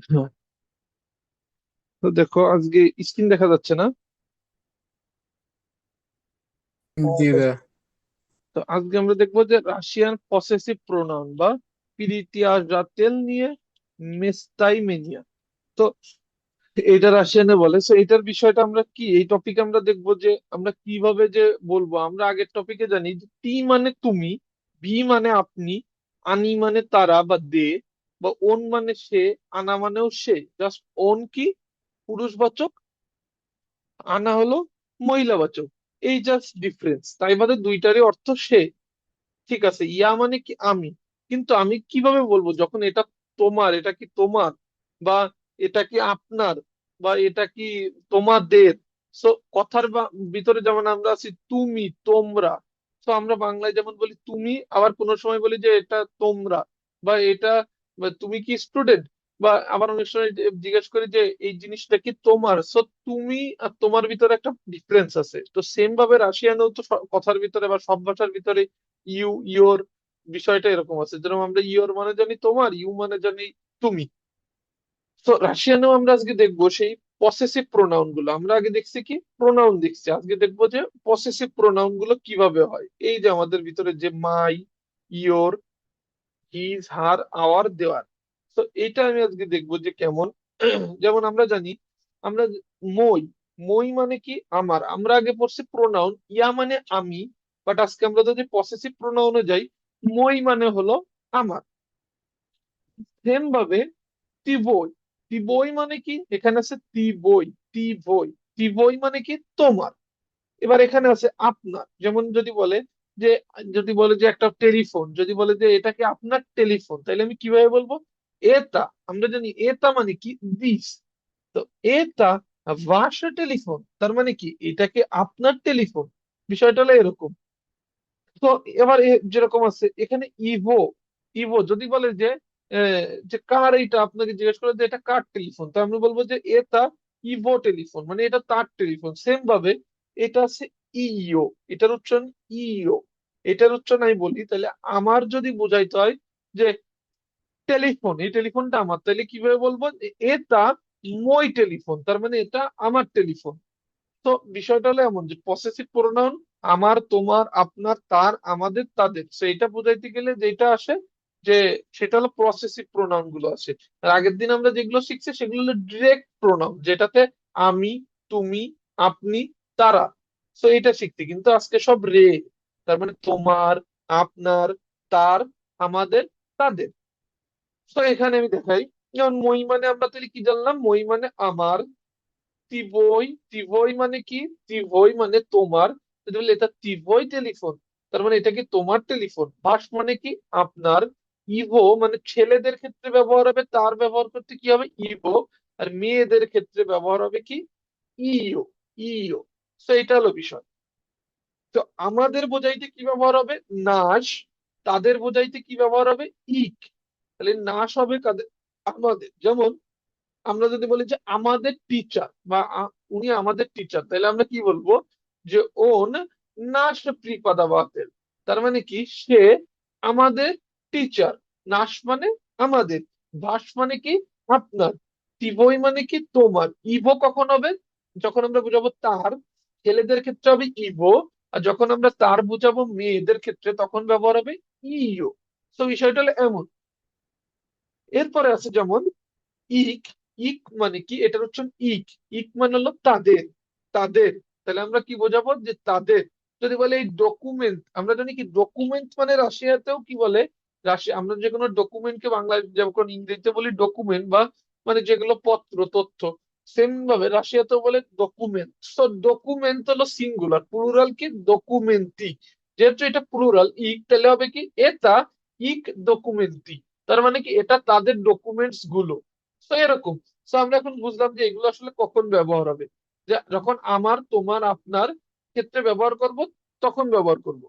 হ্যাঁ, তো দেখো আজকে স্ক্রিন দেখা যাচ্ছে না? জি ভাইয়া। তো আজকে আমরা দেখবো যে রাশিয়ান পসেসিভ প্রোনাউন বা পিরিতিয়াজাতেল নিয়ে মেস্তাইমেনিয়া। তো এটা রাশিয়ানে বলে, তো এটার বিষয়টা আমরা কি এই টপিকে আমরা দেখবো যে আমরা কিভাবে যে বলবো। আমরা আগের টপিকে জানি যে টি মানে তুমি, বি মানে আপনি, আনি মানে তারা বা দে, বা ওন মানে সে, আনা মানেও সে। জাস্ট ওন কি পুরুষবাচক, আনা হলো মহিলাবাচক। এই জাস্ট ডিফারেন্স, তাই বাদে দুইটারই অর্থ সে। ঠিক আছে, ইয়া মানে কি আমি। কিন্তু আমি কিভাবে বলবো যখন এটা তোমার, এটা কি তোমার, বা এটা কি আপনার, বা এটা কি তোমাদের। সো কথার ভিতরে যেমন আমরা আছি তুমি তোমরা। তো আমরা বাংলায় যেমন বলি তুমি, আবার কোনো সময় বলি যে এটা তোমরা, বা এটা, বা তুমি কি স্টুডেন্ট, বা আবার অনেক সময় জিজ্ঞেস করি যে এই জিনিসটা কি তোমার। সো তুমি আর তোমার ভিতরে একটা ডিফারেন্স আছে। তো সেম ভাবে রাশিয়ানেও তো কথার ভিতরে বা সব ভাষার ভিতরে ইউ ইয়োর বিষয়টা এরকম আছে। যেরকম আমরা ইয়োর মানে জানি তোমার, ইউ মানে জানি তুমি। তো রাশিয়ানেও আমরা আজকে দেখবো সেই পসেসিভ প্রোনাউন গুলো। আমরা আগে দেখছি কি প্রোনাউন দেখছি, আজকে দেখবো যে পসেসিভ প্রোনাউন গুলো কিভাবে হয়। এই যে আমাদের ভিতরে যে মাই, ইয়োর, হিজ, হার, আওয়ার, দেওয়ার। তো এইটা আমি আজকে দেখবো যে কেমন। যেমন আমরা জানি, আমরা মই, মই মানে কি আমার। আমরা আগে পড়ছি প্রোনাউন ইয়া মানে আমি, বাট আজকে আমরা যদি পসেসিভ প্রোনাউনে যাই, মই মানে হলো আমার। সেম ভাবে তিবই, তিবই মানে কি, এখানে আছে তিবই, তিবই, তিবই মানে কি তোমার। এবার এখানে আছে আপনার। যেমন যদি বলে যে, যদি বলে যে একটা টেলিফোন, যদি বলে যে এটা কি আপনার টেলিফোন, তাহলে আমি কিভাবে বলবো? এটা, আমরা জানি এটা মানে কি দিস। তো এটা ভাষা টেলিফোন, তার মানে কি এটা কি আপনার টেলিফোন। বিষয়টা হলো এরকম। তো এবার যেরকম আছে এখানে ইভো, ইভো যদি বলে যে যে কার এইটা, আপনাকে জিজ্ঞেস করে যে এটা কার টেলিফোন, তো আমরা বলবো যে এটা ইভো টেলিফোন, মানে এটা তার টেলিফোন। সেম ভাবে এটা আছে ইও, এটার উচ্চারণ ইও। এটার উচ্চারণ আমি বলি, তাহলে আমার যদি বোঝাইতে হয় যে টেলিফোন, এই টেলিফোনটা আমার, তাহলে কিভাবে বলবো? এটা মই টেলিফোন, তার মানে এটা আমার টেলিফোন। তো বিষয়টা হলো এমন যে পসেসিভ প্রোনাউন আমার, তোমার, আপনার, তার, আমাদের, তাদের, তো এটা বোঝাইতে গেলে যেটা আসে যে সেটা হলো পসেসিভ প্রোনাউন গুলো আছে। আর আগের দিন আমরা যেগুলো শিখছি সেগুলো হলো ডিরেক্ট প্রোনাউন, যেটাতে আমি, তুমি, আপনি, তারা। তো এটা শিখতে, কিন্তু আজকে সব রে, তার মানে তোমার, আপনার, তার, আমাদের, তাদের। তো এখানে আমি দেখাই, যেমন মই মানে আমরা তাহলে কি জানলাম, মই মানে আমার। টিভই, টিভই মানে কি, টিভই মানে তোমার। যদি বলি এটা টিভই টেলিফোন, তার মানে এটা কি তোমার টেলিফোন। বাস মানে কি আপনার। ইভো মানে ছেলেদের ক্ষেত্রে ব্যবহার হবে, তার ব্যবহার করতে কি হবে ইভো। আর মেয়েদের ক্ষেত্রে ব্যবহার হবে কি ইও, ইও। তো এটা হলো বিষয়। তো আমাদের বোঝাইতে কি ব্যবহার হবে নাস, তাদের বোঝাইতে কি ব্যবহার হবে ইক। তাহলে নাস হবে কাদের, আমাদের। যেমন আমরা যদি বলি যে আমাদের টিচার, বা উনি আমাদের টিচার, তাহলে আমরা কি বলবো? যে ওন নাশ প্রিপাদাবাতের, তার মানে কি সে আমাদের টিচার। নাশ মানে আমাদের, ভাস মানে কি আপনার, টিভই মানে কি তোমার। ইভো কখন হবে? যখন আমরা বুঝাবো তার, ছেলেদের ক্ষেত্রে হবে ইভো। আর যখন আমরা তার বুঝাবো মেয়েদের ক্ষেত্রে, তখন ব্যবহার হবে ইও। তো বিষয়টা হলো এমন। এরপরে আছে যেমন ইক, ইক মানে কি, এটার হচ্ছে ইক, ইক মানে হলো তাদের, তাদের। তাহলে আমরা কি বোঝাবো যে তাদের। যদি বলে এই ডকুমেন্ট, আমরা জানি কি ডকুমেন্ট মানে রাশিয়াতেও কি বলে, রাশিয়া আমরা যে কোনো ডকুমেন্টকে বাংলায় যেমন ইংরেজিতে বলি ডকুমেন্ট, বা মানে যেগুলো পত্র তথ্য, সেম ভাবে রাশিয়াতেও বলে ডকুমেন্ট। তো ডকুমেন্ট হলো সিঙ্গুলার, প্লুরাল কি ডকুমেন্টি। যেহেতু এটা প্লুরাল ইক, তাহলে হবে কি এটা ইক ডকুমেন্টি, তার মানে কি এটা তাদের ডকুমেন্টস গুলো। তো এরকম। তো আমরা এখন বুঝলাম যে এগুলো আসলে কখন ব্যবহার হবে। যে যখন আমার, তোমার, আপনার ক্ষেত্রে ব্যবহার করব, তখন ব্যবহার করব।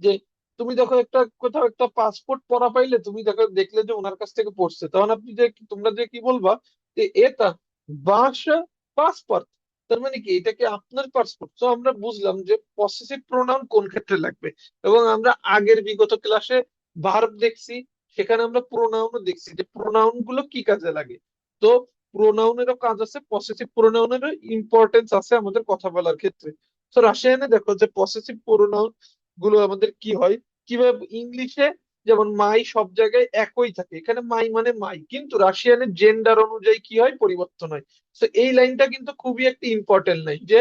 যে তুমি দেখো একটা কোথাও একটা পাসপোর্ট পড়া পাইলে, তুমি দেখো দেখলে যে ওনার কাছ থেকে পড়ছে, তখন আপনি যে তোমরা যে কি বলবা যে এটা বাসা পাসপোর্ট, তার মানে কি এটা কি আপনার পাসপোর্ট। তো আমরা বুঝলাম যে পসেসিভ প্রোনাউন কোন ক্ষেত্রে লাগবে। এবং আমরা আগের বিগত ক্লাসে ভার্ব দেখছি, সেখানে আমরা প্রোনাউনও দেখছি যে প্রোনাউন গুলো কি কাজে লাগে। তো প্রোনাউনেরও কাজ আছে, পসেসিভ প্রোনাউনেরও ইম্পর্টেন্স আছে আমাদের কথা বলার ক্ষেত্রে। তো রাশিয়ানে দেখো যে পসেসিভ প্রোনাউন গুলো আমাদের কি হয়, কিভাবে ইংলিশে যেমন মাই সব জায়গায় একই থাকে, এখানে মাই মানে মাই, কিন্তু রাশিয়ানে জেন্ডার অনুযায়ী কি হয়, পরিবর্তন হয়। তো এই লাইনটা কিন্তু খুবই একটা ইম্পর্টেন্ট লাইন, যে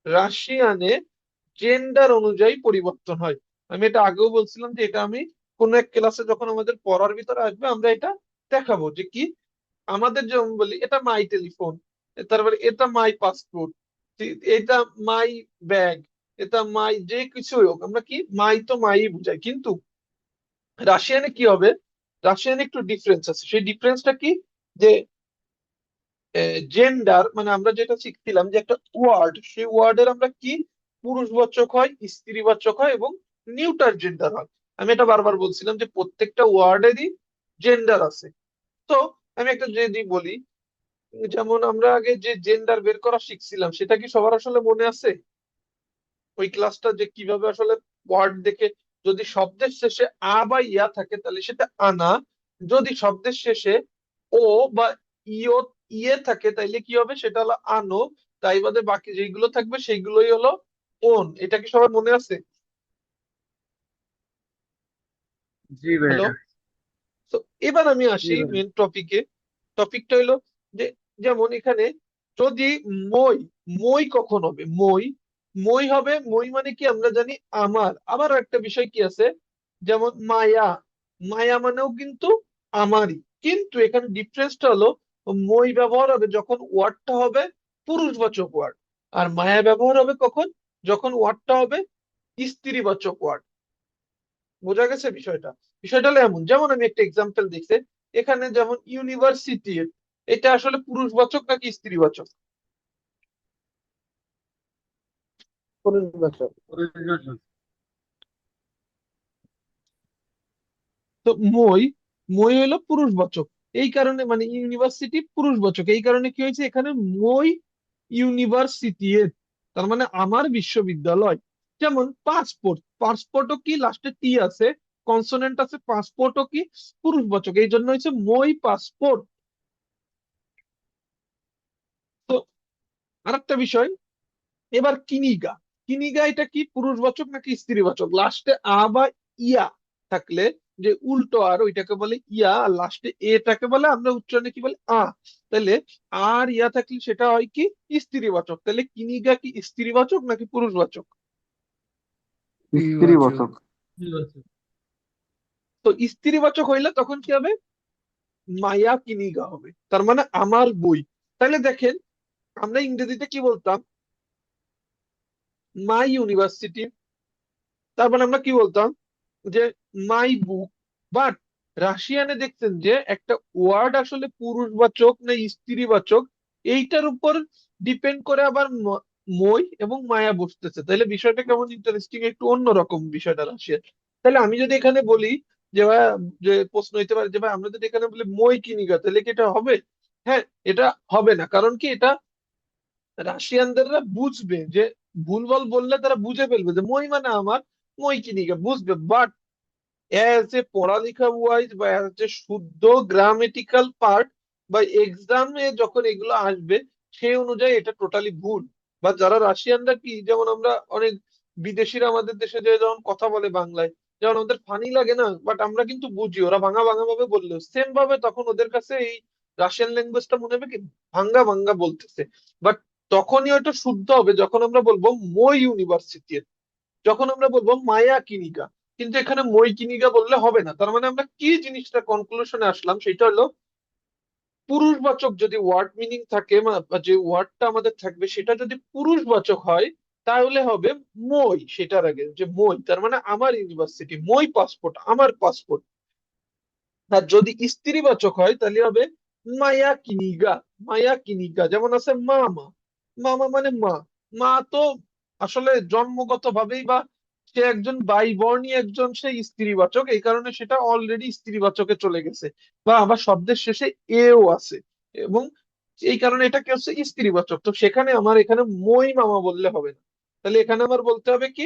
রাশিয়ানে জেন্ডার অনুযায়ী পরিবর্তন হয়। আমি এটা আগেও বলছিলাম যে এটা আমি কোন এক ক্লাসে যখন আমাদের পড়ার ভিতরে আসবে আমরা এটা দেখাবো, যে কি আমাদের যেমন বলি এটা মাই টেলিফোন, তারপরে এটা মাই পাসপোর্ট, এটা মাই ব্যাগ, এটা মাই যে কিছু হোক, আমরা কি মাই তো মাই বুঝাই, কিন্তু রাশিয়ানে কি হবে, রাশিয়ানে একটু ডিফারেন্স আছে। সেই ডিফারেন্সটা কি, যে জেন্ডার মানে আমরা যেটা শিখছিলাম যে একটা ওয়ার্ড, সেই ওয়ার্ডের আমরা কি পুরুষবাচক হয়, স্ত্রীবাচক হয় এবং নিউটার জেন্ডার হয়। আমি এটা বারবার বলছিলাম যে প্রত্যেকটা ওয়ার্ডেরই জেন্ডার আছে। তো আমি একটা যদি বলি, যেমন আমরা আগে যে জেন্ডার বের করা শিখছিলাম সেটা কি সবার আসলে মনে আছে? ওই ক্লাসটা যে কিভাবে আসলে ওয়ার্ড দেখে, যদি শব্দের শেষে আ বা ইয়া থাকে তাহলে সেটা আনা, যদি শব্দের শেষে ও বা ইও ইয়ে থাকে তাইলে কি হবে, সেটা হলো আনো, তাই বাদে বাকি যেগুলো থাকবে সেইগুলোই হলো ওন। এটা কি সবার মনে আছে? জি হ্যালো। ভাইয়া। তো এবার আমি জি আসি ভাইয়া। মেন টপিকে। টপিকটা হলো যে যেমন এখানে যদি মই, মই কখন হবে, মই, মই হবে, মই মানে কি আমরা জানি আমার। আবার একটা বিষয় কি আছে, যেমন মায়া, মায়া মানেও কিন্তু আমারই, কিন্তু এখানে ডিফারেন্সটা হলো মই ব্যবহার হবে যখন ওয়ার্ডটা হবে পুরুষবাচক ওয়ার্ড, আর মায়া ব্যবহার হবে কখন, যখন ওয়ার্ডটা হবে স্ত্রীবাচক ওয়ার্ড। বোঝা গেছে বিষয়টা? বিষয়টা হলো এমন, যেমন আমি একটা এক্সাম্পল দেখছি এখানে, যেমন ইউনিভার্সিটি, এটা আসলে পুরুষবাচক নাকি স্ত্রীবাচক? পরিবেশক। তো মই, মই হলো পুরুষবাচক, এই কারণে মানে ইউনিভার্সিটি পুরুষবাচক, এই কারণে কি হয়েছে এখানে মই ইউনিভার্সিটি, তার মানে আমার বিশ্ববিদ্যালয়। যেমন পাসপোর্ট, পাসপোর্টও কি লাস্টে টি আছে, কনসোনেন্ট আছে, পাসপোর্টও কি পুরুষবাচক, এই জন্য হচ্ছে মই পাসপোর্ট। তো আরেকটা বিষয়, এবার কিনিগা, কিনিগা এটা কি পুরুষবাচক নাকি স্ত্রীবাচক? লাস্টে আ বা ইয়া থাকলে, যে উল্টো আর ওইটাকে বলে ইয়া, আর লাস্টে এটাকে বলে আমরা উচ্চারণে কি বলে আ। তাহলে আর ইয়া থাকলে সেটা হয় কি স্ত্রীবাচক। তাহলে কিনিগা কি স্ত্রীবাচক নাকি পুরুষবাচক? ইতিবাচক। স্ত্রীবাচক। তো স্ত্রীবাচক হইলে তখন কি হবে, মায়া কিনিগা হবে, তার মানে আমার বই। তাহলে দেখেন আমরা ইংরেজিতে কি বলতাম, মাই ইউনিভার্সিটি, তার মানে আমরা কি বলতাম যে মাই বুক। বাট রাশিয়ানে দেখছেন যে একটা ওয়ার্ড আসলে পুরুষবাচক না স্ত্রীবাচক, এইটার উপর ডিপেন্ড করে আবার মই এবং মায়া বসতেছে। তাহলে বিষয়টা কেমন ইন্টারেস্টিং, একটু অন্যরকম বিষয়টা রাশিয়ার। তাহলে আমি যদি এখানে বলি যে ভাই, যে প্রশ্ন হইতে পারে যে ভাই আমরা যদি এখানে বলি মই কিনিগা, তাহলে কি এটা হবে? হ্যাঁ, এটা হবে না, কারণ কি এটা রাশিয়ানদেররা বুঝবে যে ভুলভাল বললে তারা বুঝে ফেলবে যে মই মানে আমার, মই কিনিগা বুঝবে। বাট অ্যাজ এ পড়ালেখা ওয়াইজ বা অ্যাজ এ শুদ্ধ গ্রামেটিক্যাল পার্ট বা এক্সামে যখন এগুলো আসবে সেই অনুযায়ী এটা টোটালি ভুল। বা যারা রাশিয়ানরা কি, যেমন আমরা অনেক বিদেশিরা আমাদের দেশে যে যখন কথা বলে বাংলায়, যেমন আমাদের ফানি লাগে না, বাট আমরা কিন্তু বুঝি ওরা ভাঙা ভাঙা ভাবে বললেও সেম ভাবে তখন ওদের কাছে এই রাশিয়ান ল্যাঙ্গুয়েজটা মনে হবে কি ভাঙ্গা ভাঙ্গা বলতেছে। বাট তখনই ওটা শুদ্ধ হবে যখন আমরা বলবো মই ইউনিভার্সিটি, যখন আমরা বলবো মায়া কিনিকা। কিন্তু এখানে মই কিনিকা বললে হবে না। তার মানে আমরা কি জিনিসটা কনক্লুশনে আসলাম সেটা হলো, পুরুষবাচক যদি ওয়ার্ড মিনিং থাকে বা যে ওয়ার্ডটা আমাদের থাকবে সেটা যদি পুরুষবাচক হয় তাহলে হবে মই, সেটার আগে যে মই, তার মানে আমার ইউনিভার্সিটি, মই পাসপোর্ট, আমার পাসপোর্ট। আর যদি স্ত্রীবাচক হয় তাহলে হবে মায়া কিনিগা, মায়া কিনিগা। যেমন আছে মামা, মামা মানে মা, মা তো আসলে জন্মগত ভাবেই বা সে একজন বাই বর্ণই একজন, সে স্ত্রীবাচক, এই কারণে সেটা অলরেডি স্ত্রীবাচকে চলে গেছে। বা আবার শব্দের শেষে এও আছে, এবং এই কারণে এটা কি হচ্ছে স্ত্রীবাচক। তো সেখানে আমার এখানে মই মামা বললে হবে না, তাহলে এখানে আমার বলতে হবে কি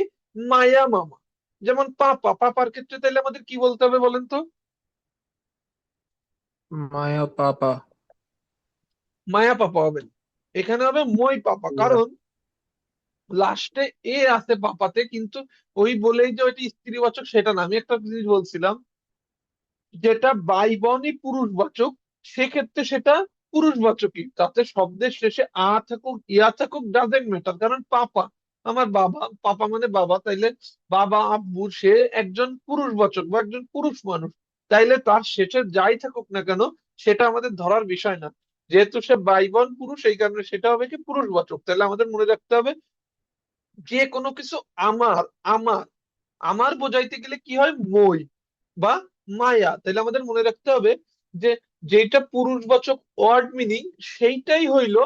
মায়া মামা। যেমন পাপা, পাপার ক্ষেত্রে তাহলে আমাদের কি বলতে হবে বলেন তো? মায়া পাপা। মায়া পাপা হবে না, এখানে হবে মই পাপা। কারণ লাস্টে এ আছে পাপাতে, কিন্তু ওই বলেই যে ওইটা স্ত্রীবাচক সেটা না। আমি একটা জিনিস বলছিলাম, যেটা বাইবনই পুরুষবাচক, সেক্ষেত্রে সেটা পুরুষবাচকই, তাতে শব্দের শেষে আ থাকুক ইয়া থাকুক ডাজেন্ট ম্যাটার। কারণ পাপা আমার বাবা, পাপা মানে বাবা, তাইলে বাবা আব্বু সে একজন পুরুষবাচক বা একজন পুরুষ মানুষ, তাইলে তার শেষে যাই থাকুক না কেন সেটা আমাদের ধরার বিষয় না। যেহেতু সে বাইবন পুরুষ, এই কারণে সেটা হবে কি পুরুষবাচক। তাহলে আমাদের মনে রাখতে হবে যে কোনো কিছু আমার, আমার আমার বোঝাইতে গেলে কি হয় মই বা মায়া। তাহলে আমাদের মনে রাখতে হবে যে যেটা পুরুষবাচক ওয়ার্ড মিনিং সেইটাই হইলো,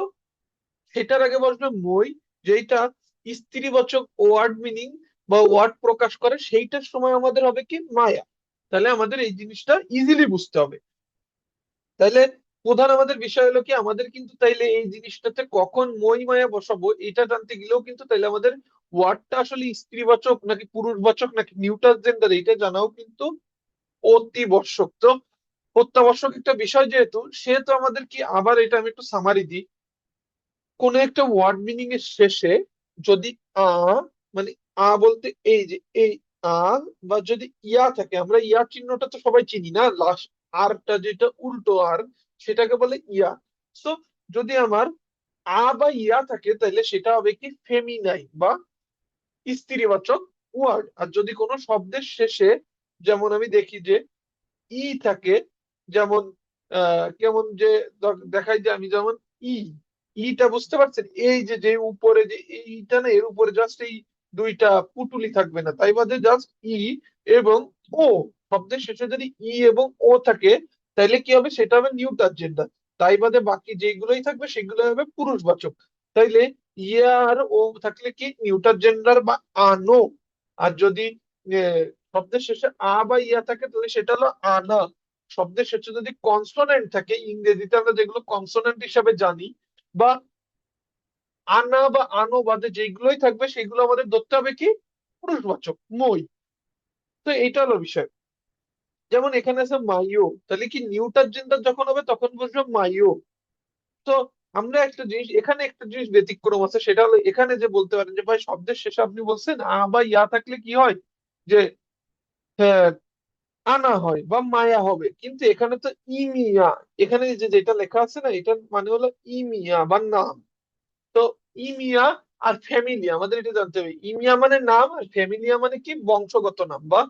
সেটার আগে বসবে মই। যেটা স্ত্রীবাচক ওয়ার্ড মিনিং বা ওয়ার্ড প্রকাশ করে সেইটার সময় আমাদের হবে কি মায়া। তাহলে আমাদের এই জিনিসটা ইজিলি বুঝতে হবে। তাইলে প্রধান আমাদের বিষয় হলো কি, আমাদের কিন্তু তাইলে এই জিনিসটাতে কখন মই মায়া বসাবো এটা জানতে গেলেও কিন্তু তাইলে আমাদের ওয়ার্ডটা আসলে স্ত্রীবাচক নাকি পুরুষবাচক নাকি নিউট্রাল জেন্ডার এটা জানাও কিন্তু অতিবশ্যক। তো অত্যাবশ্যক একটা বিষয় যেহেতু, সেহেতু আমাদের কি, আবার এটা আমি একটু সামারি দিই। কোন একটা ওয়ার্ড মিনিং এর শেষে যদি আ, মানে আ বলতে এই যে এই আ, বা যদি ইয়া থাকে, আমরা ইয়া চিহ্নটা তো সবাই চিনি না, লাস্ট আরটা যেটা উল্টো আর, সেটাকে বলে ইয়া। সো যদি আমার আ বা ইয়া থাকে তাহলে সেটা হবে কি ফেমিনাইন বা স্ত্রীবাচক ওয়ার্ড। আর যদি কোনো শব্দের শেষে, যেমন আমি দেখি যে ই থাকে, যেমন কেমন যে দেখাই যে আমি যেমন ই, ইটা বুঝতে পারছেন, এই যে যে উপরে যে এইটা না, এর উপরে জাস্ট এই দুইটা পুটুলি থাকবে না, তাই বাদে জাস্ট ই এবং ও, শব্দের শেষে যদি ই এবং ও থাকে তাইলে কি হবে, সেটা হবে নিউটার জেন্ডার। তাই বাদে বাকি যেগুলোই থাকবে সেগুলো হবে পুরুষবাচক। তাইলে ইয়ে আর ও থাকলে কি নিউটার জেন্ডার বা আনো। আর যদি শব্দের শেষে আ বা ইয়া থাকে তাহলে সেটা হলো আনা। শব্দের শেষে যদি কনসোনেন্ট থাকে, ইংরেজিতে আমরা যেগুলো কনসোনেন্ট হিসাবে জানি, বা আনা বা আনো বাদে যেগুলোই থাকবে সেগুলো আমাদের ধরতে হবে কি পুরুষবাচক মই। তো এইটা হলো বিষয়। যেমন এখানে আছে মাইও, তাহলে কি নিউটার জেন্ডার যখন হবে তখন বসবে মাইও। তো আমরা একটা জিনিস, এখানে একটা জিনিস ব্যতিক্রম আছে, সেটা হলো এখানে যে বলতে পারেন যে ভাই শব্দের শেষে আপনি বলছেন আ বা ইয়া থাকলে কি হয়, যে হ্যাঁ, আনা হয় বা মায়া হবে, কিন্তু এখানে তো ইমিয়া, এখানে যে যেটা লেখা আছে না এটার মানে হলো ইমিয়া বা নাম। তো ইমিয়া আর ফ্যামিলিয়া আমাদের এটা জানতে হবে, ইমিয়া মানে নাম আর ফ্যামিলিয়া মানে কি বংশগত নাম বা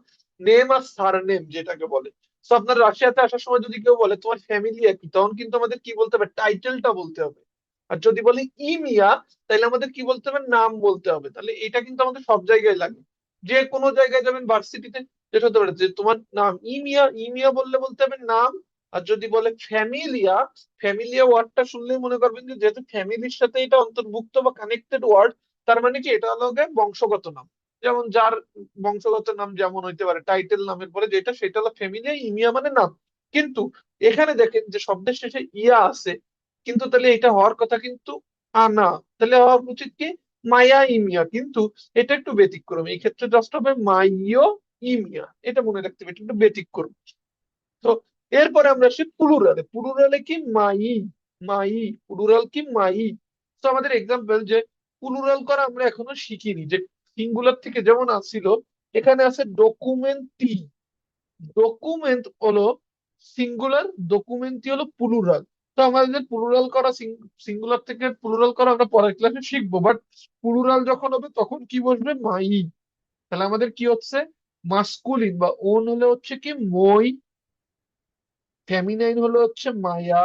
নেম আর সারনেম যেটাকে বলে। তো আপনার রাশিয়াতে আসার সময় যদি কেউ বলে তোমার ফ্যামিলিয়া কি, তখন কিন্তু আমাদের কি বলতে হবে, টাইটেলটা বলতে হবে। আর যদি বলি ইমিয়া, তাহলে আমাদের কি বলতে হবে, নাম বলতে হবে। তাহলে এটা কিন্তু আমাদের সব জায়গায় লাগে, যে কোনো জায়গায় যাবেন ভার্সিটিতে, যেটা হতে পারে যে তোমার নাম ইমিয়া, ইমিয়া বললে বলতে হবে নাম। আর যদি বলে ফ্যামিলিয়া, ফ্যামিলিয়া ওয়ার্ডটা শুনলেই মনে করবেন যে যেহেতু ফ্যামিলির সাথে এটা অন্তর্ভুক্ত বা কানেক্টেড ওয়ার্ড, তার মানে কি এটা হলো গিয়ে বংশগত নাম। যেমন যার বংশগত নাম যেমন হইতে পারে টাইটেল নামের পরে যেটা, সেটা হলো ফ্যামিলিয়া, ইমিয়া মানে নাম। কিন্তু এখানে দেখেন যে শব্দের শেষে ইয়া আছে, কিন্তু তাহলে এটা হওয়ার কথা কিন্তু আনা, তাহলে হওয়া উচিত কি মায়া ইমিয়া, কিন্তু এটা একটু ব্যতিক্রম। এই ক্ষেত্রে জাস্ট হবে মাইও ইমিয়া, এটা মনে রাখতে হবে, এটা একটু ব্যতিক্রম। তো এরপরে আমরা আসি প্লুরালে। প্লুরালে কি মাই, মাই, প্লুরাল কি মাই। তো আমাদের এক্সাম্পল যে প্লুরাল করা আমরা এখনো শিখিনি, যে সিঙ্গুলার থেকে যেমন আসছিল, এখানে আছে ডকুমেন্টি। ডকুমেন্ট হলো সিঙ্গুলার, ডকুমেন্টি হলো প্লুরাল। তো আমাদের প্লুরাল করা, সিঙ্গুলার থেকে প্লুরাল করা আমরা পরের ক্লাসে শিখবো, বাট প্লুরাল যখন হবে তখন কি বসবে মাই। তাহলে আমাদের কি হচ্ছে, মাস্কুলিন বা ওন হলে হচ্ছে কি মই, ফেমিনাইন হলো হচ্ছে মায়া,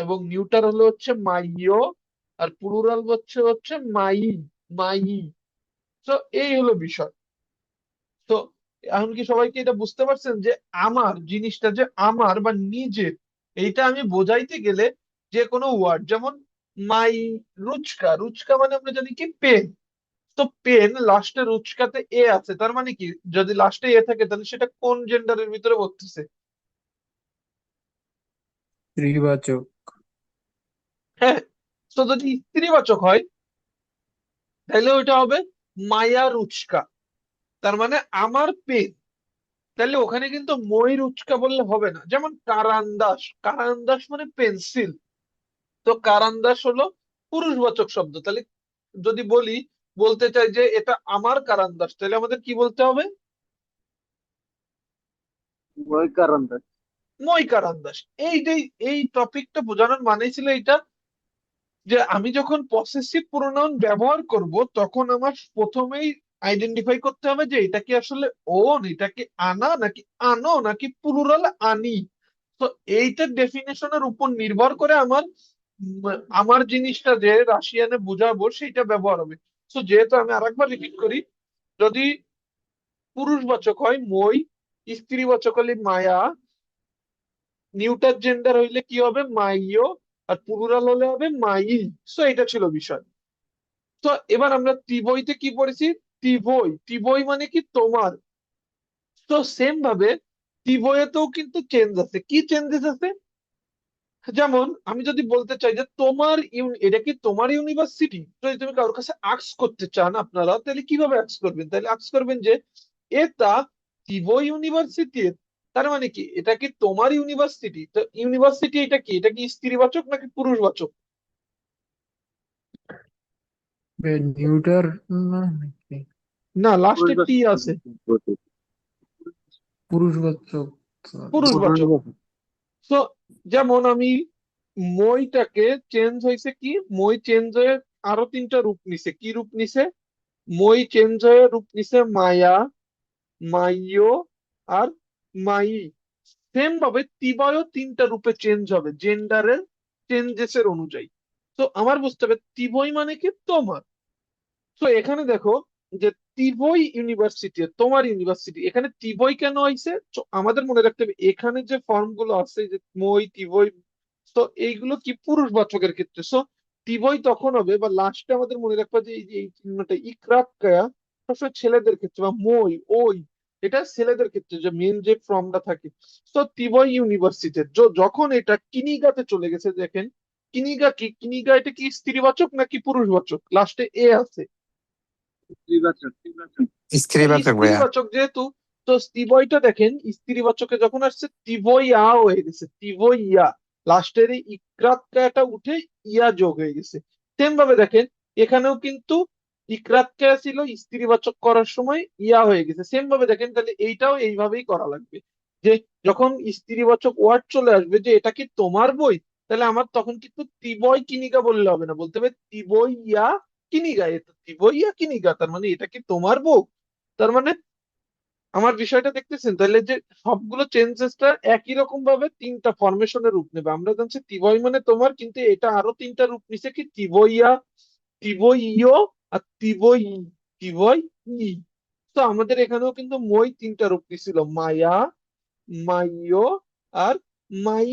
এবং নিউটার হলো হচ্ছে মাইও, আর প্লুরাল হচ্ছে হচ্ছে মাই, মাই। তো এই হলো বিষয়। তো এখন কি সবাইকে এটা বুঝতে পারছেন যে আমার জিনিসটা যে আমার বা নিজের, এইটা আমি বোঝাইতে গেলে যে কোনো ওয়ার্ড, যেমন মাই রুচকা, রুচকা মানে আমরা জানি কি পেন। তো পেন লাস্টে রুচকাতে এ আছে, তার মানে কি যদি লাস্টে এ থাকে তাহলে সেটা কোন জেন্ডারের ভিতরে পড়তেছে। স্ত্রীবাচক। হ্যাঁ, তো যদি স্ত্রীবাচক হয় তাহলে ওইটা হবে মায়া রুচকা, তার মানে আমার পেন। তাহলে ওখানে কিন্তু মই রুচকা বললে হবে না। যেমন কারান্দাস, কারান্দাস মানে পেন্সিল, তো কারান্দাস হলো পুরুষবাচক শব্দ। তাহলে যদি বলতে চাই যে এটা আমার কারান্দাস, তাহলে আমাদের কি বলতে হবে? মই কারান্দাস। মই কারান্দাস। এই টপিকটা বোঝানোর মানে ছিল এটা, যে আমি যখন পসেসিভ প্রোনাউন ব্যবহার করব তখন আমার প্রথমেই আইডেন্টিফাই করতে হবে যে এটা কি আসলে ওন, এটা কি আনা নাকি আনো নাকি প্লুরাল আনি। তো এইটার ডেফিনেশনের উপর নির্ভর করে আমার জিনিসটা যে রাশিয়ানে বুঝাবো সেইটা ব্যবহার হবে। তো যেহেতু আমি আরেকবার রিপিট করি, যদি পুরুষবাচক হয় মই, স্ত্রীবাচক হলে মায়া, নিউটার জেন্ডার হইলে কি হবে মাইও, আর প্লুরাল হলে হবে মাই। সো এটা ছিল বিষয়। তো এবার আমরা টিবইতে কি পড়েছি? টিবই, টিবই মানে কি তোমার। তো সেম ভাবে টিবইয়েতেও কিন্তু চেঞ্জ আছে। কি চেঞ্জেস আছে? যেমন আমি যদি বলতে চাই যে এটা কি তোমার ইউনিভার্সিটি, যদি তুমি কারোর কাছে আক্স করতে চান আপনারা, তাহলে কিভাবে আক্স করবেন? তাহলে আক্স করবেন যে এটা টিবই ইউনিভার্সিটি, তার মানে কি এটা কি তোমার ইউনিভার্সিটি। তো ইউনিভার্সিটি এটা কি, এটা কি স্ত্রীবাচক নাকি পুরুষবাচক? নিউটার না নাকি না, লাস্টে টি পরিবেশক আছে, বটে। পুরুষবাচক? পুরুষবাচক। পরিবেশক। তো যেমন আমি মইটাকে চেঞ্জ হয়েছে কি, মই চেঞ্জ হয়ে আরো তিনটা রূপ নিছে। কি রূপ নিছে? মই চেঞ্জ হয়ে রূপ নিছে মায়া, মাইও, আর মাই। সেম ভাবে তিবায়ও তিনটা রূপে চেঞ্জ হবে জেন্ডারের চেঞ্জেস এর অনুযায়ী। তো আমার বুঝতে হবে তিবই মানে কি তোমার। তো এখানে দেখো যে তিবই ইউনিভার্সিটি, তোমার ইউনিভার্সিটি, এখানে তিবই কেন হয়েছে? তো আমাদের মনে রাখতে হবে এখানে যে ফর্ম গুলো আছে, যে মই, তিবই, তো এইগুলো কি পুরুষবাচকের ক্ষেত্রে। সো তিবই তখন হবে, বা লাস্টে আমাদের মনে রাখবা যে এই যে এই চিহ্নটা ইকরাত কায়া সবসময় ছেলেদের ক্ষেত্রে, বা মই ওই এটা ছেলেদের ক্ষেত্রে যে মেন যে ফর্মটা থাকে। তো তিবই ইউনিভার্সিটির যখন এটা কিনিগাতে চলে গেছে, দেখেন কিনিগা কি, কিনিগা এটা কি স্ত্রীবাচক নাকি পুরুষবাচক? লাস্টে এ আছে। ইতিবাচক। তো স্ত্রীবাচক ভাইয়া। স্ত্রীবাচক যেহেতু, তো স্ত্রীবয়টা দেখেন স্ত্রীবাচকে যখন আসছে তিবইয়া হয়ে গেছে, তিবইয়া, লাস্টের এই ইকরাতটা উঠে ইয়া যোগ হয়ে গেছে। সেম ভাবে দেখেন এখানেও কিন্তু ইকরাতকা ছিল, স্ত্রীবাচক করার সময় ইয়া হয়ে গেছে। সেম ভাবে দেখেন, তাহলে এইটাও এইভাবেই করা লাগবে, যে যখন স্ত্রীবাচক ওয়ার্ড চলে আসবে যে এটা কি তোমার বই, তাহলে আমার তখন কিন্তু তিবই কিনিগা বললে হবে না, বলতে হবে তিবইয়া কিনিগা। এটা তিবইয়া কিনিগা, তার মানে এটা কি তোমার বউ। তার মানে আমার বিষয়টা দেখতেছেন তাহলে, যে সবগুলো চেঞ্জেসটা একই রকম ভাবে তিনটা ফরমেশনের রূপ নেবে। আমরা জানছি তিবই মানে তোমার, কিন্তু এটা আরো তিনটা রূপ নিছে, কি তিবইয়া, তিবইও, আর তিবই ই। তো আমাদের এখানেও কিন্তু মই তিনটা রূপ নিছিল, মায়া, মাইও, আর মাই।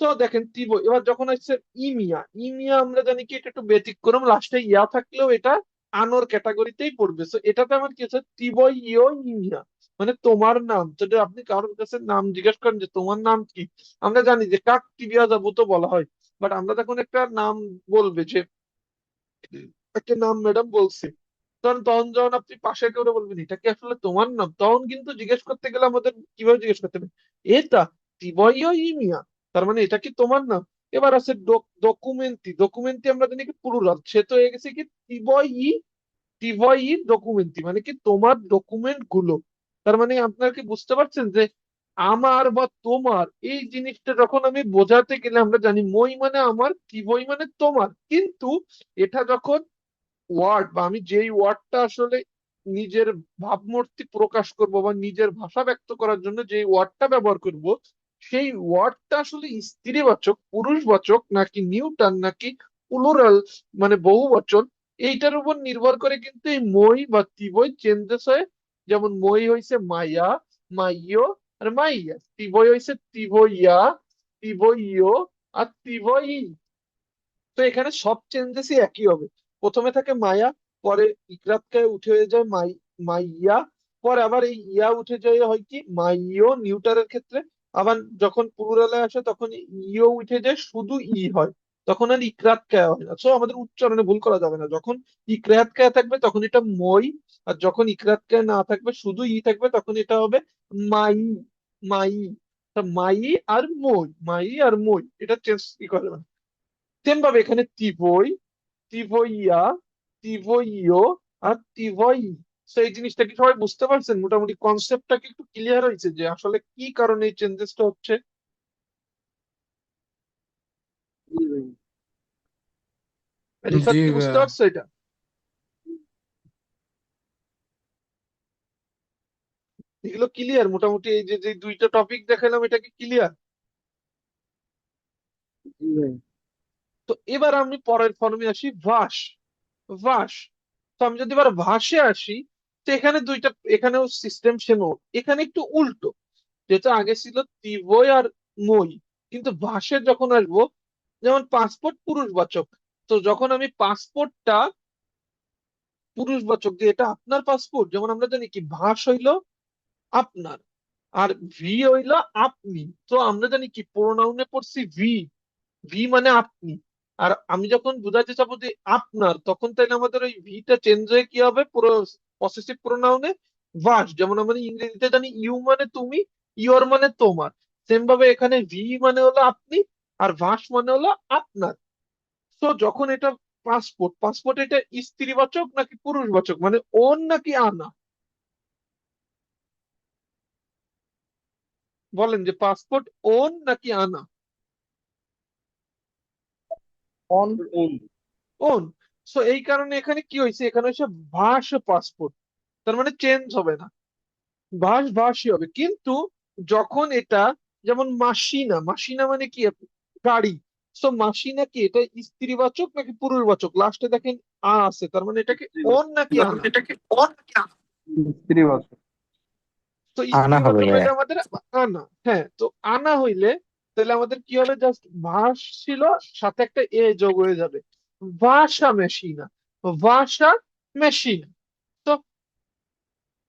তো দেখেন তিবই, এবার যখন আসছে ইমিয়া, ইমিয়া আমরা জানি কি এটা একটু ব্যতিক্রম, লাস্টে ইয়া থাকলেও এটা আনোর ক্যাটাগরিতেই পড়বে। তো এটাতে আমার কি হচ্ছে তিবই ইও ইমিয়া, মানে তোমার নাম। যদি আপনি কারোর কাছে নাম জিজ্ঞেস করেন যে তোমার নাম কি, আমরা জানি যে কাক টিবিয়া যাবো তো বলা হয়, বাট আমরা যখন একটা নাম বলবে যে একটা নাম ম্যাডাম বলছে, তখন তখন যখন আপনি পাশে কেউ বলবেন এটা কি আসলে তোমার নাম, তখন কিন্তু জিজ্ঞেস করতে গেলে আমাদের কিভাবে জিজ্ঞেস করতে হবে? এটা তিবইও ইমিয়া, তার মানে এটা কি তোমার নাম। এবার আছে ডকুমেন্টি, ডকুমেন্টি আমরা জানি কি প্লুরাল, সে তো হয়ে গেছে কি টিভই ডকুমেন্টি, মানে কি তোমার ডকুমেন্ট গুলো। তার মানে আপনারা কি বুঝতে পারছেন যে আমার বা তোমার এই জিনিসটা যখন আমি বোঝাতে গেলে আমরা জানি মই মানে আমার, টিভই মানে তোমার, কিন্তু এটা যখন ওয়ার্ড, বা আমি যেই ওয়ার্ডটা আসলে নিজের ভাবমূর্তি প্রকাশ করব বা নিজের ভাষা ব্যক্ত করার জন্য যে ওয়ার্ডটা ব্যবহার করব, সেই ওয়ার্ডটা আসলে স্ত্রীবাচক, পুরুষবাচক, নাকি নিউটার, নাকি প্লুরাল মানে বহুবচন, এইটার উপর নির্ভর করে কিন্তু এই মই বা তিবই চেঞ্জেস হয়। যেমন মই হইছে মাইয়া, মাইও, আর মাইয়া। তিবই হইছে তিবইয়া, তিবইও, আর তিবই। তো এখানে সব চেঞ্জেসই একই হবে। প্রথমে থাকে মায়া, পরে ইকরাতকায় উঠে হয়ে যায় মাইয়া, পরে আবার এই ইয়া উঠে যায় হয় কি মাইও নিউটারের ক্ষেত্রে। আবার যখন প্লুরালে আসে তখন ইও উঠে যায়, শুধু ই হয়, তখন আর ইকরাতকায় হয় না। সো আমাদের উচ্চারণে ভুল করা যাবে না, যখন ইকরাতকায় থাকবে তখন এটা মই, আর যখন ইকরাতকায় না থাকবে শুধু ই থাকবে তখন এটা হবে মাই, মাই। তা মাই আর মই, মাই আর মই, এটা চেঞ্জ কি করে না। সেম ভাবে এখানে তিভই, তিভইয়া, তিভইও আর তিভই। তো এই জিনিসটা কি সবাই বুঝতে পারছেন? মোটামুটি কনসেপ্টটা কি একটু ক্লিয়ার হয়েছে যে আসলে কি কারণে এই চেঞ্জেসটা হচ্ছে? জি ভাই। রিফাত জি কি বুঝতে ভাইয়া। পারছো এটা? এগুলো ক্লিয়ার মোটামুটি? এই যে যে দুইটা টপিক দেখালাম এটা কি ক্লিয়ার? জি ভাই। তো এবার আমি পরের ফর্মে আসি, ভাস। ভাস। তো আমি যদি এবার ভাসে আসি, তো এখানে দুইটা, এখানেও সিস্টেম সেম। এখানে একটু উল্টো, যেটা আগে ছিল তিভই আর মই, কিন্তু ভাসে যখন আসবো, যেমন পাসপোর্ট পুরুষবাচক, তো যখন আমি পাসপোর্টটা পুরুষবাচক দিয়ে এটা আপনার পাসপোর্ট, যেমন আমরা জানি কি ভাস হইলো আপনার, আর ভি হইলো আপনি। তো আমরা জানি কি প্রোনাউনে পড়ছি ভি, ভি মানে আপনি। আর আমি যখন বুঝাতে চাবো যে আপনার, তখন তাইলে আমাদের ওই ভিটা চেঞ্জ হয়ে কি হবে, পুরো পসেসিভ প্রোনাউনে ভাস। যেমন আমরা ইংরেজিতে জানি ইউ মানে তুমি, ইওর মানে তোমার, সেম ভাবে এখানে ভি মানে হলো আপনি, আর ভাস মানে হলো আপনার। তো যখন এটা পাসপোর্ট, পাসপোর্ট এটা স্ত্রীবাচক নাকি পুরুষবাচক, মানে ওন নাকি আনা? বলেন যে পাসপোর্ট ওন নাকি আনা? অন। ওম। ওন। সো এই কারণে এখানে কি হয়েছে, এখানে হচ্ছে ভাস পাসপোর্ট, তার মানে চেঞ্জ হবে না, ভাস ভাসই হবে। কিন্তু যখন এটা, যেমন মাসিনা, মাসিনা মানে কি, গাড়ি। সো মাসিনা কি, এটা স্ত্রীবাচক নাকি পুরুষবাচক? লাস্টে দেখেন আ আছে, তার মানে এটাকে ওন নাকি আনা? স্ত্রী বাচক। তো আনা হবে স্ত্রীবাচক ভাইয়া। হইলে আমাদের আনা। হ্যাঁ, তো আনা হইলে তাহলে আমাদের কি হবে, জাস্ট ভাস ছিল, সাথে একটা এ যোগ হয়ে যাবে, ভাষা মেশিনা, ভাষা মেশিনা। তো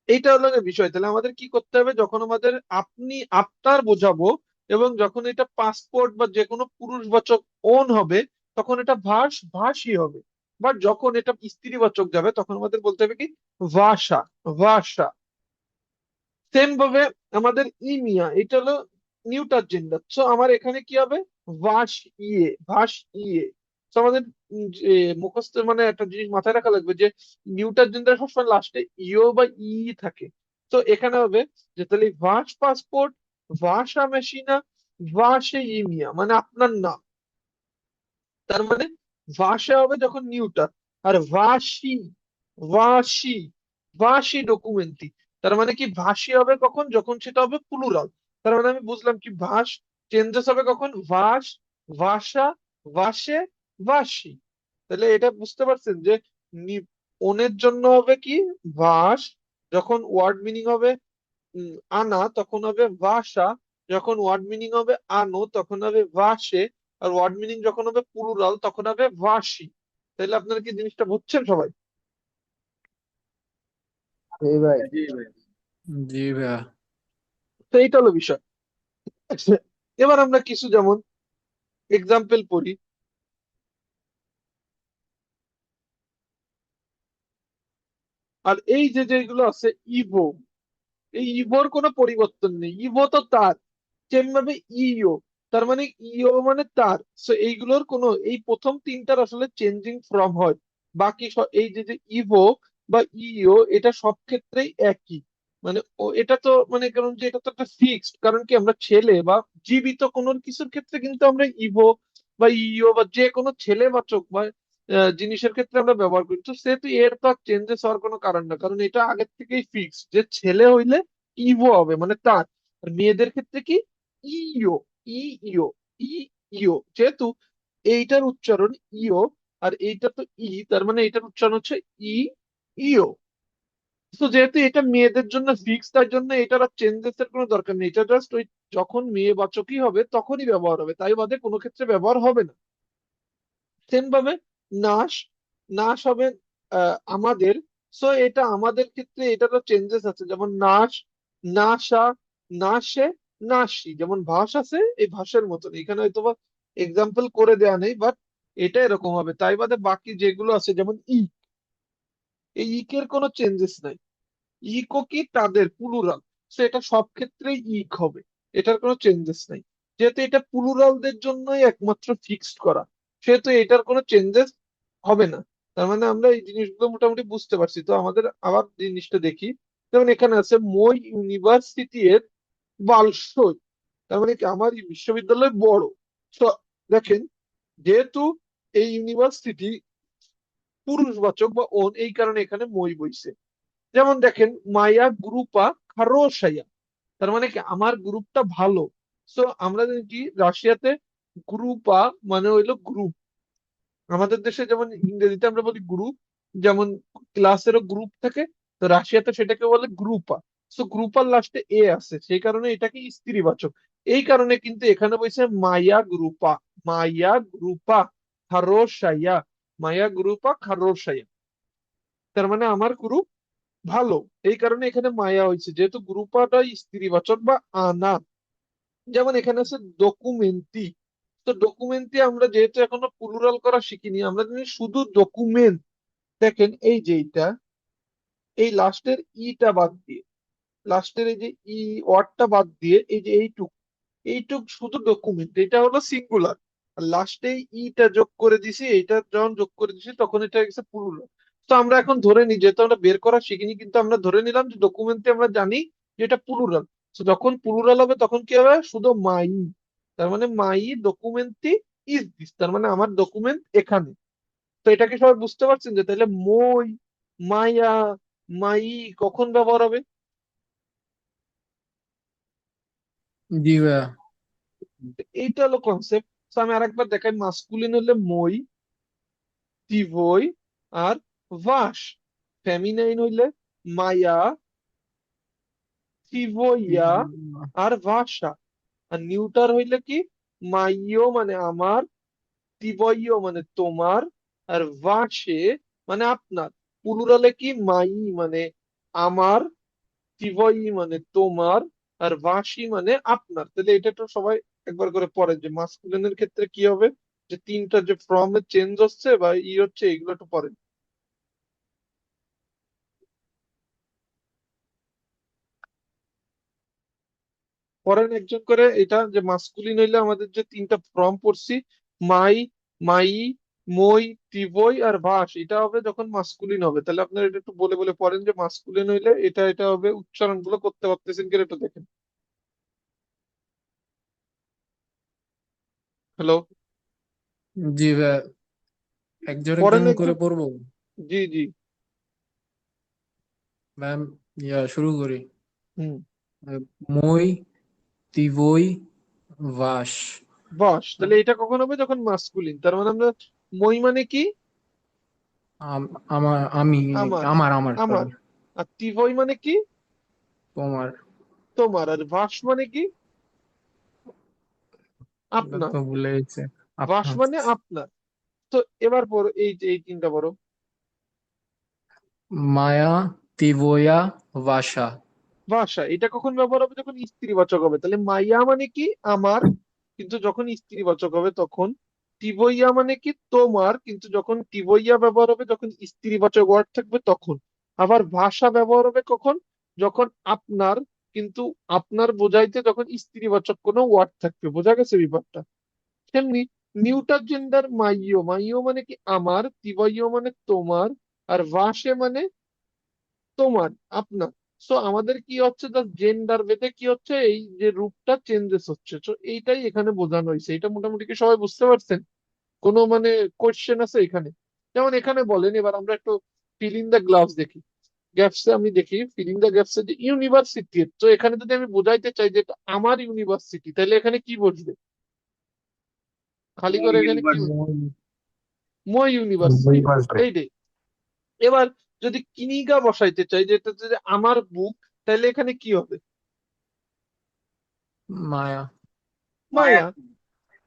এইটা হলো যে বিষয়। তাহলে আমাদের কি করতে হবে, যখন আমাদের আপনি আপনার বোঝাবো, এবং যখন এটা পাসপোর্ট বা যে কোনো পুরুষবাচক ওন হবে, তখন এটা ভাস ভাসই হবে। বাট যখন এটা স্ত্রীবাচক যাবে, তখন আমাদের বলতে হবে কি, ভাষা, ভাষা। সেম ভাবে আমাদের ইমিয়া, এটা হলো নিউটার জেন্ডার। সো আমার এখানে কি হবে, ভাস ইয়ে, ভাস ইয়ে। তো আমাদের যে মুখস্থ মানে একটা জিনিস মাথায় রাখা লাগবে যে নিউটার জেন্ডার সবসময় লাস্টে ইও বা ই থাকে। তো এখানে হবে যে তাহলে ভাস পাসপোর্ট, ভাষা মেশিনা, ভাসে ইমিয়া মানে আপনার নাম। তার মানে ভাষা হবে যখন নিউটার, আর ভাষী, ভাষী, ভাষী ডকুমেন্টি, তার মানে কি ভাষী হবে কখন, যখন সেটা হবে প্লুরাল। তার মানে আমি বুঝলাম কি ভাষ চেঞ্জেস হবে কখন, ভাষ, ভাষা, ভাষে, ভাষী। তাহলে এটা বুঝতে পারছেন যে ওনের জন্য হবে কি ভাষ, যখন ওয়ার্ড মিনিং হবে আনা তখন হবে ভাষা, যখন ওয়ার্ড মিনিং হবে আনো তখন হবে ভাষে, আর ওয়ার্ড মিনিং যখন হবে প্লুরাল তখন হবে ভাষী। তাহলে আপনারা কি জিনিসটা বুঝছেন সবাই? জি ভাই। জি ভাই। জি ভাইয়া। তো এইটা হলো বিষয়। আচ্ছা, এবার আমরা কিছু যেমন এক্সাম্পল পড়ি। আর এই যে যেগুলো আছে ইভো, এই ইভোর কোনো পরিবর্তন নেই, ইভো তো তার। সেম ভাবে ইও, তার মানে ইও মানে তার। সো এইগুলোর কোনো, এই প্রথম তিনটার আসলে চেঞ্জিং ফর্ম হয়। বাকি এই যে যে ইভো বা ইও, এটা সব ক্ষেত্রেই একই। মানে এটা তো মানে কারণ যে এটা তো একটা ফিক্সড, কারণ কি আমরা ছেলে বা জীবিত কোনো কিছুর ক্ষেত্রে কিন্তু আমরা ইভো বা ইও বা যে কোনো ছেলেবাচক বা জিনিসের ক্ষেত্রে আমরা ব্যবহার করি। তো সেহেতু এর তো চেঞ্জেস হওয়ার কোনো কারণ না, কারণ এটা আগের থেকেই ফিক্সড যে ছেলে হইলে ইভো হবে মানে তার। আর মেয়েদের ক্ষেত্রে কি, ইও, ই ইও, ই ইও। যেহেতু এইটার উচ্চারণ ইও আর এইটা তো ই, তার মানে এটার উচ্চারণ হচ্ছে ই ইও। তো যেহেতু এটা মেয়েদের জন্য ফিক্স, তার জন্য এটার আর চেঞ্জেস এর কোনো দরকার নেই, এটা জাস্ট ওই যখন মেয়ে বাচকই হবে তখনই ব্যবহার হবে, তাই বাদে কোনো ক্ষেত্রে ব্যবহার হবে না। সেম ভাবে নাশ, নাশ হবে আমাদের। সো এটা আমাদের ক্ষেত্রে এটারও চেঞ্জেস আছে, যেমন নাশ, নাশা, নাশে, নাসি। যেমন ভাস আছে এই ভাষার মতন, এখানে হয়তো বা এক্সাম্পল করে দেওয়া নেই, বাট এটা এরকম হবে। তাই বাদে বাকি যেগুলো আছে যেমন ই, এই ইকের কোনো চেঞ্জেস নাই। ইকো কি, তাদের প্লুরাল। সো এটা সব ক্ষেত্রেই ইক হবে, এটার কোনো চেঞ্জেস নাই। যেহেতু এটা প্লুরালদের জন্যই একমাত্র ফিক্সড করা, সেহেতু এটার কোনো চেঞ্জেস হবে না। তার মানে আমরা এই জিনিসগুলো মোটামুটি বুঝতে পারছি। তো আমাদের আবার জিনিসটা দেখি, যেমন এখানে আছে মই ইউনিভার্সিটি এর বালসই, তার মানে কি আমার এই বিশ্ববিদ্যালয় বড়। তো দেখেন, যেহেতু এই ইউনিভার্সিটি পুরুষবাচক বা ওন, এই কারণে এখানে মই বইছে। যেমন দেখেন, মায়া গ্রুপা খারোসাইয়া, তার মানে কি আমার গ্রুপটা ভালো। সো আমরা জানি কি রাশিয়াতে গ্রুপা মানে হইলো গ্রুপ। আমাদের দেশে যেমন ইংরেজিতে আমরা বলি গ্রুপ, যেমন ক্লাসেরও গ্রুপ থাকে, তো রাশিয়াতে সেটাকে বলে গ্রুপা। সো গ্রুপার লাস্টে এ আছে, সেই কারণে এটাকে স্ত্রীবাচক। এই কারণে কিন্তু এখানে বলছে মায়া গ্রুপা, মায়া গ্রুপা খারোসাইয়া, মায়া গ্রুপা খারোসাইয়া, তার মানে আমার গ্রুপ ভালো। এই কারণে এখানে মায়া হয়েছে, যেহেতু গ্রুপাটা স্ত্রীবাচক বা আনা। যেমন এখানে আছে ডকুমেন্টি। তো ডকুমেন্টি আমরা যেহেতু এখনো প্লুরাল করা শিখিনি, আমরা যদি শুধু ডকুমেন্ট, দেখেন এই যে এইটা, এই লাস্টের ইটা বাদ দিয়ে, লাস্টের এই যে ই ওয়ার্ডটা বাদ দিয়ে, এই যে এইটুক, এইটুক শুধু ডকুমেন্ট, এটা হলো সিঙ্গুলার। আর লাস্টে ইটা যোগ করে দিছি, এইটা যখন যোগ করে দিছি তখন এটা হচ্ছে প্লুরাল। তো আমরা এখন ধরে নিই, যেহেতু আমরা বের করা শিখিনি, কিন্তু আমরা ধরে নিলাম যে ডকুমেন্টে আমরা জানি যে এটা প্লুরাল। তো যখন প্লুরাল হবে তখন কি হবে, শুধু মাই, তার মানে মাই ডকুমেন্টটি ইজ দিস, তার মানে আমার ডকুমেন্ট এখানে। তো এটাকে সবাই বুঝতে পারছেন যে তাহলে মই, মায়া, মাই কখন ব্যবহার হবে? জি ভাইয়া। এইটা হলো কনসেপ্ট। তো আমি আরেকবার দেখাই, মাস্কুলিন হলে মই, টিভই আর ভাস। ফেমিনাইন হইলে মায়া, টিভইয়া আর ভাষা। আর নিউটার হইলে কি, মাইও মানে আমার, টিভইও মানে তোমার, আর ভাসে মানে আপনার। প্লুরালে কি, মাই মানে আমার, টিভই মানে তোমার, আর ভাসি মানে আপনার। তাহলে এটা তো সবাই একবার করে পড়েন যে মাস্কুলিনের ক্ষেত্রে কি হবে, যে তিনটা যে ফর্মের চেঞ্জ হচ্ছে বা হচ্ছে, এগুলো একটু পড়েন। পড়েন একজন করে এটা, যে মাস্কুলিন হইলে আমাদের যে তিনটা ফর্ম পড়ছি, মাই, মাই, মই, টিভই আর ভাস, এটা হবে যখন মাস্কুলিন হবে। তাহলে আপনারা এটা একটু বলে বলে পড়েন যে মাস্কুলিন হইলে এটা এটা হবে, উচ্চারণ গুলো করতে পারতেছেন কিনা একটু দেখেন। হ্যালো? জি ভাইয়া, একজন পড়েন একজন করে একজন। পড়বো। জি জি। ম্যাম, শুরু করি। হুম। মই, তিবই, ভাস। বস, তাহলে এটা কখন হবে, যখন মাস্কুলিন। তার মানে আমরা, মই মানে কি, আমার, আমি, আমার, আমার আমার। সরি। আর টিভই মানে কি, তোমার। তোমার। আর ভাস মানে কি, এটা আপনার। তো ভুলে গেছে। ভাস আপনার। মানে আপনার। তো এবার পড়ো এই যে এই তিনটা পড়ো। মায়া, তিবয়া, ভাষা। ভাষা, এটা কখন ব্যবহার হবে, যখন স্ত্রীবাচক হবে। তাহলে মাইয়া মানে কি, আমার, কিন্তু যখন স্ত্রীবাচক হবে তখন। টিবইয়া মানে কি, তোমার, কিন্তু যখন টিবইয়া ব্যবহার হবে, যখন স্ত্রীবাচক ওয়ার্ড থাকবে তখন। আবার ভাষা ব্যবহার হবে কখন, যখন আপনার, কিন্তু আপনার বোঝাইতে যখন স্ত্রীবাচক কোনো ওয়ার্ড থাকবে। বোঝা গেছে ব্যাপারটা? তেমনি নিউটার জেন্ডার মাইও, মাইও মানে কি আমার, তিবাইও মানে তোমার, আর ভাষে মানে তোমার, আপনার। সো আমাদের কি হচ্ছে, জাস্ট জেন্ডার ভেদে কি হচ্ছে, এই যে রূপটা চেঞ্জেস হচ্ছে। তো এইটাই এখানে বোঝানো হয়েছে। এটা মোটামুটি কি সবাই বুঝতে পারছেন? কোনো মানে কোয়েশ্চেন আছে এখানে? যেমন এখানে বলেন, এবার আমরা একটু ফিল ইন দ্য গ্লাভস দেখি। গ্যাপসে আমি দেখি, ফিল ইন দ্য গ্যাপসে যে ইউনিভার্সিটি, তো এখানে যদি আমি বোঝাইতে চাই যে এটা আমার ইউনিভার্সিটি, তাহলে এখানে কি বসবে? খালি করে এখানে কি বসবে? মই, মই ইউনিভার্সিটি, ইউনিভার্সিটি। এই রে। এবার যদি কিনিগা বসাইতে চাই, যেটা যদি আমার বুক, তাহলে এখানে কি হবে? মায়া। মায়া,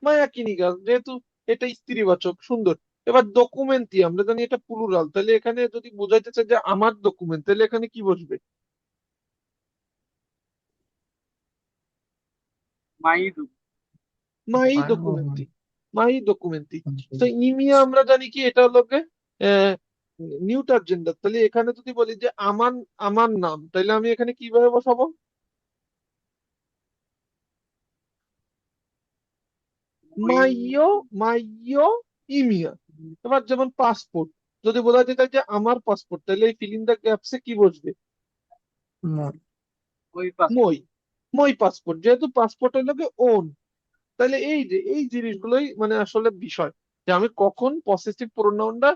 মায়া কিনিগা, যেহেতু এটা স্ত্রীবাচক, সুন্দর। এবার ডকুমেন্টই আমরা জানি এটা প্লুরাল, তাহলে এখানে যদি বোঝাইতে চাই যে আমার ডকুমেন্ট, তাহলে এখানে কি বসবে? মাইদু। মাই ডকুমেন্টি, মাই ডকুমেন্টি। তো ইমিয়া আমরা জানি কি, এটা হলো নিউটার জেন্ডার। তাহলে এখানে যদি বলি যে আমার, আমার নাম, তাহলে আমি এখানে কিভাবে বসাবো? মাইও, মাইও ইমিয়া। এবার যেমন পাসপোর্ট, যদি বোঝাতে চাই যে আমার পাসপোর্ট, তাহলে এই ফিল ইন দ্য গ্যাপসে কি বসবে? মই ওই পাস। মই। মই পাসপোর্ট, যেহেতু পাসপোর্ট হলো কি ওন। তাহলে এই যে এই জিনিসগুলোই মানে আসলে বিষয়, যে আমি কখন পসেসিভ প্রোনাউনটা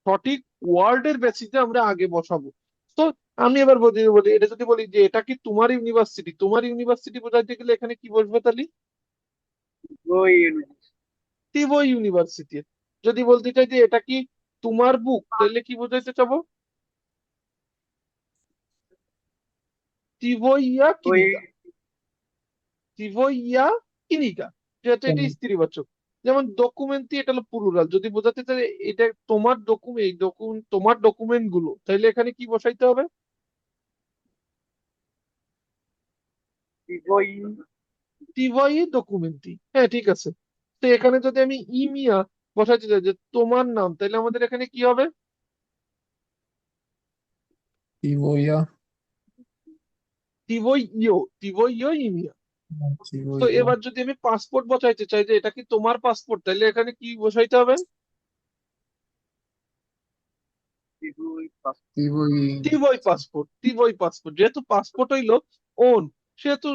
সঠিক ওয়ার্ডের বেসিসে আমরা আগে বসাবো। তো আমি এবার বলি বলি এটা যদি বলি যে এটা কি তোমার ইউনিভার্সিটি, তোমার ইউনিভার্সিটি বোঝাতে গেলে এখানে কি বসবে তাহলে? ওই টিভই ইউনিভার্সিটি। যদি বলতে চাই যে এটা কি তোমার বুক, তাহলে কি বোঝাইতে চাবো? টিভইয়া ওই কিনিগা। টিভইয়া কিনিগা, যেহেতু এটা স্ত্রীবাচক। যেমন ডকুমেন্টই, এটা হলো প্লুরাল, যদি বোঝাতে চাই এটা তোমার ডকুমেন্ট, তোমার ডকুমেন্ট গুলো, তাহলে এখানে কি বসাইতে হবে? ওই টিভই ডকুমেন্টি। হ্যাঁ ঠিক আছে। তো এখানে যদি আমি ইমিয়া বসাইতে চাই যে তোমার নাম, তাহলে আমাদের এখানে কি হবে? তিবোয়া টিভইও ইমিয়া। তো তিবোয়া এবার যদি আমি পাসপোর্ট বসাইতে চাই যে এটা কি তোমার পাসপোর্ট, তাহলে এখানে কি বসাইতে হবে? ওই পাস। তিবোই টিভই পাসপোর্ট, যেহেতু পাসপোর্ট হইলো ওন, সেহেতু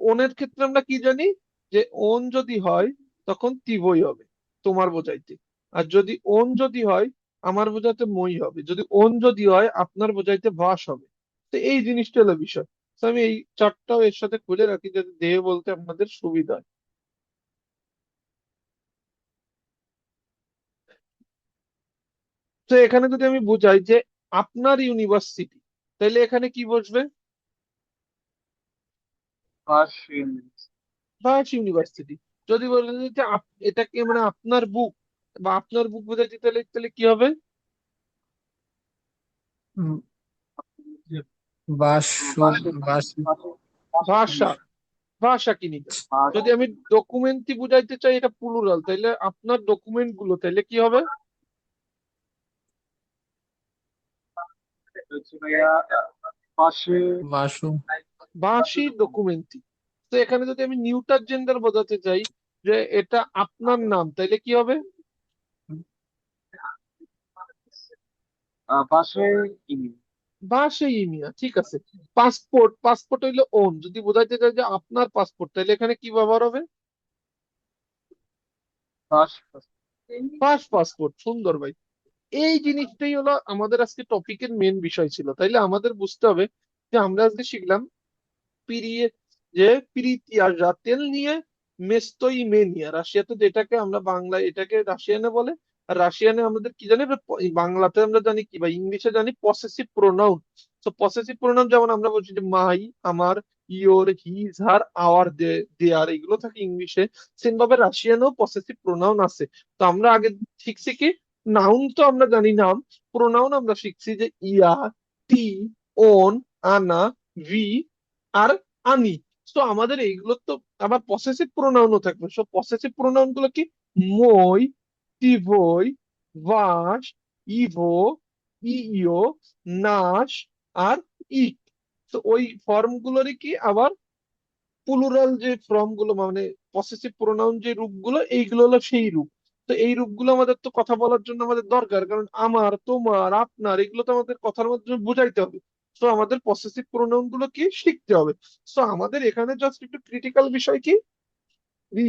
ওনের ক্ষেত্রে আমরা কি জানি যে ওন যদি হয় তখন টিভই হবে তোমার বোঝাইতে, আর যদি ওন যদি হয় আমার বোঝাতে মই হবে, যদি ওন যদি হয় আপনার বোঝাইতে ভাস হবে। তো এই জিনিসটা হলো বিষয়। তো আমি এই চারটাও এর সাথে খুলে রাখি যাতে দেহে বলতে আপনাদের সুবিধা হয়। তো এখানে যদি আমি বুঝাই যে আপনার ইউনিভার্সিটি, তাহলে এখানে কি বসবে? পাস। Verse university. যদি বলেন যে এটাকে মানে আপনার বুক বা আপনার বুক বোঝাইতে, তাহলে তাহলে কি হবে? বাসু পাশে বাসু পাশে ভাষা। ভাষা কিনিকা। পাস। যদি আমি ডকুমেন্টই বুঝাইতে চাই এটা প্লুরাল, তাহলে আপনার ডকুমেন্ট গুলো, তাহলে কি হবে? হচ্ছে ভাইয়া পাশে। বাসু ভাষী ডকুমেন্টি। তো এখানে যদি আমি নিউটার জেন্ডার বোঝাতে চাই যে এটা আপনার নাম, তাহলে কি হবে? পাশে ইমেল। ভাষী ইমিয়া, ঠিক আছে। পাসপোর্ট, পাসপোর্ট হইলো ওন, যদি বোঝাইতে চাই যে আপনার পাসপোর্ট, তাহলে এখানে কি ব্যবহার হবে? পাস। First passport. সুন্দর ভাই। এই জিনিসটাই হলো আমাদের আজকে টপিকের মেন বিষয় ছিল, তাইলে আমাদের বুঝতে হবে যে আমরা আজকে শিখলাম পিরিয়ে যে পিরিতিয়াজা তেল নিয়ে মেস্তই মেনিয়া, রাশিয়াতে যেটাকে আমরা বাংলায় এটাকে রাশিয়ানে বলে, আর রাশিয়ানে আমাদের কি জানি বাংলাতে আমরা জানি কি বা ইংলিশে জানি পসেসিভ প্রোনাউন। তো পসেসিভ প্রোনাউন যেমন আমরা বলছি যে মাই, আমার, ইয়োর, হিজ, হার, আওয়ার, দেয়ার, এগুলো থাকে ইংলিশে। সেম ভাবে রাশিয়ানেও পসেসিভ প্রোনাউন আছে। তো আমরা আগে শিখছি কি, নাউন তো আমরা জানি নাম, প্রোনাউন আমরা শিখছি যে ইয়া, টি, ওন, আনা, ভি আর আনি। তো আমাদের এইগুলো তো আবার পসেসিভ প্রোনাউনও থাকবে। সো পসেসিভ প্রোনাউন গুলো কি? মই, টিভই, ভাস, ইভো, ইও, নাস আর ইক। তো ওই ফর্ম গুলোরই কি আবার প্লুরাল যে ফর্ম গুলো, মানে পসেসিভ প্রোনাউন যে রূপগুলো, এইগুলো হলো সেই রূপ। তো এই রূপগুলো আমাদের তো কথা বলার জন্য আমাদের দরকার, কারণ আমার, তোমার, আপনার, এগুলো তো আমাদের কথার মাধ্যমে বুঝাইতে হবে। তো আমাদের পসেসিভ প্রোনাউন গুলো কি শিখতে হবে। তো আমাদের এখানে জাস্ট একটু ক্রিটিক্যাল বিষয় কি,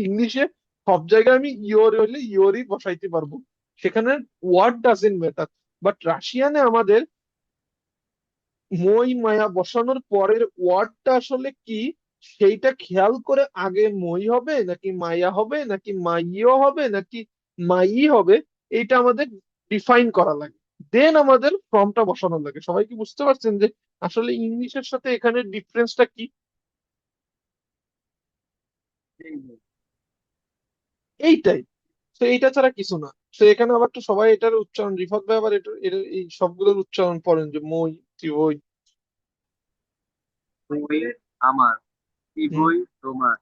ইংলিশে সব জায়গায় আমি ইওর হইলে ইওরই বসাইতে পারবো, সেখানে ওয়ার্ড ডাজেন্ট ম্যাটার। বাট রাশিয়ানে আমাদের মই মায়া বসানোর পরের ওয়ার্ডটা আসলে কি, সেইটা খেয়াল করে আগে মই হবে নাকি মায়া হবে নাকি মাইও হবে নাকি মাই হবে, এইটা আমাদের ডিফাইন করা লাগে। দেন আমাদের ফর্মটা বসানো লাগে। সবাই কি বুঝতে পারছেন যে আসলে ইংলিশের সাথে এখানে ডিফারেন্সটা কি? এইটাই। তো এইটা ছাড়া কিছু না। তো এখানে আবার একটু সবাই এটার উচ্চারণ, রিফাত ভাই আবার এটা এই সবগুলোর উচ্চারণ পড়েন যে মই, ত্রিভই। বই আমার, হুম। বই তোমার,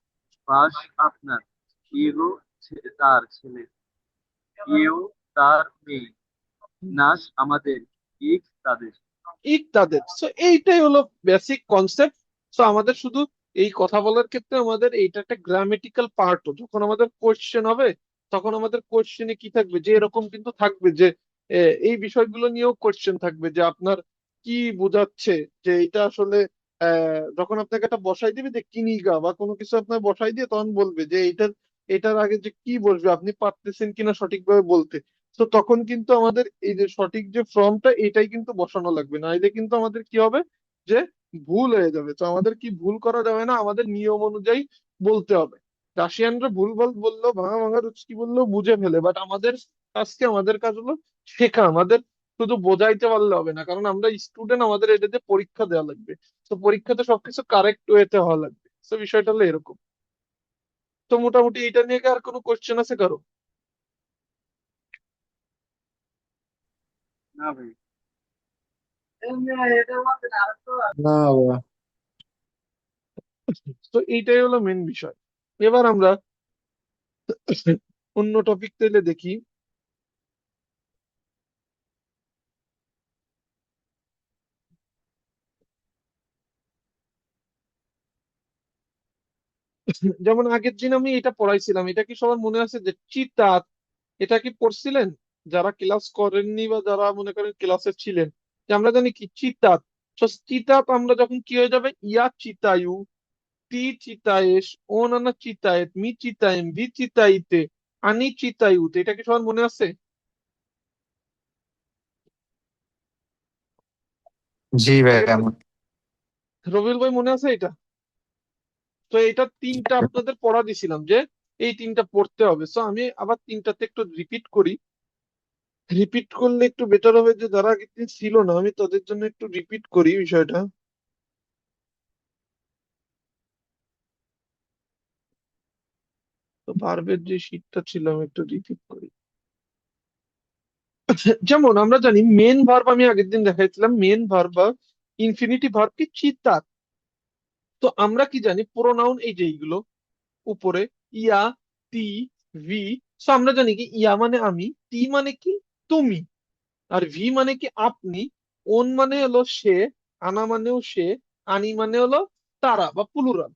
পাস আপনার, ইগো তার ছেলে, ইউ তার মেয়ে, নাস আমাদের, ইক তাদের। তাদের। সো এইটাই হলো বেসিক কনসেপ্ট। সো আমাদের শুধু এই কথা বলার ক্ষেত্রে আমাদের এইটা একটা গ্রামেটিক্যাল পার্ট, যখন আমাদের কোয়েশ্চেন হবে তখন আমাদের কোশ্চেনে কি থাকবে, যে এরকম কিন্তু থাকবে যে এই বিষয়গুলো নিয়েও কোশ্চেন থাকবে যে আপনার কি বোঝাচ্ছে, যে এটা আসলে যখন আপনাকে একটা বসাই দিবে যে কিনিগা বা কোনো কিছু আপনার বসাই দিয়ে, তখন বলবে যে এটার আগে যে কি বসবে আপনি পারতেছেন কিনা সঠিকভাবে বলতে। তো তখন কিন্তু আমাদের এই যে সঠিক যে ফর্মটা এটাই কিন্তু বসানো লাগবে, নাইলে কিন্তু আমাদের কি হবে, যে ভুল হয়ে যাবে। তো আমাদের কি ভুল করা যাবে না, আমাদের নিয়ম অনুযায়ী বলতে হবে। রাশিয়ানরা ভুলভাল বললেও ভাঙা ভাঙা রুচকি বললেও বুঝে ফেলে, বাট আমাদের কাজ হলো শেখা। আমাদের শুধু বোঝাইতে পারলে হবে না, কারণ আমরা স্টুডেন্ট, আমাদের এটাতে পরীক্ষা দেওয়া লাগবে। তো পরীক্ষাতে সবকিছু কারেক্ট ওয়েতে হওয়া লাগবে। তো বিষয়টা হলো এরকম। তো মোটামুটি এটা নিয়ে কি আর কোনো কোশ্চেন আছে কারো? না ভাই। না ভাইয়া। তো এইটাই হলো মেন বিষয়। এবার আমরা অন্য টপিক তাইলে দেখি। যেমন আগের দিন আমি এটা পড়াইছিলাম, এটা কি সবার মনে আছে যে চিতাত, এটা কি পড়ছিলেন? যারা ক্লাস করেননি বা যারা মনে করেন ক্লাসে ছিলেন, যে আমরা জানি কি চিতাত। তো চিতাত আমরা যখন কি হয়ে যাবে, ইয়া চিতায়ু, তি চিতায়েশ, ও নানা চিতায়েত, মি চিতায়েম, ভি চিতাইতে, আনি চিতায়ুত, এটা কি সবার মনে আছে? জি আগের ভাইয়া। রবিউল ভাই মনে আছে এটা? তো এটা তিনটা আপনাদের পড়া দিছিলাম যে এই তিনটা পড়তে হবে। তো আমি আবার তিনটাতে একটু রিপিট করি। রিপিট করলে একটু বেটার হবে, যে যারা আগের দিন ছিল না আমি তাদের জন্য একটু রিপিট করি বিষয়টা। তো ভার্বের যে শীটটা ছিল আমি একটু রিপিট করি। যেমন আমরা জানি মেন ভার্ব, আমি আগের দিন দেখাইছিলাম মেন ভার্ব বা ইনফিনিটিভ ভার্ব কি চিত্তাত। তো আমরা কি জানি প্রোনাউন এই যে এইগুলো উপরে, ইয়া, তি, ভি। তো আমরা জানি কি ইয়া মানে আমি, তি মানে কি তুমি, আর ভি মানে কি আপনি, ওন মানে হলো সে, আনা মানেও সে, আনি মানে হলো তারা বা প্লুরাল।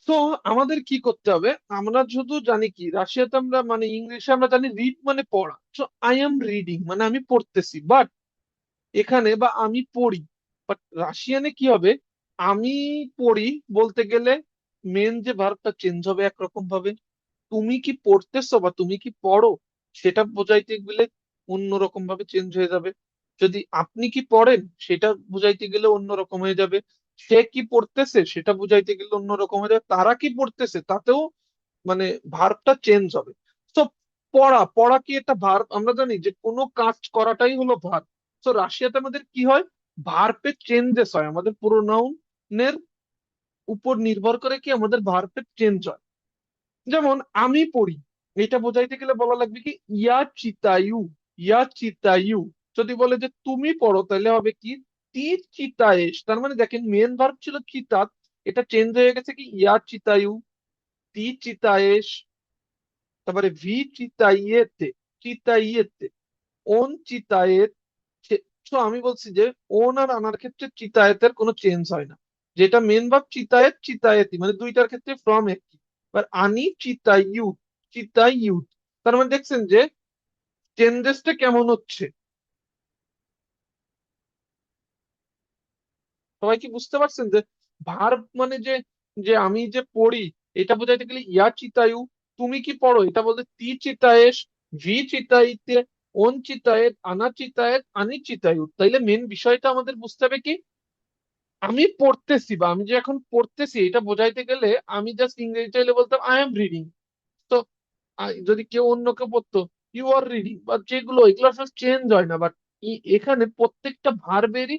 তো আমাদের কি করতে হবে, আমরা শুধু জানি কি রাশিয়াতে আমরা মানে ইংলিশে আমরা জানি রিড মানে পড়া। তো আই এম রিডিং মানে আমি পড়তেছি, বাট এখানে বা আমি পড়ি, বাট রাশিয়ানে কি হবে, আমি পড়ি বলতে গেলে মেন যে ভার্বটা চেঞ্জ হবে একরকম ভাবে, তুমি কি পড়তেছো বা তুমি কি পড়ো সেটা বোঝাইতে গেলে অন্যরকম ভাবে চেঞ্জ হয়ে যাবে। যদি আপনি কি পড়েন সেটা বুঝাইতে গেলে অন্যরকম হয়ে যাবে। সে কি পড়তেছে সেটা বুঝাইতে গেলে অন্যরকম হয়ে যাবে। তারা কি পড়তেছে তাতেও মানে ভার্বটা চেঞ্জ হবে। তো পড়া পড়া কি একটা ভার্ব? আমরা জানি যে কোনো কাজ করাটাই হলো ভার্ব। তো রাশিয়াতে আমাদের কি হয়, ভার্বের চেঞ্জেস হয়, আমাদের প্রোনাউনের উপর নির্ভর করে কি আমাদের ভার্বের চেঞ্জ হয়। যেমন আমি পড়ি, এটা বোঝাইতে গেলে বলা লাগবে কি ইয়া চিতায়ু, ইয়া চিতায়ু। যদি বলে যে তুমি পড়ো তাহলে হবে কি তি চিতায়েশ। তার মানে দেখেন মেন ভার্ব ছিল চিতাত, এটা চেঞ্জ হয়ে গেছে কি ইয়া চিতায়ু, তি চিতায়েশ, তারপরে ভি চিতাইয়েতে, চিতাইয়েতে, ওন চিতায়েত। তো আমি বলছি যে ওন আর আনার ক্ষেত্রে চিতায়েতের কোনো চেঞ্জ হয় না। যেটা মেন ভার্ব চিতায়েত, চিতায়েতি, মানে দুইটার ক্ষেত্রে ফ্রম একই। এবার আনি চিতাইয়ুত, চিতাইয়ুত। তার মানে দেখছেন যে চেঞ্জেসটা কেমন হচ্ছে? সবাই কি বুঝতে পারছেন যে ভার্ব মানে যে যে আমি যে পড়ি এটা বোঝাইতে গেলে ইয়া চিতায়ু, তুমি কি পড়ো এটা বলতে তি চিতায়েশ, ভি চিতাইতে, ওন চিতায়েত, আনা চিতায়েত, আনি চিতায়ু। তাইলে মেন বিষয়টা আমাদের বুঝতে হবে কি আমি পড়তেছি বা আমি যে এখন পড়তেছি এটা বোঝাইতে গেলে আমি জাস্ট ইংরেজি চাইলে বলতাম আই এম রিডিং। তো যদি কেউ অন্য কেউ পড়তো ইউ আর রিডিং বা যেগুলো, এগুলো আসলে চেঞ্জ হয় না, বাট এখানে প্রত্যেকটা ভার্বেরই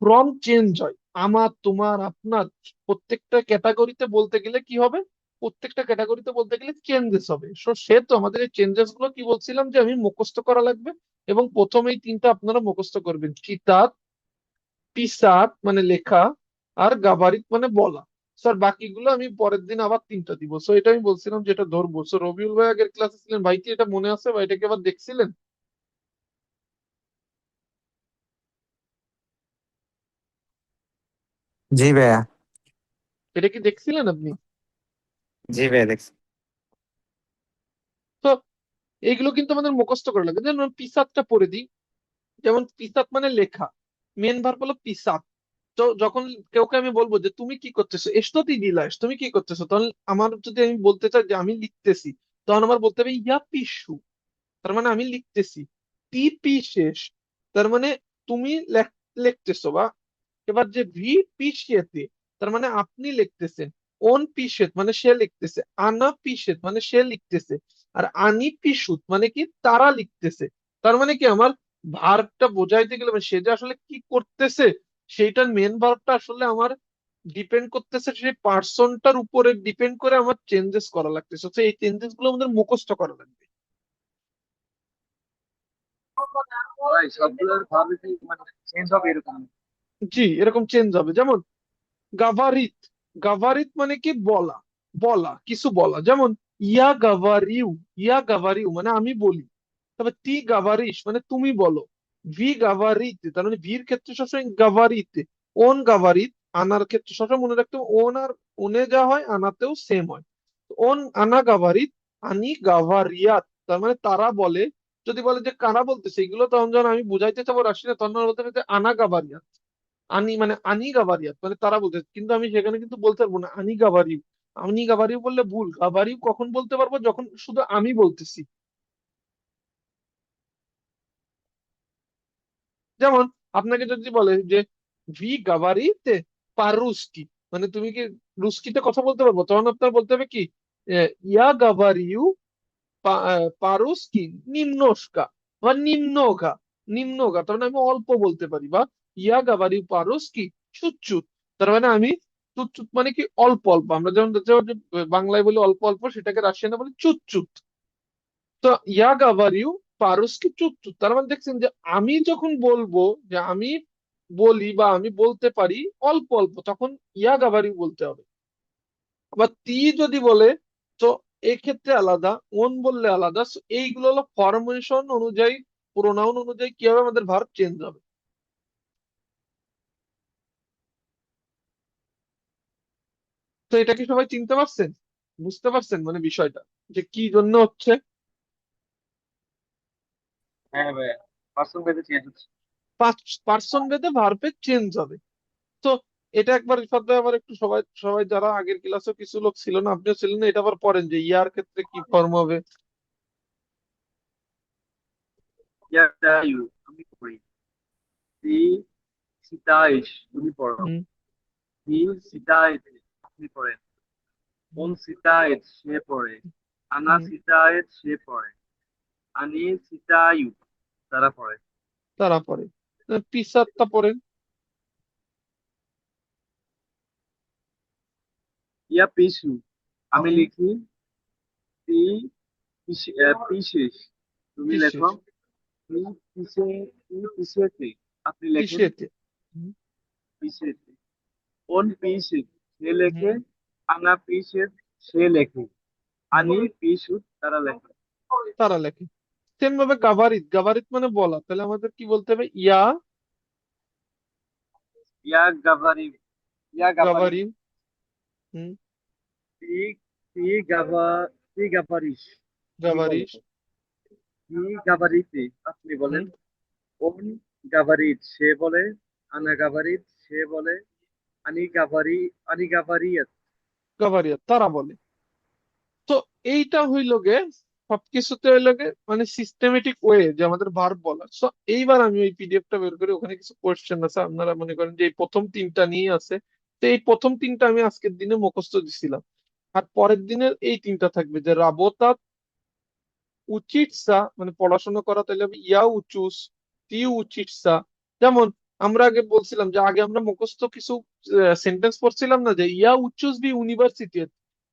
ফর্ম চেঞ্জ হয়। আমার, তোমার, আপনার, প্রত্যেকটা ক্যাটাগরিতে বলতে গেলে কি হবে, প্রত্যেকটা ক্যাটাগরিতে বলতে গেলে চেঞ্জেস হবে। সো সে তো আমাদের এই চেঞ্জেস গুলো কি বলছিলাম যে আমি মুখস্থ করা লাগবে। এবং প্রথমেই তিনটা আপনারা মুখস্থ করবেন, চিতাত, পিসাত মানে লেখা, আর গাভারিত মানে বলা। স্যার বাকিগুলো আমি পরের দিন আবার তিনটা দিব। সো এটা আমি বলছিলাম যেটা ধরবো। সো রবিউল ভাই আগের ক্লাসে ছিলেন, ভাই কি এটা মনে আছে বা এটাকে আবার দেখছিলেন? জি ভাইয়া। এটা কি দেখছিলেন আপনি? জি ভাইয়া দেখছি। তো এইগুলো কিন্তু আমাদের মুখস্থ করা লাগে। যেমন পিসাতটা পড়ে দিই। যেমন পিসাত মানে লেখা, মেন ভার্ব হলো পিসাত। তো যখন কেউকে আমি বলবো যে তুমি কি করতেছো, এসতো দিলাস, তুমি কি করতেছো, তখন আমার যদি আমি বলতে চাই যে আমি লিখতেছি, তখন আমার বলতে হবে ইয়া পিসু, তার মানে আমি লিখতেছি। টি পি শেষ, তার মানে তুমি লিখতেছো। বা এবার যে ভি পিসিয়েতে, তার মানে আপনি লিখতেছেন। ওন পিসেত মানে সে লিখতেছে। আনা পিসেত মানে সে লিখতেছে। আর আনি পিসুত মানে কি তারা লিখতেছে। তার মানে কি আমার ভার্বটা বোঝাইতে গেলে মানে সে যে আসলে কি করতেছে, সেইটার মেন ভার্বটা আসলে আমার ডিপেন্ড করতেছে সেই পার্সনটার উপরে, ডিপেন্ড করে আমার চেঞ্জেস করা লাগতেছে। তো এই চেঞ্জেস গুলো আমাদের মুখস্থ করা লাগবে। ভাই সবগুলোর ভাবে কি মানে চেঞ্জ হবে এরকম? জি, এরকম চেঞ্জ হবে। যেমন গাভারিত, গাভারিত মানে কি বলা, বলা কিছু বলা। যেমন ইয়া গাভারিউ, ইয়া গাভারিউ মানে আমি বলি। তবে তি গাভারিস মানে তুমি বলো। ভি গাভারিত, তার মানে ভির ক্ষেত্রে সবসময় গাভারিতে। ওন গাভারিত, আনার ক্ষেত্রে সবসময় মনে রাখতে হবে ওন আর ওনে যা হয় আনাতেও সেম হয়। ওন আনা গাভারিত, আনি গাভারিয়াত, তার মানে তারা বলে। যদি বলে যে কারা বলতেছে এগুলো, তখন যখন আমি বুঝাইতে চাবো রাশি না, তখন আমার বলতে হবে যে আনা গাভারিয়াত। আনি মানে আনি গাভারিয়াত মানে তারা বলতেছে, কিন্তু আমি সেখানে কিন্তু বলতে পারবো না আনি গাভারিউ। আনি গাভারিউ বললে ভুল। গাভারিউ কখন বলতে পারবো, যখন শুধু আমি বলতেছি। যেমন আপনাকে যদি বলে যে ভি গাভারিতে পারুস্কি, মানে তুমি কি রুস্কিতে কথা বলতে পারবো, তখন আপনার বলতে হবে কি ইয়া গাভারিউ পারুস্কি নিম্নস্কা বা নিম্নগা। নিম্নগা তার মানে আমি অল্প বলতে পারি। বা ইয়া গাভারিউ পারুস্কি চুচ্চুত, তার মানে আমি চুচ্চুত মানে কি অল্প অল্প। আমরা যেমন যেমন যে বাংলায় বলি অল্প অল্প, সেটাকে রাশিয়ানে বলি চুচ্চুত। তো ইয়া গাভারিউ পারস্কি চুচ্চু, তার মানে দেখছেন যে আমি যখন বলবো যে আমি বলি বা আমি বলতে পারি অল্প অল্প, তখন ইয়া গাভারিউ বলতে হবে। আবার তি যদি বলে, তো এক্ষেত্রে আলাদা, ওন বললে আলাদা। So এইগুলো হলো ফরমেশন অনুযায়ী, প্রোনাউন অনুযায়ী কিভাবে আমাদের ভার্ব চেঞ্জ হবে। তো এটা কি সবাই চিনতে পারছেন, বুঝতে পারছেন মানে বিষয়টা যে কি জন্য হচ্ছে? হ্যাঁ ভাই, পার্সন ভেদে চেঞ্জ হচ্ছে। পার্সন ভেদে ভার্বের চেঞ্জ হবে। তো এটা একবার রিফাত ভাই আবার একটু সবাই সবাই যারা আগের ক্লাসেও কিছু লোক ছিল না, আপনিও ছিলেন না, এটা আবার পড়েন যে ইয়ার ক্ষেত্রে কি ফর্ম হবে। ইয়া ইউ আমি পড়ি। সি সিতাইশ তুমি পড়ো। হুম, হি সিতাইশ আপনি পড়েন। হুম, ওন সিতাইশ সে পড়ে। আনা হুম, সিতাইশ সে পড়ে। আনি সিতাইউ তারা পড়ে। তারা পড়ে। পিসারটা পড়েন। ইয়া পিছু আমি হুম, লিখি। পি পিসিস তুমি লেখো। পিসেস, পি পিছে পি পিছেতে আপনি লেখেন। পিসেতে। হুম, পিছেতে ওন পিসিস সে হুম, লেখে। আনা পিসেস সে লেখে। হুম, আনি পিসুত তারা লেখে। তারা লেখে। সেম ভাবে গাভারিত, গাভারিত মানে বলা, তাহলে আমাদের কি বলতে হবে ইয়া ইয়া গাভারি ইয়া গাভারি গাভারিউ। হুম, পি পি গাভা পি গাভারিস তুমি বলো। গাভারিস। পি গাভারিতে আপনি বলেন। হুম, ওন গাভারিত সে বলে। আনা গাভারিত সে বলে। আনি গাভারি আনি গাভারিয়াত গাভারিয়া তারা বলে। তো এইটা হইল গে সবকিছুতে হইল গে মানে সিস্টেমেটিক ওয়ে যে আমাদের ভার্ব বলা। সো এইবার আমি ওই পিডিএফটা বের করি, ওখানে কিছু কোয়েশ্চেন আছে, আপনারা মনে করেন যে এই প্রথম তিনটা নিয়ে আছে। তো এই প্রথম তিনটা আমি আজকের দিনে মুখস্থ দিছিলাম। আর পরের দিনের এই তিনটা থাকবে যে রাবতা উচিতসা মানে পড়াশোনা করা, তাহলে হবে ইয়া উচুস, তি উচিতসা। যেমন আমরা আগে বলছিলাম যে আগে আমরা মুখস্থ কিছু সেন্টেন্স পড়ছিলাম না, যে ইয়া উচুস বি ইউনিভার্সিটি,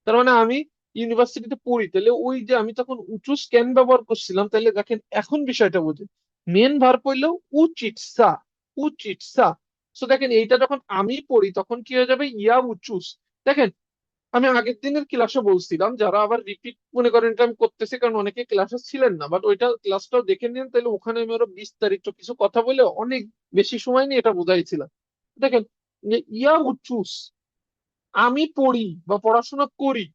তার মানে আমি ইউনিভার্সিটিতে পড়ি। তাহলে ওই যে আমি তখন উচুস কেন ব্যবহার করছিলাম, তাহলে দেখেন এখন বিষয়টা বোঝে। মেন ভার্ব হইলো উচিতসা, উচিতসা। তো দেখেন এইটা যখন আমি পড়ি তখন কি হয়ে যাবে ইয়া উচুস। দেখেন আমি আগের দিনের ক্লাসে বলছিলাম, যারা আবার রিপিট মনে করেন এটা আমি করতেছি কারণ অনেকে ক্লাসে ছিলেন না, বাট ওইটা ক্লাসটাও দেখে নিন, তাহলে ওখানে আমি আরো বিস্তারিত কিছু কথা বলে অনেক বেশি সময় নিয়ে এটা বোঝাইছিলাম। দেখেন যে ইয়া উচুস আমি পড়ি বা পড়াশোনা করি,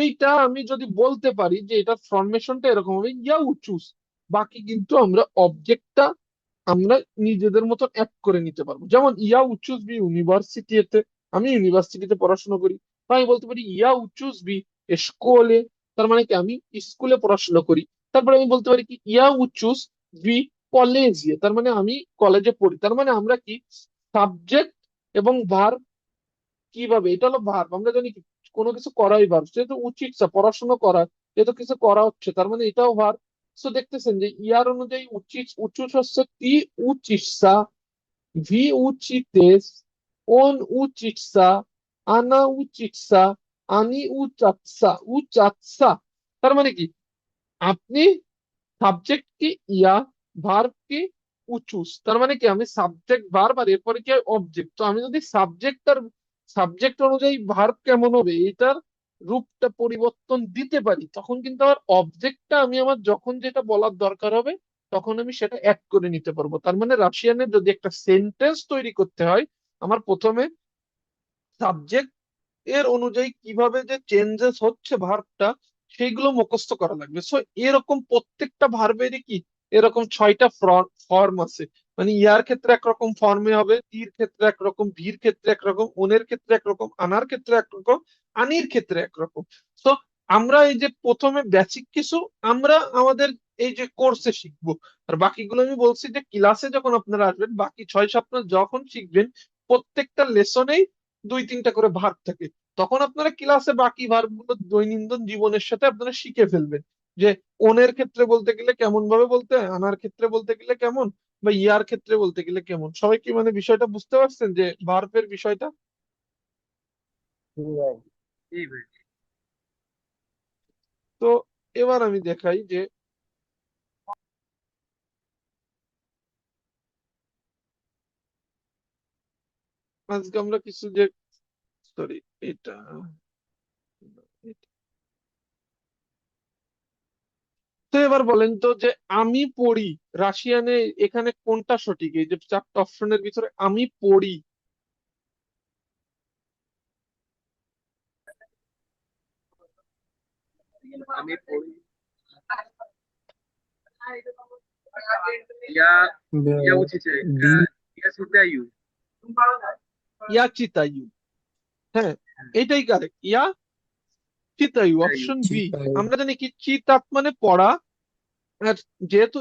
এইটা আমি যদি বলতে পারি যে এটার ফরমেশনটা এরকম হবে ইয়া উচুস, বাকি কিন্তু আমরা অবজেক্টটা আমরা নিজেদের মতন অ্যাড করে নিতে পারবো। যেমন ইয়া উচুস বি ইউনিভার্সিটিতে, আমি ইউনিভার্সিটিতে পড়াশোনা করি, তো আমি বলতে পারি ইয়া উচুস বি স্কুলে, তার মানে কি আমি স্কুলে পড়াশোনা করি। তারপরে আমি বলতে পারি কি ইয়া উচুস বি কলেজে, তার মানে আমি কলেজে পড়ি। তার মানে আমরা কি সাবজেক্ট এবং ভার্ব, কিভাবে এটা হলো ভার্ব, আমরা জানি কি কোনো কিছু করাই ভার্ব, যেহেতু উচিত পড়াশোনা করা, যেহেতু কিছু করা হচ্ছে তার মানে এটাও ভার্ব। তো দেখতেছেন যে ইয়ার অনুযায়ী উচিত উচুস হচ্ছে তি উচিসা, ভি উচিতেস, ওন উচিতসা, আনা উচিতসা, আনি উচাতসা, উচাতসা। তার মানে কি আপনি সাবজেক্ট কি ইয়া, ভার্ব কি উচুস, তার মানে কি আমি সাবজেক্ট ভার্ব আর এরপরে কি অবজেক্ট। তো আমি যদি সাবজেক্ট আর সাবজেক্ট অনুযায়ী ভার্ব কেমন হবে এটার রূপটা পরিবর্তন দিতে পারি, তখন কিন্তু আমার অবজেক্টটা আমি আমার যখন যেটা বলার দরকার হবে তখন আমি সেটা অ্যাড করে নিতে পারবো। তার মানে রাশিয়ানের যদি একটা সেন্টেন্স তৈরি করতে হয়, আমার প্রথমে সাবজেক্ট এর অনুযায়ী কিভাবে যে চেঞ্জেস হচ্ছে ভার্বটা সেইগুলো মুখস্থ করা লাগবে। সো এরকম প্রত্যেকটা ভার্বেরই কি এরকম 6টা ফর্ম আছে। মানে ইয়ার ক্ষেত্রে একরকম ফর্মে হবে, তীর ক্ষেত্রে একরকম, ভীর ক্ষেত্রে একরকম, ওনের ক্ষেত্রে একরকম, আনার ক্ষেত্রে একরকম, আনির ক্ষেত্রে একরকম। তো আমরা এই যে প্রথমে বেসিক কিছু আমরা আমাদের এই যে কোর্সে শিখবো, আর বাকিগুলো আমি বলছি যে ক্লাসে যখন আপনারা আসবেন বাকি 6 সপ্তাহ যখন শিখবেন প্রত্যেকটা লেসনেই 2-3টা করে ভাগ থাকে, তখন আপনারা ক্লাসে বাকি ভার্ব গুলো দৈনন্দিন জীবনের সাথে আপনারা শিখে ফেলবেন যে ওনের ক্ষেত্রে বলতে গেলে কেমন ভাবে বলতে হয়, আনার ক্ষেত্রে বলতে গেলে কেমন, বা ইয়ার ক্ষেত্রে বলতে গেলে কেমন। সবাই কি মানে বিষয়টা বুঝতে পারছেন যে ভার্বের বিষয়টা? জি ভাই। তো এবার আমি দেখাই যে আজকে আমরা কিছু যে সরি এটা এটা। তো এবার বলেন তো যে আমি পড়ি রাশিয়ানে এখানে কোনটা সঠিক, এই যে 4টা অপশনের ভিতরে আমি পড়ি। আমি পড়ি ইয়া ইয়া উচিত বি ইয়া চিতায়ু। ইয়া চিতায়ু, হ্যাঁ এটাই কারেক্ট, ইয়া চিতায়ু, চিতায়ু। Option B. চিতায় আমরা জানি কি চিতাত মানে পড়া, আর যেহেতু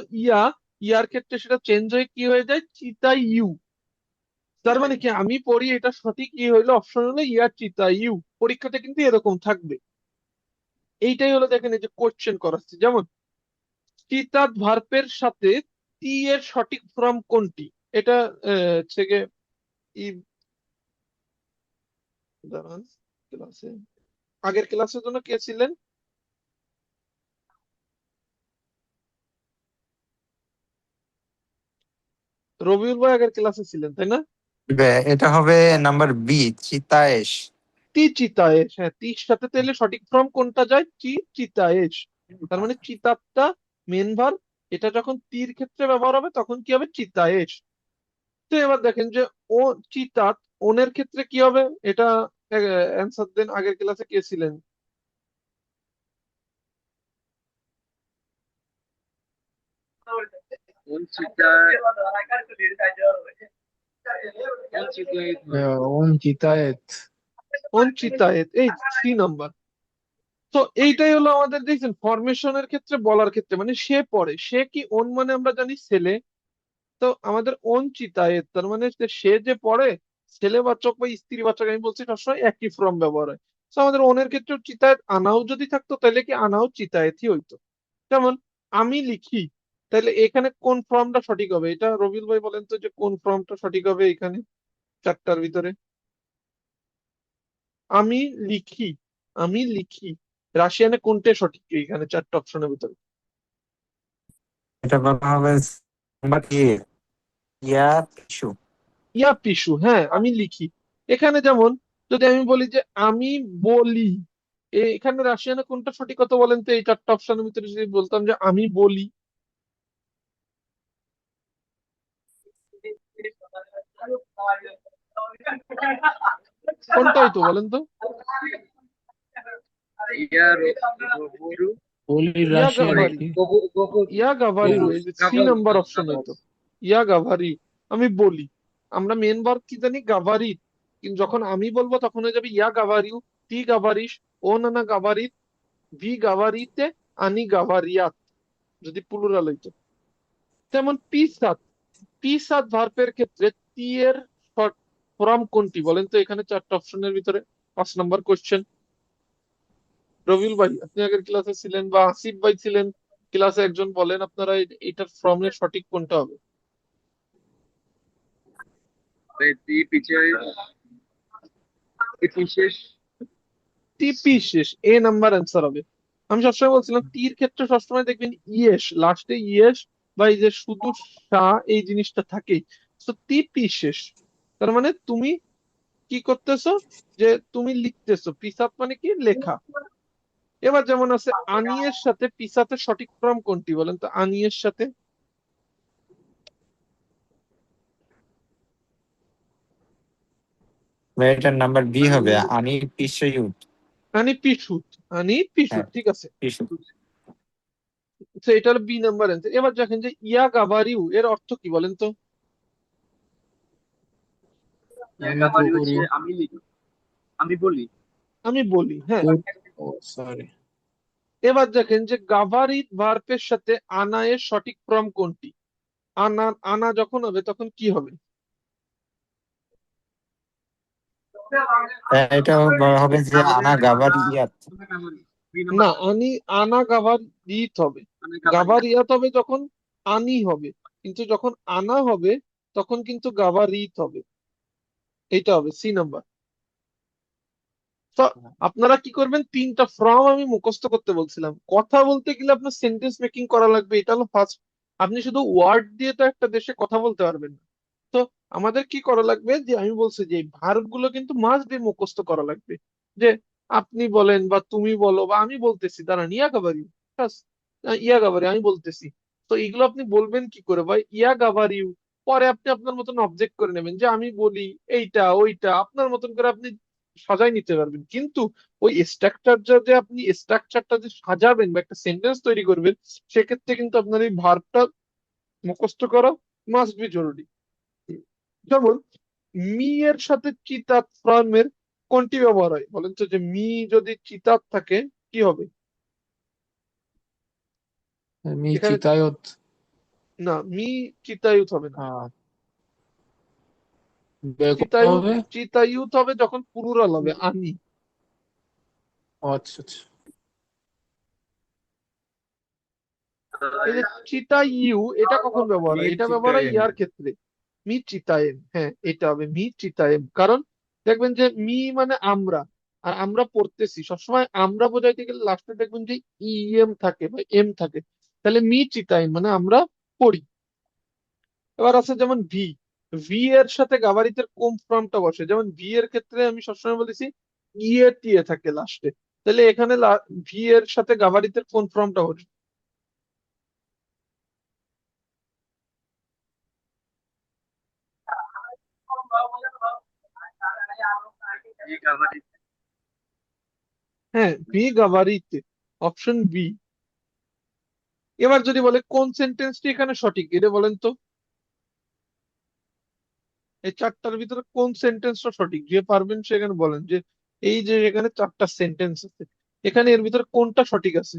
ইয়ার ক্ষেত্রে সেটা চেঞ্জ হয়ে কি হয়ে যায় চিতাইউ। তার মানে কি আমি পড়ি এটা সঠিক ই হইলো, অপশন হলো ইয়া চিতাইউ। পরীক্ষাটা কিন্তু এরকম থাকবে। এইটাই হলো দেখেন এই যে কোশ্চেন করাচ্ছে, যেমন চিতাত ভার্বের সাথে টি এর সঠিক ফর্ম কোনটি, এটা হচ্ছে গিয়ে ই দাঁড়ান ক্লাসে, আগের ক্লাসের জন্য কে ছিলেন? রবিউল ভাই আগের ক্লাসে ছিলেন তাই না? এটা হবে নাম্বার বি, চিতায়েশ। তি চিতায়েশ, হ্যাঁ তির সাথে তাহলে সঠিক ফর্ম কোনটা যায় চি চিতায়েশ। তার মানে চিতাতটা মেন ভার্ব, এটা যখন তীর ক্ষেত্রে ব্যবহার হবে তখন কি হবে চিতায়েশ। তো এবার দেখেন যে ও চিতাত ওনের ক্ষেত্রে কি হবে, এটা অ্যান্সার দেন, আগের ক্লাসে কে ছিলেন? অঞ্চিতা অঞ্চিতায়ু হবে। ওম চিতায়েত ওন চিতায়েত, এই 3 নাম্বার। তো এইটাই হলো আমাদের দেখছেন ফরমেশনের ক্ষেত্রে বলার ক্ষেত্রে, মানে সে পড়ে, সে কি ওন মানে আমরা জানি ছেলে, তো আমাদের ওন চিতায়েত তার মানে সে যে পড়ে, ছেলেবাচক বা স্ত্রীবাচক আমি বলছি সবসময় একই ফর্ম ব্যবহার হয়। তো আমাদের ওনের ক্ষেত্রে চিতায়েত আনাও যদি থাকতো তাহলে কি আনাও চিতায়েতই হইতো। যেমন আমি লিখি, তাহলে এখানে কোন ফর্মটা সঠিক হবে, এটা রবিউল ভাই বলেন তো যে কোন ফর্মটা সঠিক হবে এখানে 4টার ভিতরে। আমি লিখি, আমি লিখি রাশিয়ানে কোনটা সঠিক এখানে 4টা অপশনের ভিতরে? এটা বলা হবে নাম্বার এ, ইয়া পিছু। ইয়া পিসু, হ্যাঁ আমি লিখি। এখানে যেমন যদি আমি বলি যে আমি বলি, এখানে রাশিয়ানে কোনটা সঠিক হতো বলেন তো, এই 4টা অপশনের ভিতরে যদি বলতাম যে আমি বলি, কোনটা হইতো বলেন তো? ইয়ার গবরু হোলি ইয়া রাশিয়ান সরি গাভারি কি ইয়া গাভারিউ গবুস এই যে সি গাভারু নাম্বার অপশন হইতো ইয়া গাভারিউ আমি বলি আমরা মেন ভার্ব কি জানি গাভারি কিন্তু যখন আমি বলবো তখন হয়ে যাবে ইয়া গাভারিউ তি গাভারিস ও নানা গাভারিত ভি গাভারিতে আনি গাভারিয়াত যদি প্লুরাল হইতো তেমন পি সাত ভার্বের ক্ষেত্রে তি এর ফর্ম কোনটি বলেন তো এখানে চারটা অপশনের ভিতরে 5 নম্বর কোশ্চেন রবিউল ভাই আপনি আগের ক্লাসে ছিলেন বা আসিফ ভাই ছিলেন ক্লাসে একজন বলেন আপনারা এটার ফর্মের সঠিক কোনটা হবে তি পিছে বিশেষ টিপি শেষ এ নাম্বার অ্যান্সার হবে আমি সবসময় বলছিলাম টির ক্ষেত্রে সবসময় দেখবেন ইয়েস লাস্টে ইয়েস বা এই যে শুধু সা এই জিনিসটা থাকেই তো টিপি শেষ তার মানে তুমি কি করতেছো যে তুমি লিখতেছো পিসাত মানে কি লেখা এবার যেমন আছে আনিয়ের সাথে পিসাতে সঠিক ফর্ম কোনটি বলেন তো আনিয়ের সাথে এটার নাম্বার বি হবে আনি পিসয়ুত। আনি পিছুত আনি পিছুত হ্যাঁ, ঠিক আছে পিসুত। তো এটা হলো বি নাম্বার অ্যান্সার এবার দেখেন যে ইয়া গাভারিউ এর অর্থ কি বলেন তো ইয়া আমি গাভারি করি হচ্ছে আমি লিখি আমি বলি আমি বলি হ্যাঁ ও সরি এবার দেখেন যে গাভারিত ভার্বের সাথে আনা এর সঠিক ফর্ম কোনটি আনা আনা যখন হবে তখন কি হবে এটা হবে যে আনা গাভারিয়াত। দুই না নম্বর আনা গাভারিত হবে মানে গাভারি গাভারিয়াত হবে যখন আনি হবে কিন্তু যখন আনা হবে তখন কিন্তু গাভারিত হবে এইটা হবে সি নাম্বার তো আপনারা কি করবেন 3টা ফর্ম আমি মুখস্থ করতে বলছিলাম কথা বলতে গেলে আপনার সেন্টেন্স মেকিং করা লাগবে এটা হলো ফার্স্ট আপনি শুধু ওয়ার্ড দিয়ে তো একটা দেশে কথা বলতে পারবেন না তো আমাদের কি করা লাগবে যে আমি বলছি যে ভার্ব গুলো কিন্তু মাস্ট বি মুখস্থ করা লাগবে যে আপনি বলেন বা তুমি বলো বা আমি বলতেছি দাঁড়ান ইয়া গাভারিউ ইয়া গাভারি আমি বলতেছি তো এগুলো আপনি বলবেন কি করে ভাই ইয়া গাভারিউ পরে আপনি আপনার মতন অবজেক্ট করে নেবেন যে আমি বলি এইটা ওইটা আপনার মতন করে আপনি সাজাই নিতে পারবেন কিন্তু ওই স্ট্রাকচারটা যে সাজাবেন বা একটা সেন্টেন্স তৈরি করবেন সেক্ষেত্রে কিন্তু আপনার এই ভার্বটা মুখস্থ করা মাস্ট বি জরুরি যেমন মি এর সাথে চিতাত ফর্মের কোনটি ব্যবহার হয় বলেন তো যে মি যদি চিতাত থাকে কি হবে মি এখানে চিতায়ত না মি চিতায়ুত হবে না কখন চিতায়ুত হবে চিতায়ুত হবে যখন প্লুরাল হবে আমি ও, আচ্ছা আচ্ছা এই যে চিতাইউ এটা কখন ব্যবহার হয় এটা ব্যবহার হয় চিত্তায়ন। ইয়ার ক্ষেত্রে মি চিতায়েম হ্যাঁ এটা হবে মি চিতায়েম কারণ দেখবেন যে মি মানে আমরা আর আমরা পড়তেছি সবসময় আমরা বোঝাইতে গেলে লাস্টে দেখবেন যে ইএম থাকে বা এম থাকে তাহলে মি চিতায়েম মানে আমরা পড়ি এবার আছে যেমন ভি ভি এর সাথে গাবারিতের কোন ফর্মটা বসে যেমন ভি এর ক্ষেত্রে আমি সবসময় বলেছি ইয়ে টিয়ে থাকে লাস্টে তাহলে এখানে ভি এর সাথে গাবারিতের কোন ফর্মটা বসে এই গাভারি হ্যাঁ ভি গাবারিতে অপশন বি এবার যদি বলে কোন সেন্টেন্সটি এখানে সঠিক এটা বলেন তো এই চারটার ভিতরে কোন সেন্টেন্সটা সঠিক যে পারবেন সেখানে বলেন যে এই যে এখানে 4টা সেন্টেন্স আছে এখানে এর ভিতরে কোনটা সঠিক আছে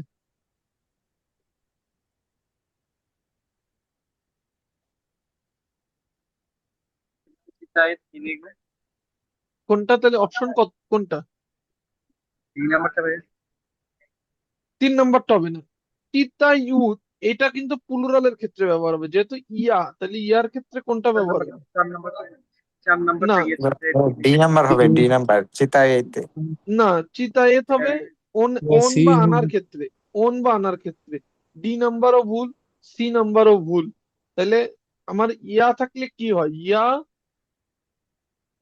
চিতায় কি লিখবে কোনটা তাহলে অপশন কোনটা 3 নাম্বারটা বেশ 3 নম্বরটা হবে না চিতা ইউথ এটা কিন্তু প্লুরালের ক্ষেত্রে ব্যবহার হবে যেহেতু ইয়া তাহলে ইয়ার ক্ষেত্রে কোনটা ব্যবহার হবে 4 নাম্বারটা 4 নাম্বারটা না ইয়ে ডি নাম্বার হবে ডি নাম্বার চিতাইতে। না চিতায়েত হবে ওন ওন সি বা আনার ক্ষেত্রে ওন বা আনার ক্ষেত্রে ডি নাম্বারও ভুল সি নাম্বারও ভুল তাহলে আমার ইয়া থাকলে কি হয় ইয়া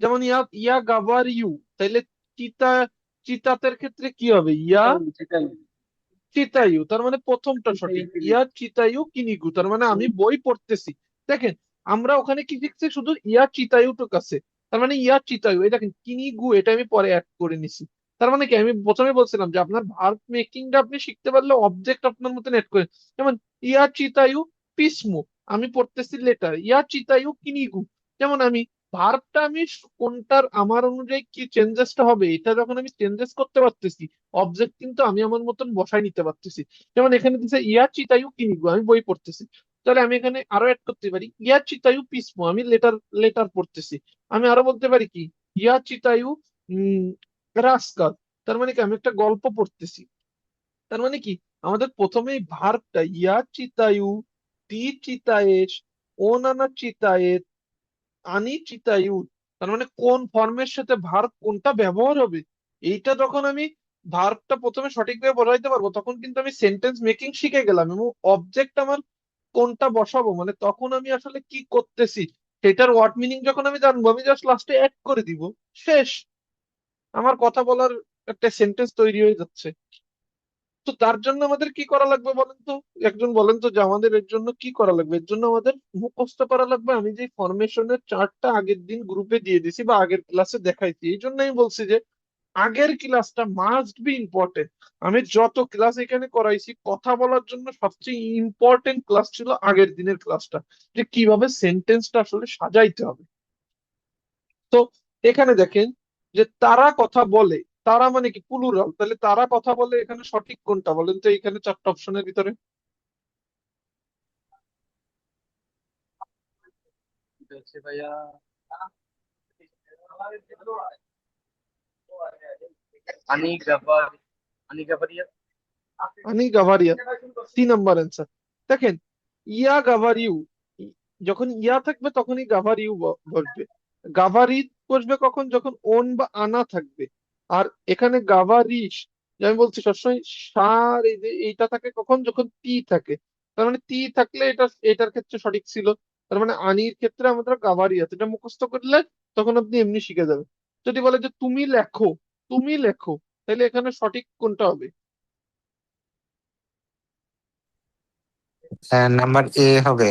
যেমন ইয়া ইয়া গাবার ইউ তাহলে চিতা চিতাতের ক্ষেত্রে কি হবে ইয়া চিতাই চিতায়ু তার মানে প্রথমটা সঠিক চিতাই ইয়া চিতায়ু কিনিগু তার মানে আমি বই পড়তেছি দেখেন আমরা ওখানে কি লিখছি শুধু ইয়া চিতায়ুটুক আছে তার মানে ইয়া চিতায়ু এই দেখেন কিনিগু এটা আমি পরে অ্যাড করে নিছি তার মানে কি, আমি প্রথমে বলছিলাম যে আপনার ভার্ব মেকিংটা আপনি শিখতে পারলে অবজেক্ট আপনার মতন এড করে, যেমন ইয়া চিতায়ু পিসমু, আমি পড়তেছি লেটার, ইয়া চিতায়ু কিনিগু, যেমন আমি ভার্বটা আমি কোনটার আমার অনুযায়ী কি চেঞ্জেসটা হবে এটা যখন আমি চেঞ্জেস করতে পারতেছি, অবজেক্ট কিন্তু আমি আমার মতন বসাই নিতে পারতেছি। যেমন এখানে দিছে ইয়া চিতায়ু কিনিগু, আমি বই পড়তেছি, তাহলে আমি এখানে আরো অ্যাড করতে পারি ইয়া চিতায়ু পিসমু, আমি লেটার লেটার পড়তেছি। আমি আরো বলতে পারি কি ইয়া চিতায়ু উম রাস্কাল, তার মানে কি আমি একটা গল্প পড়তেছি। তার মানে কি আমাদের প্রথমেই ভার্বটা ইয়া চিতায়ু, তি চিতায়েশ, ও নানা চিতায়েত, আনি চিতায়ু, তার মানে কোন ফর্মের সাথে ভার্ব কোনটা ব্যবহার হবে, এইটা যখন আমি ভার্বটা প্রথমে সঠিকভাবে বোঝাইতে পারবো তখন কিন্তু আমি সেন্টেন্স মেকিং শিখে গেলাম, এবং অবজেক্ট আমার কোনটা বসাবো মানে তখন আমি আসলে কি করতেছি সেটার ওয়ার্ড মিনিং যখন আমি জানবো, আমি জাস্ট লাস্টে অ্যাড করে দিব, শেষ, আমার কথা বলার একটা সেন্টেন্স তৈরি হয়ে যাচ্ছে। তো তার জন্য আমাদের কি করা লাগবে বলেন তো, একজন বলেন তো যে আমাদের এর জন্য কি করা লাগবে, এর জন্য আমাদের মুখস্থ করা লাগবে। আমি যে ফরমেশনের চার্টটা আগের দিন গ্রুপে দিয়ে দিছি বা আগের ক্লাসে দেখাইছি, এই জন্য আমি বলছি যে আগের ক্লাসটা মাস্ট বি ইম্পর্টেন্ট। আমি যত ক্লাস এখানে করাইছি কথা বলার জন্য সবচেয়ে ইম্পর্টেন্ট ক্লাস ছিল আগের দিনের ক্লাসটা, যে কিভাবে সেন্টেন্সটা আসলে সাজাইতে হবে। তো এখানে দেখেন যে তারা কথা বলে, তারা মানে কি প্লুরাল, তাহলে তারা কথা বলে এখানে সঠিক কোনটা বলেন তো এখানে চারটা অপশনের ভিতরে? হচ্ছে ভাইয়া আনি গাভার আনি গাভারিয়া। আনি গাভারিয়া, 3 নম্বর অ্যান্সার। দেখেন ইয়া গাভারিউ, যখন ইয়া থাকবে তখনই গাভারিউ বসবে। গাভারি বসবে কখন, যখন ওন বা আনা থাকবে। আর এখানে গাভারিস, যে আমি বলছি সবসময় সার এই যে এইটা থাকে কখন, যখন তি থাকে। তার মানে তি থাকলে এটা এটার ক্ষেত্রে সঠিক ছিল। তার মানে আনির ক্ষেত্রে আমাদের গাভারিয়া, এটা মুখস্থ করলে তখন আপনি এমনি শিখে যাবেন। যদি বলে যে তুমি লেখো, তুমি লেখো, তাহলে এখানে সঠিক কোনটা হবে? নাম্বার এ হবে।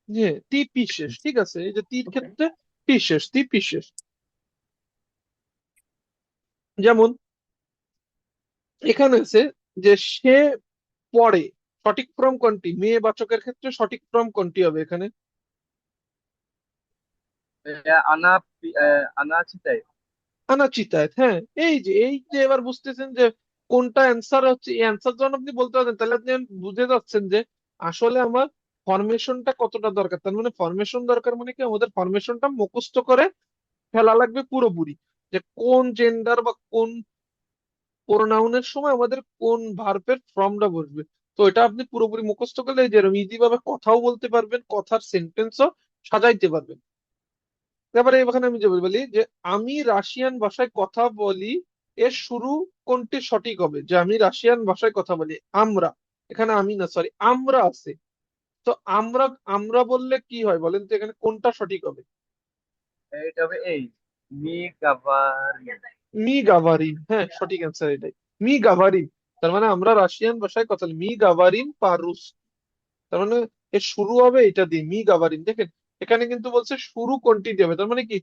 যে তি পিশেষ, ঠিক আছে, এই যে তীর ক্ষেত্রে পিশেষ, তি পিশেষ। যেমন এখানে আছে যে সে পড়ে, সঠিক ফর্ম কোনটি, মেয়ে বাচকের ক্ষেত্রে সঠিক ফর্ম কোনটি হবে এখানে? আনা আনা চিতাই। আনাচিতায়, হ্যাঁ। এই যে এবার বুঝতেছেন যে কোনটা অ্যান্সার হচ্ছে, এই অ্যান্সার যখন আপনি বলতে পারেন তাহলে আপনি বুঝে যাচ্ছেন যে আসলে আমার ফরমেশনটা কতটা দরকার। তার মানে ফরমেশন দরকার মানে কি আমাদের ফরমেশনটা মুখস্থ করে ফেলা লাগবে পুরোপুরি, যে কোন জেন্ডার বা কোন প্রোনাউনের সময় আমাদের কোন ভার্বের ফর্মটা বসবে। তো এটা আপনি পুরোপুরি মুখস্থ করলে যেরকম ইজি ভাবে কথাও বলতে পারবেন, কথার সেন্টেন্সও সাজাইতে পারবেন। এবারে এখানে আমি যে বলি যে আমি রাশিয়ান ভাষায় কথা বলি, এর শুরু কোনটি সঠিক হবে, যে আমি রাশিয়ান ভাষায় কথা বলি, আমরা, এখানে আমি না সরি আমরা আছে। তো আমরা, আমরা বললে কি হয় বলেন তো এখানে কোনটা সঠিক হবে? এটা হবে এই মি গাভারি। মি গাভারিন, হ্যাঁ সঠিক অ্যান্সার এটাই, মি গাভারিন। তার মানে আমরা রাশিয়ান ভাষায় কথা বলি, মি গাভারিন পারুস, তার মানে এর শুরু হবে এটা দিয়ে, মি গাভারিন। দেখেন এখানে কিন্তু বলছে শুরু কোনটি দিয়ে হবে, তার মানে কি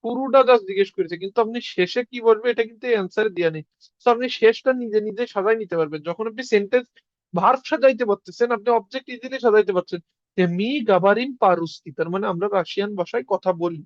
শুরুটা জাস্ট জিজ্ঞেস করেছে, কিন্তু আপনি শেষে কি বলবে এটা কিন্তু অ্যান্সারে দেওয়া নেই। তো আপনি শেষটা নিজে নিজে সাজাই নিতে পারবেন যখন আপনি সেন্টেন্স ভার্ব সাজাইতে পারতেছেন, আপনি অবজেক্ট ইজিলি সাজাইতে পারছেন। যে মি গাভারিন পারুস্কি, তার মানে আমরা রাশিয়ান ভাষায় কথা বলি।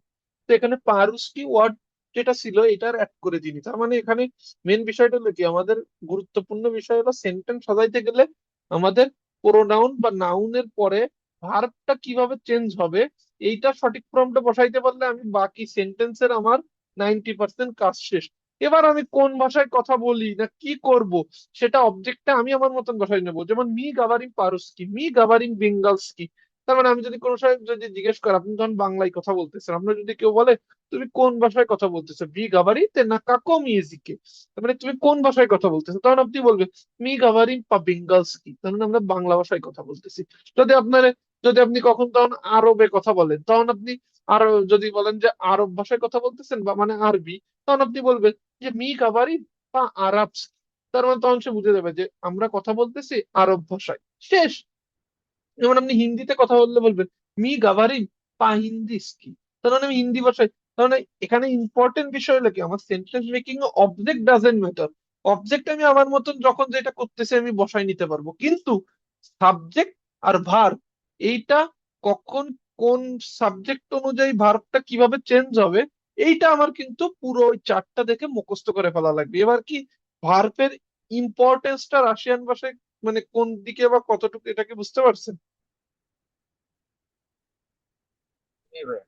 তো এখানে পারুস্কি ওয়ার্ড যেটা ছিল এটার অ্যাড করে দিনি। তার মানে এখানে মেন বিষয়টা হলো কি, আমাদের গুরুত্বপূর্ণ বিষয় হলো সেন্টেন্স সাজাইতে গেলে আমাদের প্রোনাউন বা নাউনের পরে ভার্বটা কিভাবে চেঞ্জ হবে, এইটা সঠিক ফর্মটা বসাইতে পারলে আমি বাকি সেন্টেন্সের আমার 90% কাজ শেষ। এবার আমি কোন ভাষায় কথা বলি না কি করব সেটা অবজেক্টটা আমি আমার মতন বসাই নেবো। যেমন মি গাভারিং পারুস্কি, মি গাভারিং বেঙ্গলস্কি, তার মানে আমি যদি কোনো সময় যদি জিজ্ঞেস করি আপনি যখন বাংলায় কথা বলতেছেন, আপনার যদি কেউ বলে তুমি কোন ভাষায় কথা বলতেছো, মি গাভারিতে না কাকো মিউজিকে, তার মানে তুমি কোন ভাষায় কথা বলতেছো, তখন আপনি বলবেন মি গাভারিং পা বেঙ্গলস্কি, তার মানে আমরা বাংলা ভাষায় কথা বলতেছি। যদি আপনার, যদি আপনি কখন তখন আরবে কথা বলেন তখন আপনি আরো যদি বলেন যে আরব ভাষায় কথা বলতেছেন বা মানে আরবি, তখন আপনি বলবেন যে মি কাবারি বা আরব, তার মানে তখন সে বুঝে যাবে যে আমরা কথা বলতেছি আরব ভাষায়, শেষ। যেমন আপনি হিন্দিতে কথা বললে বলবেন মি গাভারিন পা হিন্দিস কি, তার মানে আমি হিন্দি ভাষায়, কারণ এখানে ইম্পর্টেন্ট বিষয় হলো কি, আমার sentence making object doesn't matter. Object আমি আমার মতন যখন যেটা করতেছি আমি বসাই নিতে পারবো, কিন্তু সাবজেক্ট আর ভার্ব, এইটা কখন কোন সাবজেক্ট অনুযায়ী ভার্বটা কিভাবে চেঞ্জ হবে, এইটা আমার কিন্তু পুরো ওই চারটা দেখে মুখস্থ করে ফেলা লাগবে। এবার কি ভার্বের ইম্পর্টেন্সটা রাশিয়ান ভাষায় মানে কোন দিকে বা কতটুকু, এটা কি বুঝতে পারছেন? জি ভাইয়া।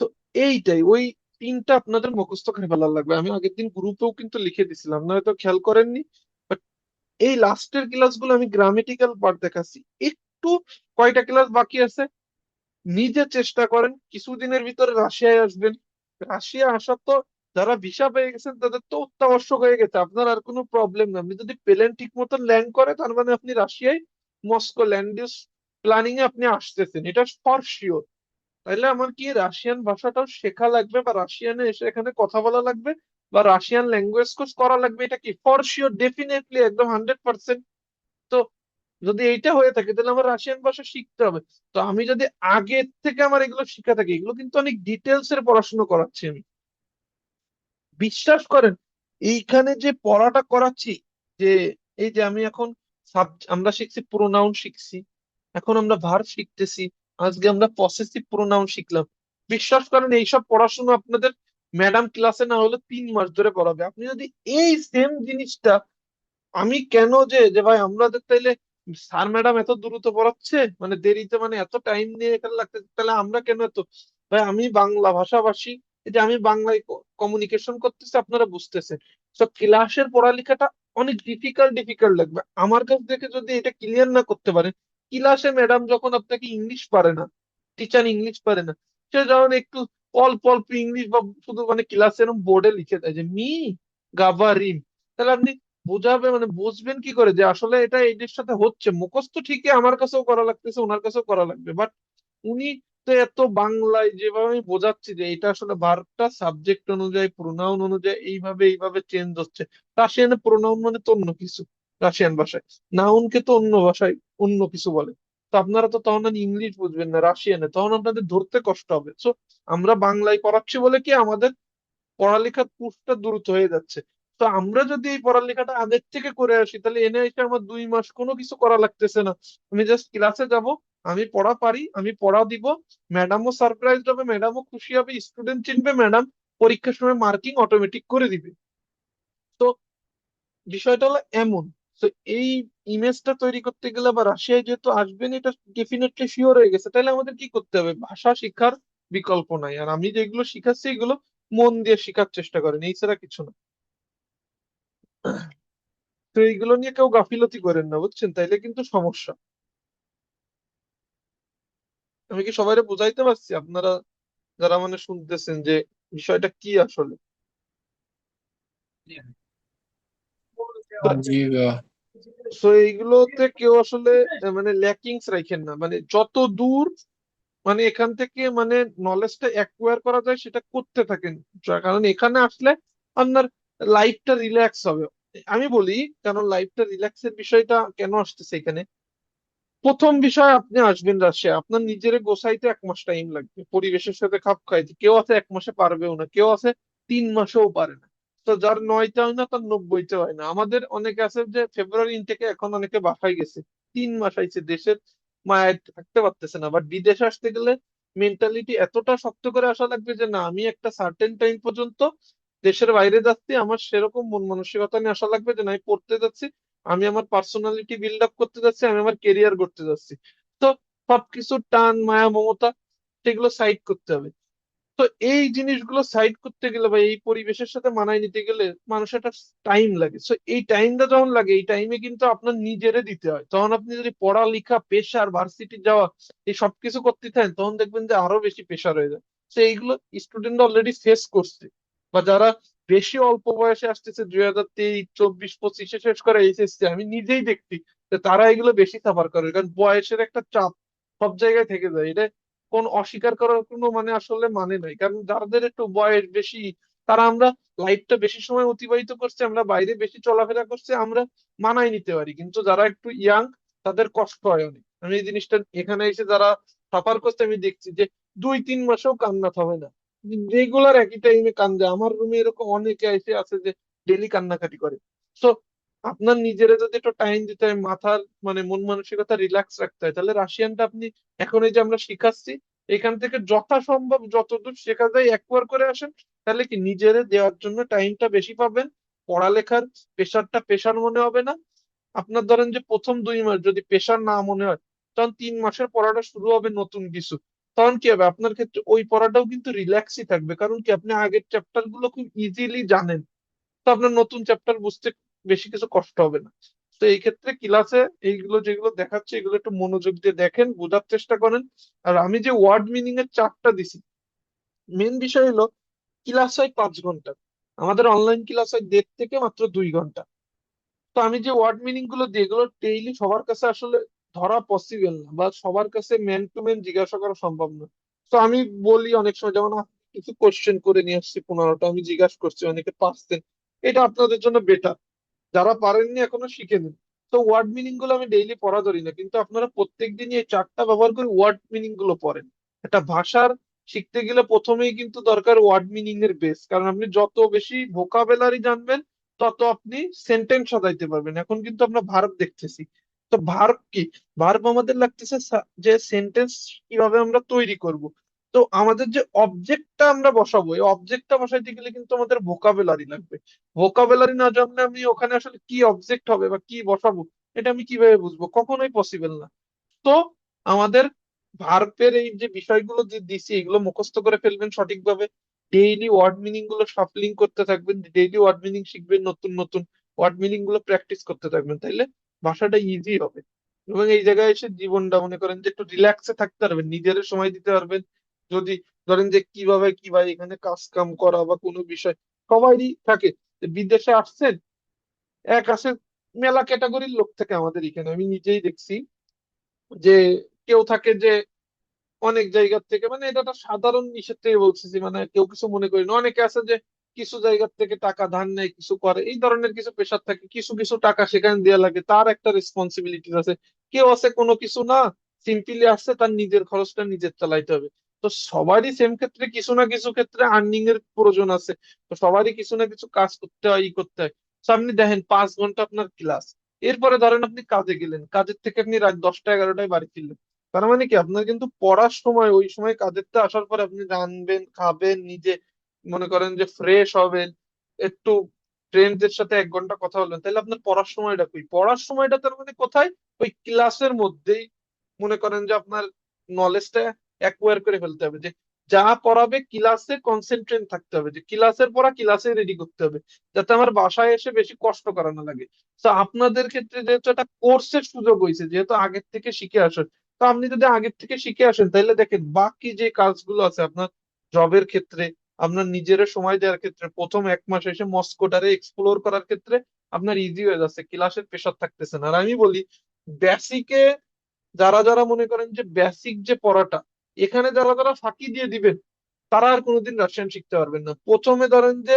তো এইটাই, ওই তিনটা আপনাদের মুখস্থ করে ফেলা লাগবে। আমি আগের দিন গ্রুপেও কিন্তু লিখে দিছিলাম, না হয়তো খেয়াল করেননি। বাট এই লাস্টের ক্লাসগুলো আমি গ্রামেটিক্যাল পার্ট দেখাচ্ছি। একটু কয়টা ক্লাস বাকি আছে, নিজে চেষ্টা করেন কিছুদিনের ভিতরে রাশিয়ায় আসবেন। রাশিয়া আসার তো যারা ভিসা পেয়ে গেছেন তাদের তো অত্যাবশ্যক হয়ে গেছে, আপনার আর কোনো প্রবলেম নেই। আপনি যদি প্লেন ঠিক মতো ল্যান্ড করে, তার মানে আপনি রাশিয়ায় মস্কো ল্যান্ড ইউজ প্ল্যানিং এ আপনি আসতেছেন, এটা ফর শিওর। তাইলে আমার কি রাশিয়ান ভাষাটাও শেখা লাগবে, বা রাশিয়ানে এসে এখানে কথা বলা লাগবে, বা রাশিয়ান ল্যাঙ্গুয়েজ কোর্স করা লাগবে, এটা কি ফর শিওর, ডেফিনেটলি, একদম 100%। তো যদি এইটা হয়ে থাকে তাহলে আমার রাশিয়ান ভাষা শিখতে হবে। তো আমি যদি আগে থেকে আমার এগুলো শিখা থাকে, এগুলো কিন্তু অনেক ডিটেলস এর পড়াশোনা করাচ্ছি আমি, বিশ্বাস করেন। এইখানে যে পড়াটা করাচ্ছি, যে এই যে আমি এখন আমরা শিখছি প্রোনাউন শিখছি, এখন আমরা ভার্ব শিখতেছি, আজকে আমরা পসেসিভ প্রোনাউন শিখলাম। বিশ্বাস করেন এইসব পড়াশোনা আপনাদের ম্যাডাম ক্লাসে না হলে 3 মাস ধরে পড়াবে। আপনি যদি এই সেম জিনিসটা, আমি কেন যে যে ভাই আমাদের তাইলে স্যার ম্যাডাম এত দ্রুত পড়াচ্ছে মানে দেরিতে, মানে এত টাইম নিয়ে এখানে লাগতেছে, তাহলে আমরা কেন এত, ভাই আমি বাংলা ভাষাভাষী, এই যে আমি বাংলায় কমিউনিকেশন করতেছি, আপনারা বুঝতেছেন। তো ক্লাসের পড়ালেখাটা অনেক ডিফিকাল্ট ডিফিকাল্ট লাগবে আমার কাছ থেকে যদি এটা ক্লিয়ার না করতে পারেন। ক্লাসে ম্যাডাম যখন আপনাকে ইংলিশ পারে না, টিচার ইংলিশ পারে না, সে যখন একটু অল্প অল্প ইংলিশ বা শুধু মানে ক্লাসে এরকম বোর্ডে লিখে দেয় যে মি গাভারিন, তাহলে আপনি বোঝাবে মানে বুঝবেন কি করে যে আসলে এটা এদের সাথে হচ্ছে? মুখস্থ ঠিকই আমার কাছেও করা লাগতেছে, ওনার কাছেও করা লাগবে, বাট উনি তো এত বাংলায় যেভাবে আমি বোঝাচ্ছি যে এটা আসলে ভার্বটা সাবজেক্ট অনুযায়ী প্রোনাউন অনুযায়ী এইভাবে এইভাবে চেঞ্জ হচ্ছে। রাশিয়ানে প্রোনাউন মানে তো অন্য কিছু, রাশিয়ান ভাষায় নাউনকে তো অন্য ভাষায় অন্য কিছু বলে। তো আপনারা তো তখন আর ইংলিশ বুঝবেন না রাশিয়ানে, তখন আপনাদের ধরতে কষ্ট হবে। সো আমরা বাংলায় করাচ্ছি বলে কি আমাদের পড়ালেখার পুশটা দ্রুত হয়ে যাচ্ছে। তো আমরা যদি এই পড়ালেখাটা আগের থেকে করে আসি, তাহলে এনে এসে আমার 2 মাস কোনো কিছু করা লাগতেছে না। আমি জাস্ট ক্লাসে যাব, আমি পড়া পারি, আমি পড়া দিব, ম্যাডামও সারপ্রাইজ হবে, ম্যাডামও খুশি হবে, স্টুডেন্ট চিনবে, ম্যাডাম পরীক্ষার সময় মার্কিং অটোমেটিক করে দিবে। তো বিষয়টা হলো এমন। তো এই ইমেজটা তৈরি করতে গেলে বা রাশিয়ায় যেহেতু আসবেন, এটা ডেফিনেটলি শিওর হয়ে গেছে, তাহলে আমাদের কি করতে হবে? ভাষা শিক্ষার বিকল্প নাই। আর আমি যেগুলো শিখাচ্ছি এগুলো মন দিয়ে শেখার চেষ্টা করেন, এই ছাড়া কিছু না। তো এইগুলো নিয়ে কেউ গাফিলতি করেন না, বুঝছেন? তাইলে কিন্তু সমস্যা। আমি কি সবাইকে বুঝাইতে পারছি? আপনারা যারা মানে শুনতেছেন যে বিষয়টা কি আসলে। জি তো জি ভাইয়া। তো এইগুলোতে কেউ আসলে মানে ল্যাকিংস রাখেন না, মানে যত দূর মানে এখান থেকে মানে নলেজটা অ্যাকোয়ার করা যায় সেটা করতে থাকেন। কারণ এখানে আসলে আপনার লাইফটা রিল্যাক্স হবে। আমি বলি কারণ লাইফটা রিল্যাক্সের বিষয়টা কেন আসতেছে এখানে। প্রথম বিষয়, আপনি আসবেন রাশিয়া, আপনার নিজের গোছাইতে 1 মাস টাইম লাগবে, পরিবেশের সাথে খাপ খাইতে। কেউ আছে 1 মাসে পারবেও না, কেউ আছে 3 মাসেও পারে না। তো যার 9টা হয় না তার 90টা হয় না। আমাদের অনেকে আছে যে ফেব্রুয়ারি ইনটেকে এখন অনেকে বাসায় গেছে, 3 মাস আইছে, দেশের মায়ের থাকতে পারতেছে না। বাট বিদেশে আসতে গেলে মেন্টালিটি এতটা শক্ত করে আসা লাগবে যে না, আমি একটা সার্টেন টাইম পর্যন্ত দেশের বাইরে যাচ্ছি, আমার সেরকম মন মানসিকতা নিয়ে আসা লাগবে যে না, আমি পড়তে যাচ্ছি, আমি আমার পার্সোনালিটি বিল্ড আপ করতে যাচ্ছি, আমি আমার কেরিয়ার করতে যাচ্ছি। তো সবকিছু টান মায়া মমতা সেগুলো সাইড করতে হবে। তো এই জিনিসগুলো সাইড করতে গেলে বা এই পরিবেশের সাথে মানায় নিতে গেলে মানুষের একটা টাইম লাগে। সো এই টাইমটা যখন লাগে, এই টাইমে কিন্তু আপনার নিজেরে দিতে হয়। তখন আপনি যদি পড়ালেখা, পেশার, ভার্সিটি যাওয়া এই সবকিছু করতে থাকেন, তখন দেখবেন যে আরো বেশি প্রেশার হয়ে যায়। তো এইগুলো স্টুডেন্ট অলরেডি ফেস করছে, বা যারা বেশি অল্প বয়সে আসতেছে 2023, 24, 25-এ শেষ করে এইচএসসি, আমি নিজেই দেখছি যে তারা এগুলো বেশি সাফার করে, কারণ বয়সের একটা চাপ সব জায়গায় থেকে যায়। এটা কোন অস্বীকার করার কোনো মানে আসলে মানে নাই, কারণ যাদের একটু বয়স বেশি, তারা আমরা লাইফটা বেশি সময় অতিবাহিত করছে, আমরা বাইরে বেশি চলাফেরা করছে, আমরা মানায় নিতে পারি। কিন্তু যারা একটু ইয়াং, তাদের কষ্ট হয় অনেক। আমি এই জিনিসটা এখানে এসে যারা সাফার করছে আমি দেখছি যে 2-3 মাসেও কান্না থামে না। রেগুলার একই টাইমে কান্দে। আমার রুমে এরকম অনেকে এসে আছে যে ডেলি কান্নাকাটি করে। তো আপনার নিজেরা যদি একটু টাইম দিতে হয়, মাথার মানে মন মানসিকতা রিল্যাক্স রাখতে হয়, তাহলে রাশিয়ানটা আপনি এখন এই যে আমরা শিখাচ্ছি এখান থেকে যথাসম্ভব যতদূর শেখা যায় একবার করে আসেন, তাহলে কি নিজেরে দেওয়ার জন্য টাইমটা বেশি পাবেন, পড়ালেখার প্রেশারটা প্রেশার মনে হবে না। আপনার ধরেন যে প্রথম 2 মাস যদি প্রেশার না মনে হয়, তখন 3 মাসের পড়াটা শুরু হবে নতুন কিছু, তখন কি হবে আপনার ক্ষেত্রে ওই পড়াটাও কিন্তু রিল্যাক্সই থাকবে, কারণ কি আপনি আগের চ্যাপ্টার গুলো খুব ইজিলি জানেন। তো আপনার নতুন চ্যাপ্টার বুঝতে বেশি কিছু কষ্ট হবে না। তো এই ক্ষেত্রে ক্লাসে এইগুলো যেগুলো দেখাচ্ছে এগুলো একটু মনোযোগ দিয়ে দেখেন, বোঝার চেষ্টা করেন। আর আমি যে ওয়ার্ড মিনিং এর চার্টটা দিছি, মেন বিষয় হলো ক্লাস হয় 5 ঘন্টা, আমাদের অনলাইন ক্লাস হয় 1.5 থেকে মাত্র 2 ঘন্টা। তো আমি যে ওয়ার্ড মিনিং গুলো দিই এগুলো ডেইলি সবার কাছে আসলে ধরা পসিবল না, বা সবার কাছে ম্যান টু ম্যান জিজ্ঞাসা করা সম্ভব না। তো আমি বলি অনেক সময়, যেমন আমি কিছু কোশ্চেন করে নিয়ে আসছি 15টা, আমি জিজ্ঞাসা করছি, অনেকে পারছেন, এটা আপনাদের জন্য বেটার। যারা পারেননি এখনো শিখে নিন। তো ওয়ার্ড মিনিং গুলো আমি ডেইলি পড়া ধরি না, কিন্তু আপনারা প্রত্যেকদিনই এই চারটা ব্যবহার করে ওয়ার্ড মিনিং গুলো পড়েন। একটা ভাষার শিখতে গেলে প্রথমেই কিন্তু দরকার ওয়ার্ড মিনিং এর বেস, কারণ আপনি যত বেশি ভোকাবুলারি জানবেন তত আপনি সেন্টেন্স সাজাইতে পারবেন। এখন কিন্তু আমরা ভার্ব দেখতেছি, তো ভার্ব কি, ভার্ব আমাদের লাগতেছে যে সেন্টেন্স কিভাবে আমরা তৈরি করব। তো আমাদের যে অবজেক্টটা আমরা বসাবো, এই অবজেক্টটা বসাইতে গেলে কিন্তু আমাদের ভোকাবুলারি লাগবে। ভোকাবুলারি না জানলে আমি ওখানে আসলে কি অবজেক্ট হবে বা কি বসাবো এটা আমি কিভাবে বুঝবো, কখনোই পসিবল না। তো আমাদের ভার্বের এই যে বিষয়গুলো যে দিছি এগুলো মুখস্থ করে ফেলবেন সঠিকভাবে। ডেইলি ওয়ার্ড মিনিং গুলো শাফলিং করতে থাকবেন, ডেইলি ওয়ার্ড মিনিং শিখবেন, নতুন নতুন ওয়ার্ড মিনিং গুলো প্র্যাকটিস করতে থাকবেন, তাইলে ভাষাটা ইজি হবে। এবং এই জায়গায় এসে জীবনটা মনে করেন যে একটু রিল্যাক্সে থাকতে পারবেন, নিজের সময় দিতে পারবেন। যদি ধরেন যে কিভাবে কি ভাই এখানে কাজ কাম করা বা কোনো বিষয় সবারই থাকে। বিদেশে আসছেন, এক আছে মেলা ক্যাটাগরির লোক থাকে আমাদের এখানে, আমি নিজেই দেখছি যে কেউ থাকে যে অনেক জায়গা থেকে, মানে এটা একটা সাধারণ নিষেধ থেকে বলতেছি, মানে কেউ কিছু মনে করি না, অনেকে আছে যে কিছু জায়গা থেকে টাকা ধার নেয়, কিছু করে, এই ধরনের কিছু পেশার থাকে, কিছু কিছু টাকা সেখানে দেওয়া লাগে, তার একটা রেসপন্সিবিলিটি আছে। কেউ আছে কোনো কিছু না, সিম্পলি আসছে তার নিজের খরচটা নিজের চালাইতে হবে। তো সবারই সেম ক্ষেত্রে কিছু না কিছু ক্ষেত্রে আর্নিং এর প্রয়োজন আছে। তো সবারই কিছু না কিছু কাজ করতে হয়, ই করতে হয়। তো আপনি দেখেন 5 ঘন্টা আপনার ক্লাস, এরপরে ধরেন আপনি কাজে গেলেন, কাজের থেকে আপনি রাত 10টা 11টায় বাড়ি ফিরলেন, তার মানে কি আপনার কিন্তু পড়ার সময় ওই সময় কাজেরটা আসার পরে আপনি রানবেন, খাবেন, নিজে মনে করেন যে ফ্রেশ হবেন, একটু ফ্রেন্ডদের সাথে 1 ঘন্টা কথা বলবেন, তাহলে আপনার পড়ার সময়টা কই, পড়ার সময়টা তার মানে কোথায়, ওই ক্লাসের মধ্যেই। মনে করেন যে আপনার নলেজটা অ্যাকোয়ার করে ফেলতে হবে, যে যা পড়াবে ক্লাসে কনসেন্ট্রেট থাকতে হবে, যে ক্লাসের পড়া ক্লাসে রেডি করতে হবে, যাতে আমার বাসায় এসে বেশি কষ্ট করা না লাগে। তো আপনাদের ক্ষেত্রে যেহেতু একটা কোর্সের সুযোগ হয়েছে, যেহেতু আগের থেকে শিখে আসেন, তো আপনি যদি আগের থেকে শিখে আসেন তাহলে দেখেন বাকি যে কাজগুলো আছে আপনার জবের ক্ষেত্রে, আপনার নিজের সময় দেওয়ার ক্ষেত্রে, প্রথম 1 মাস এসে মস্কোটারে এক্সপ্লোর করার ক্ষেত্রে আপনার ইজি হয়ে যাচ্ছে, ক্লাসের প্রেশার থাকতেছে না। আর আমি বলি বেসিকে যারা যারা মনে করেন যে বেসিক যে পড়াটা এখানে যারা যারা ফাঁকি দিয়ে দিবেন, তারা আর কোনোদিন রাশিয়ান শিখতে পারবেন না। প্রথমে ধরেন যে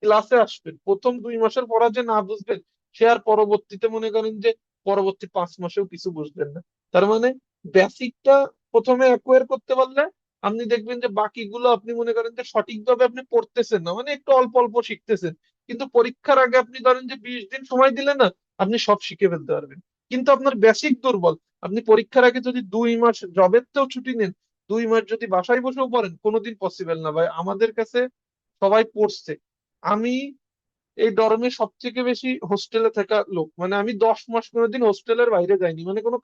ক্লাসে আসবেন, প্রথম 2 মাসের পড়া যে না বুঝবেন, সে আর পরবর্তীতে মনে করেন যে পরবর্তী 5 মাসেও কিছু বুঝবেন না। তার মানে বেসিকটা প্রথমে অ্যাকোয়ার করতে পারলে আপনি দেখবেন যে বাকিগুলো আপনি মনে করেন যে সঠিকভাবে আপনি পড়তেছেন না, মানে একটু অল্প অল্প শিখতেছেন, কিন্তু পরীক্ষার আগে আপনি ধরেন যে 20 দিন সময় দিলে না, আপনি সব শিখে ফেলতে পারবেন। কিন্তু আপনার বেসিক দুর্বল, আপনি পরীক্ষার আগে যদি 2 মাস জবের তেও ছুটি নেন, 2 মাস যদি বাসায় বসেও পড়েন, কোনোদিন পসিবল না ভাই। আমাদের কাছে সবাই পড়ছে, আমি এই ডরমে সবথেকে বেশি হোস্টেলে থাকা লোক, মানে আমি 10 মাস কোনোদিন হোস্টেলের বাইরে যাইনি, মানে কোনো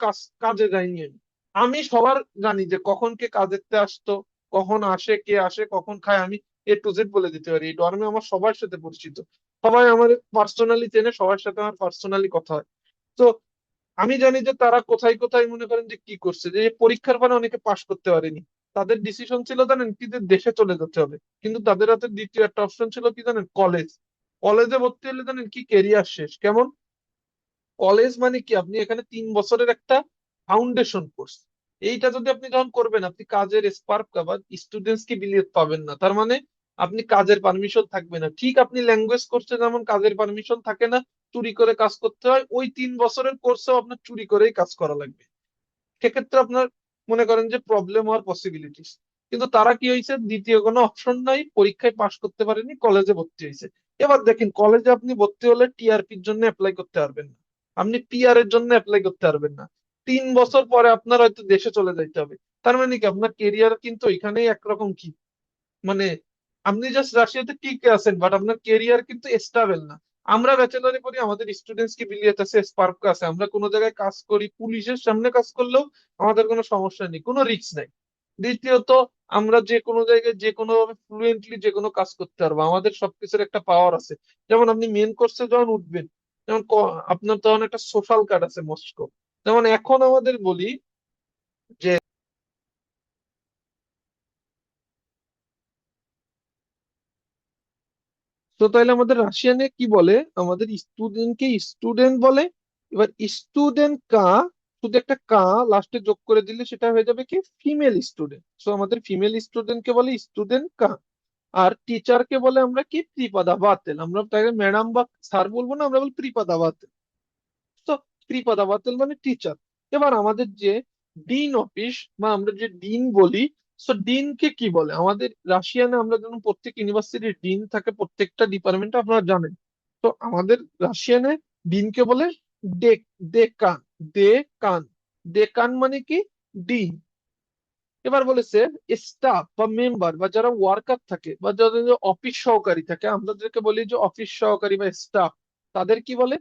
কাজে যাইনি আমি। আমি সবার জানি যে কখন কে কাজেতে আসতো, কখন আসে, কে আসে, কখন খায়, আমি A to Z বলে দিতে পারি। এই ডরমে আমার সবার সাথে পরিচিত, সবাই আমার পার্সোনালি চেনে, সবার সাথে আমার পার্সোনালি কথা হয়। তো আমি জানি যে তারা কোথায় কোথায় মনে করেন যে কি করছে, যে পরীক্ষার পরে অনেকে পাশ করতে পারেনি, তাদের ডিসিশন ছিল জানেন কি, যে দেশে চলে যেতে হবে। কিন্তু তাদের হাতে দ্বিতীয় একটা অপশন ছিল কি জানেন, কলেজ। কলেজে ভর্তি হলে জানেন কি, কেরিয়ার শেষ। কেমন, কলেজ মানে কি, আপনি এখানে 3 বছরের একটা ফাউন্ডেশন কোর্স, এইটা যদি আপনি যখন করবেন আপনি কাজের স্পার্ক বা স্টুডেন্টস কি বিলিয়ত পাবেন না। তার মানে আপনি কাজের পারমিশন থাকবে না, ঠিক আপনি ল্যাঙ্গুয়েজ কোর্সে যেমন কাজের পারমিশন থাকে না, চুরি করে কাজ করতে হয়, ওই 3 বছরের কোর্সেও আপনার চুরি করেই কাজ করা লাগবে। সেক্ষেত্রে আপনার মনে করেন যে প্রবলেম হওয়ার পসিবিলিটিস। কিন্তু তারা কি হয়েছে, দ্বিতীয় কোনো অপশন নাই, পরীক্ষায় পাশ করতে পারেনি, কলেজে ভর্তি হয়েছে। এবার দেখেন কলেজে আপনি ভর্তি হলে টিআরপির জন্য অ্যাপ্লাই করতে পারবেন না, আপনি পিআর এর জন্য অ্যাপ্লাই করতে পারবেন না। 3 বছর পরে আপনার হয়তো দেশে চলে যাইতে হবে। তার মানে কি আপনার কেরিয়ার কিন্তু এখানেই একরকম কি, মানে আপনি জাস্ট রাশিয়াতে টিকে আছেন, বাট আপনার কেরিয়ার কিন্তু স্টেবল না। আমরা ব্যাচেলারে পড়ি, আমাদের স্টুডেন্টস কি বিলিয়ত আছে, স্পার্ক আছে, আমরা কোনো জায়গায় কাজ করি, পুলিশের সামনে কাজ করলেও আমাদের কোনো সমস্যা নেই, কোনো রিস্ক নাই। দ্বিতীয়ত, আমরা যে কোনো জায়গায় যে কোনো ভাবে ফ্লুয়েন্টলি যে কোনো কাজ করতে পারবো, আমাদের সবকিছুর একটা পাওয়ার আছে। যেমন আপনি মেন কোর্সে যখন উঠবেন, যেমন আপনার তখন একটা সোশ্যাল কার্ড আছে মস্কো। যেমন এখন আমাদের বলি যে, তো তাইলে আমাদের রাশিয়ানে কি বলে, আমাদের স্টুডেন্টকে স্টুডেন্ট বলে। এবার স্টুডেন্ট কা, শুধু একটা কা লাস্টে যোগ করে দিলে সেটা হয়ে যাবে কি ফিমেল স্টুডেন্ট। সো আমাদের ফিমেল স্টুডেন্টকে বলে স্টুডেন্ট কা। আর টিচারকে বলে আমরা কি প্রিপাদা বাতেল, আমরা তাকে ম্যাডাম বা স্যার বলবো না, আমরা বলি প্রিপাদা বাতেল। তো প্রিপাদা বাতেল মানে টিচার। এবার আমাদের যে ডিন অফিস বা আমরা যে ডিন বলি, সো ডিনকে কি বলে, আমাদের রাশিয়ানে আমরা যেমন প্রত্যেক ইউনিভার্সিটির ডিন থাকে প্রত্যেকটা ডিপার্টমেন্টে, আপনারা জানেন। তো আমাদের রাশিয়ানে ডিনকে বলে ডে ডেকান। ডেকান, ডেকান মানে কি ডিন। এবার বলেছে স্টাফ বা মেম্বার বা যারা ওয়ার্কার থাকে বা যাদের অফিস সহকারী থাকে, আমরা যাদেরকে বলি যে অফিস সহকারী বা স্টাফ, তাদের কি বলে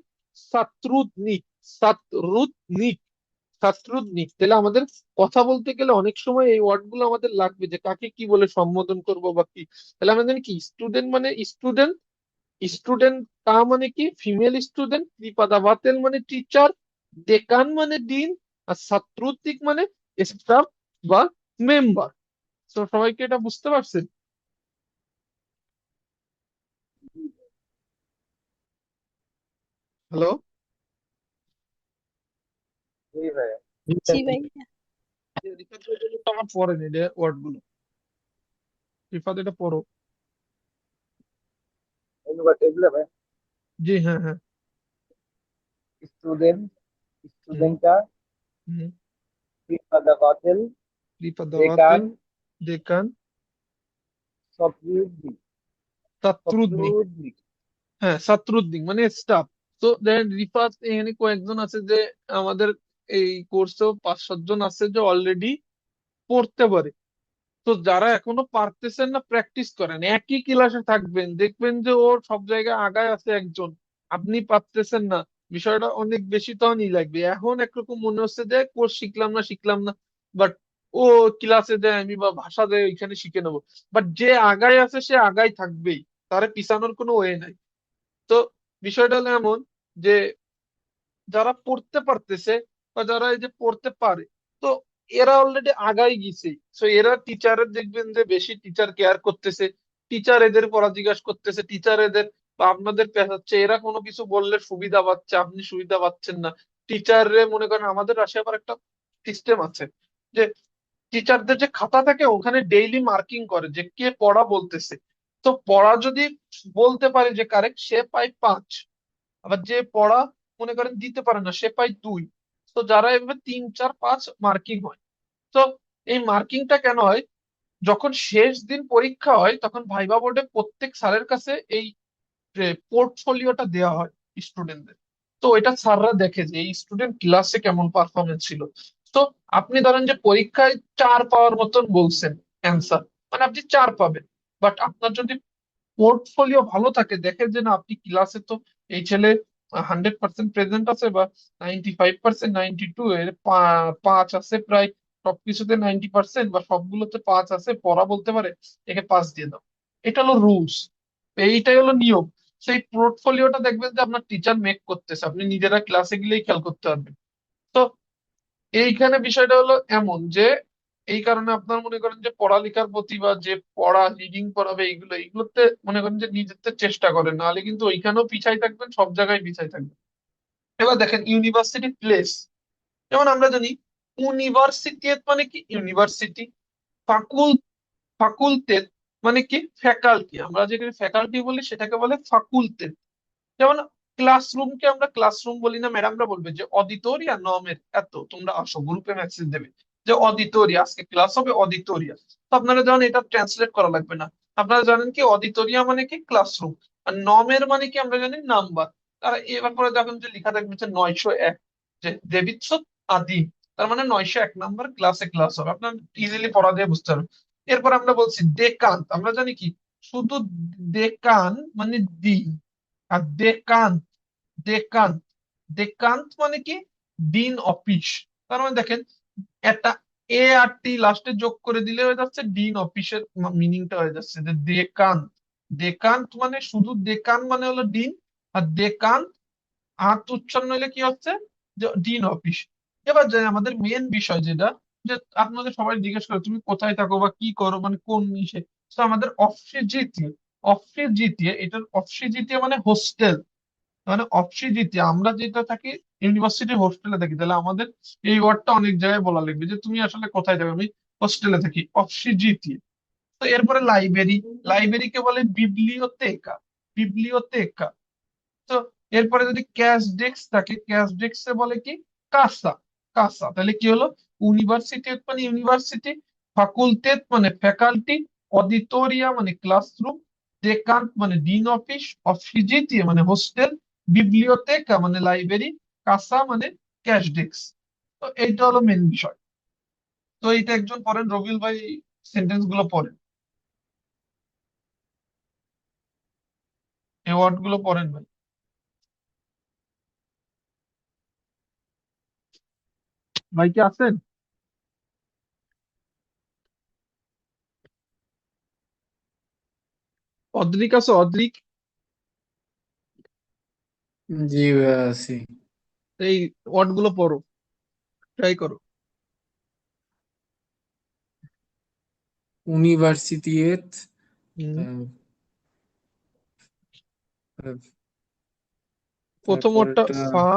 সাত্রুদনিক। সাত্রুদনিক, সাত্রুদনিক। তাহলে আমাদের কথা বলতে গেলে অনেক সময় এই ওয়ার্ড গুলো আমাদের লাগবে, যে কাকে কি বলে সম্বোধন করব বা কি। তাহলে আমরা জানি কি স্টুডেন্ট মানে স্টুডেন্ট, স্টুডেন্ট তা মানে কি ফিমেল স্টুডেন্ট, ত্রিপাদাবাতেল মানে টিচার, ডেকান মানে ডিন, আর সাত্রুতিক মানে স্টাফ বা মেম্বার। তো সবাইকে এটা বুঝতে পারছেন? হ্যালো? জি ভাইয়া। জি ভাইয়া। রিফাত ভাই তো আমার পড়েনি রে ওয়ার্ড গুলো, রিফাত এটা পড়ো। ধন্যবাদ। এগুলো ভাই, জি হ্যাঁ হ্যাঁ। স্টুডেন্ট, হুম স্টুডেন্টটা, হুম। প্রিপাদা বাতেল, ত্রিপাদাবাতেল, ডেকান, ডেকান, সফরুদ্দিন, সাত্রুদনিক। সফরুদ্দিন। হ্যাঁ সাত্রুদ্দিন মানে স্টাফ। তো দেখেন রিফাত এখানে কয়েকজন আছে যে আমাদের এই কোর্সেও 5-7 জন আছে যে অলরেডি পড়তে পারে। তো যারা এখনো পারতেছেন না, প্র্যাকটিস করেন, একই ক্লাসে থাকবেন, দেখবেন যে ওর সব জায়গায় আগায় আছে একজন, আপনি পারতেছেন না, বিষয়টা অনেক বেশি তখনই লাগবে। এখন একরকম মনে হচ্ছে যে কোর্স শিখলাম না শিখলাম না, বাট ও ক্লাসে দেয় আমি বা ভাষা দেয় ওইখানে শিখে নেবো। বাট যে আগায় আছে সে আগায় থাকবেই, তারে পিছানোর কোনো ওয়ে নাই। তো বিষয়টা হলো এমন যে যারা পড়তে পারতেছে বা যারা এই যে পড়তে পারে, তো এরা অলরেডি আগাই গেছে। তো এরা টিচারের দেখবেন যে বেশি টিচার কেয়ার করতেছে, টিচার এদের পড়া জিজ্ঞাসা করতেছে, টিচার এদের বা আপনাদের পেঁচাচ্ছে, এরা কোনো কিছু বললে সুবিধা পাচ্ছে, আপনি সুবিধা পাচ্ছেন না। টিচাররে মনে করেন আমাদের রাশিয়া আবার একটা সিস্টেম আছে যে টিচারদের যে খাতা থাকে ওখানে ডেইলি মার্কিং করে যে কে পড়া বলতেছে। তো পড়া যদি বলতে পারে যে কারেক্ট, সে পায় 5। আবার যে পড়া মনে করেন দিতে পারে না, সে পায় 2। তো যারা এভাবে 3 4 5 মার্কিং হয়। তো এই মার্কিংটা কেন হয়, যখন শেষ দিন পরীক্ষা হয় তখন ভাইবা বোর্ডে প্রত্যেক স্যারের কাছে এই পোর্টফোলিওটা দেওয়া হয় স্টুডেন্টদের। তো এটা স্যাররা দেখে যে এই স্টুডেন্ট ক্লাসে কেমন পারফরমেন্স ছিল। তো আপনি ধরেন যে পরীক্ষায় 4 পাওয়ার মতন বলছেন অ্যান্সার, মানে আপনি 4 পাবেন। বাট আপনার যদি পোর্টফোলিও ভালো থাকে, দেখে যে না আপনি ক্লাসে তো এই ছেলে 100% প্রেজেন্ট আছে, বা 95%, 92 এর 5 আছে প্রায়, সবকিছুতে 90% বা সবগুলোতে 5 আছে, পড়া বলতে পারে, একে পাস দিয়ে দাও। এটা হলো রুলস, এইটাই হলো নিয়ম। সেই পোর্টফোলিওটা দেখবেন যে আপনার টিচার মেক করতেছে, আপনি নিজেরা ক্লাসে গেলেই খেয়াল করতে পারবেন। তো এইখানে বিষয়টা হলো এমন যে এই কারণে আপনার মনে করেন যে পড়ালেখার প্রতি বা যে পড়া রিডিং পড়াবে এইগুলো এইগুলোতে মনে করেন যে নিজেদের চেষ্টা করেন, নাহলে কিন্তু ওইখানেও পিছাই থাকবেন, সব জায়গায় পিছাই থাকবেন। এবার দেখেন ইউনিভার্সিটি প্লেস, যেমন আমরা জানি ইউনিভার্সিটি মানে কি, ইউনিভার্সিটি। ফাকুল, ফাকুলতেত মানে কি ফ্যাকাল্টি, আমরা যেখানে ফ্যাকাল্টি বলি সেটাকে বলে ফাকুলতেত। যেমন ক্লাসরুমকে আমরা ক্লাসরুম বলি না, ম্যাডামরা বলবে যে অডিটোরিয়া নমের এত, তোমরা আসো, গ্রুপে মেসেজ দেবে যে অডিটোরিয়া, আজকে ক্লাস হবে অডিটোরিয়া। তো আপনারা জানেন এটা ট্রান্সলেট করা লাগবে না। আপনারা জানেন কি অডিটোরিয়া মানে কি ক্লাসরুম, আর নমের মানে কি আমরা জানি নাম্বার। আর এবার পরে দেখেন যে লেখা থাকবে যে 901, যে দেবিৎসব আদিম, তার মানে 901 নাম্বার ক্লাসে ক্লাস হবে, আপনার ইজিলি পড়া দিয়ে বুঝতে পারবেন। এরপর আমরা বলছি ডেকান্ট, আমরা জানি কি শুধু ডেকান মানে দিন, আর ডেকান্ট, ডেকান্ট, ডেকান্ট মানে কি ডিন অফিস। তার মানে দেখেন একটা এ আর টি লাস্টে যোগ করে দিলে হয়ে যাচ্ছে ডিন অফিসের মিনিংটা হয়ে যাচ্ছে যে ডেকান্ট। ডেকান্ট মানে শুধু ডেকান মানে হলো ডিন, আর ডেকান্ট আত উচ্চারণ হইলে কি হচ্ছে যে ডিন অফিস। এবার যে আমাদের মেন বিষয় যেটা, যে আপনাদের সবাই জিজ্ঞেস করে তুমি কোথায় থাকো বা কি করো মানে কোন ইসে, তো আমাদের অফসিজিটিয়ে, অফসিজিটিয়ে, এটার অফসিজিটিয়ে মানে হোস্টেল, মানে অপসিজিটি, আমরা যেটা থাকি ইউনিভার্সিটি হোস্টেলে থাকি, তাহলে আমাদের এই ওয়ার্ডটা অনেক জায়গায় বলা লাগবে যে তুমি আসলে কোথায় থাকো, আমি হোস্টেলে থাকি, অপসিজিটি। তো এরপরে লাইব্রেরি, লাইব্রেরিকে বলে বিবলিওতেকা, বিবলিওতেকা। তো এরপরে যদি ক্যাশ ডেস্ক থাকে, ক্যাশ ডেস্কে বলে কি কাসা, কাসা। তাহলে কি হলো, ইউনিভার্সিটি মানে ইউনিভার্সিটি, ফাকুলতেত মানে ফ্যাকাল্টি, অডিটোরিয়া মানে ক্লাসরুম, ডেকান্ট মানে ডিন অফিস, অফিজিটি মানে হোস্টেল, বিবলিওতেকা মানে লাইব্রেরি, কাসা মানে ক্যাশ ডেস্ক। তো এইটা হলো মেন বিষয়। তো এইটা একজন পড়েন, রবিউল ভাই সেন্টেন্স গুলো পড়েন, এই ওয়ার্ড গুলো পড়েন ভাই। ভাই কি আছেন? অদ্রিক আছে, অদ্রিক? জি ভাইয়া আছি। এই ওয়ার্ড গুলো পড়ো, ট্রাই করো। Universität, হুম। আহ, আহ, প্রথম ওয়ার্ডটা তারপরটা ফা,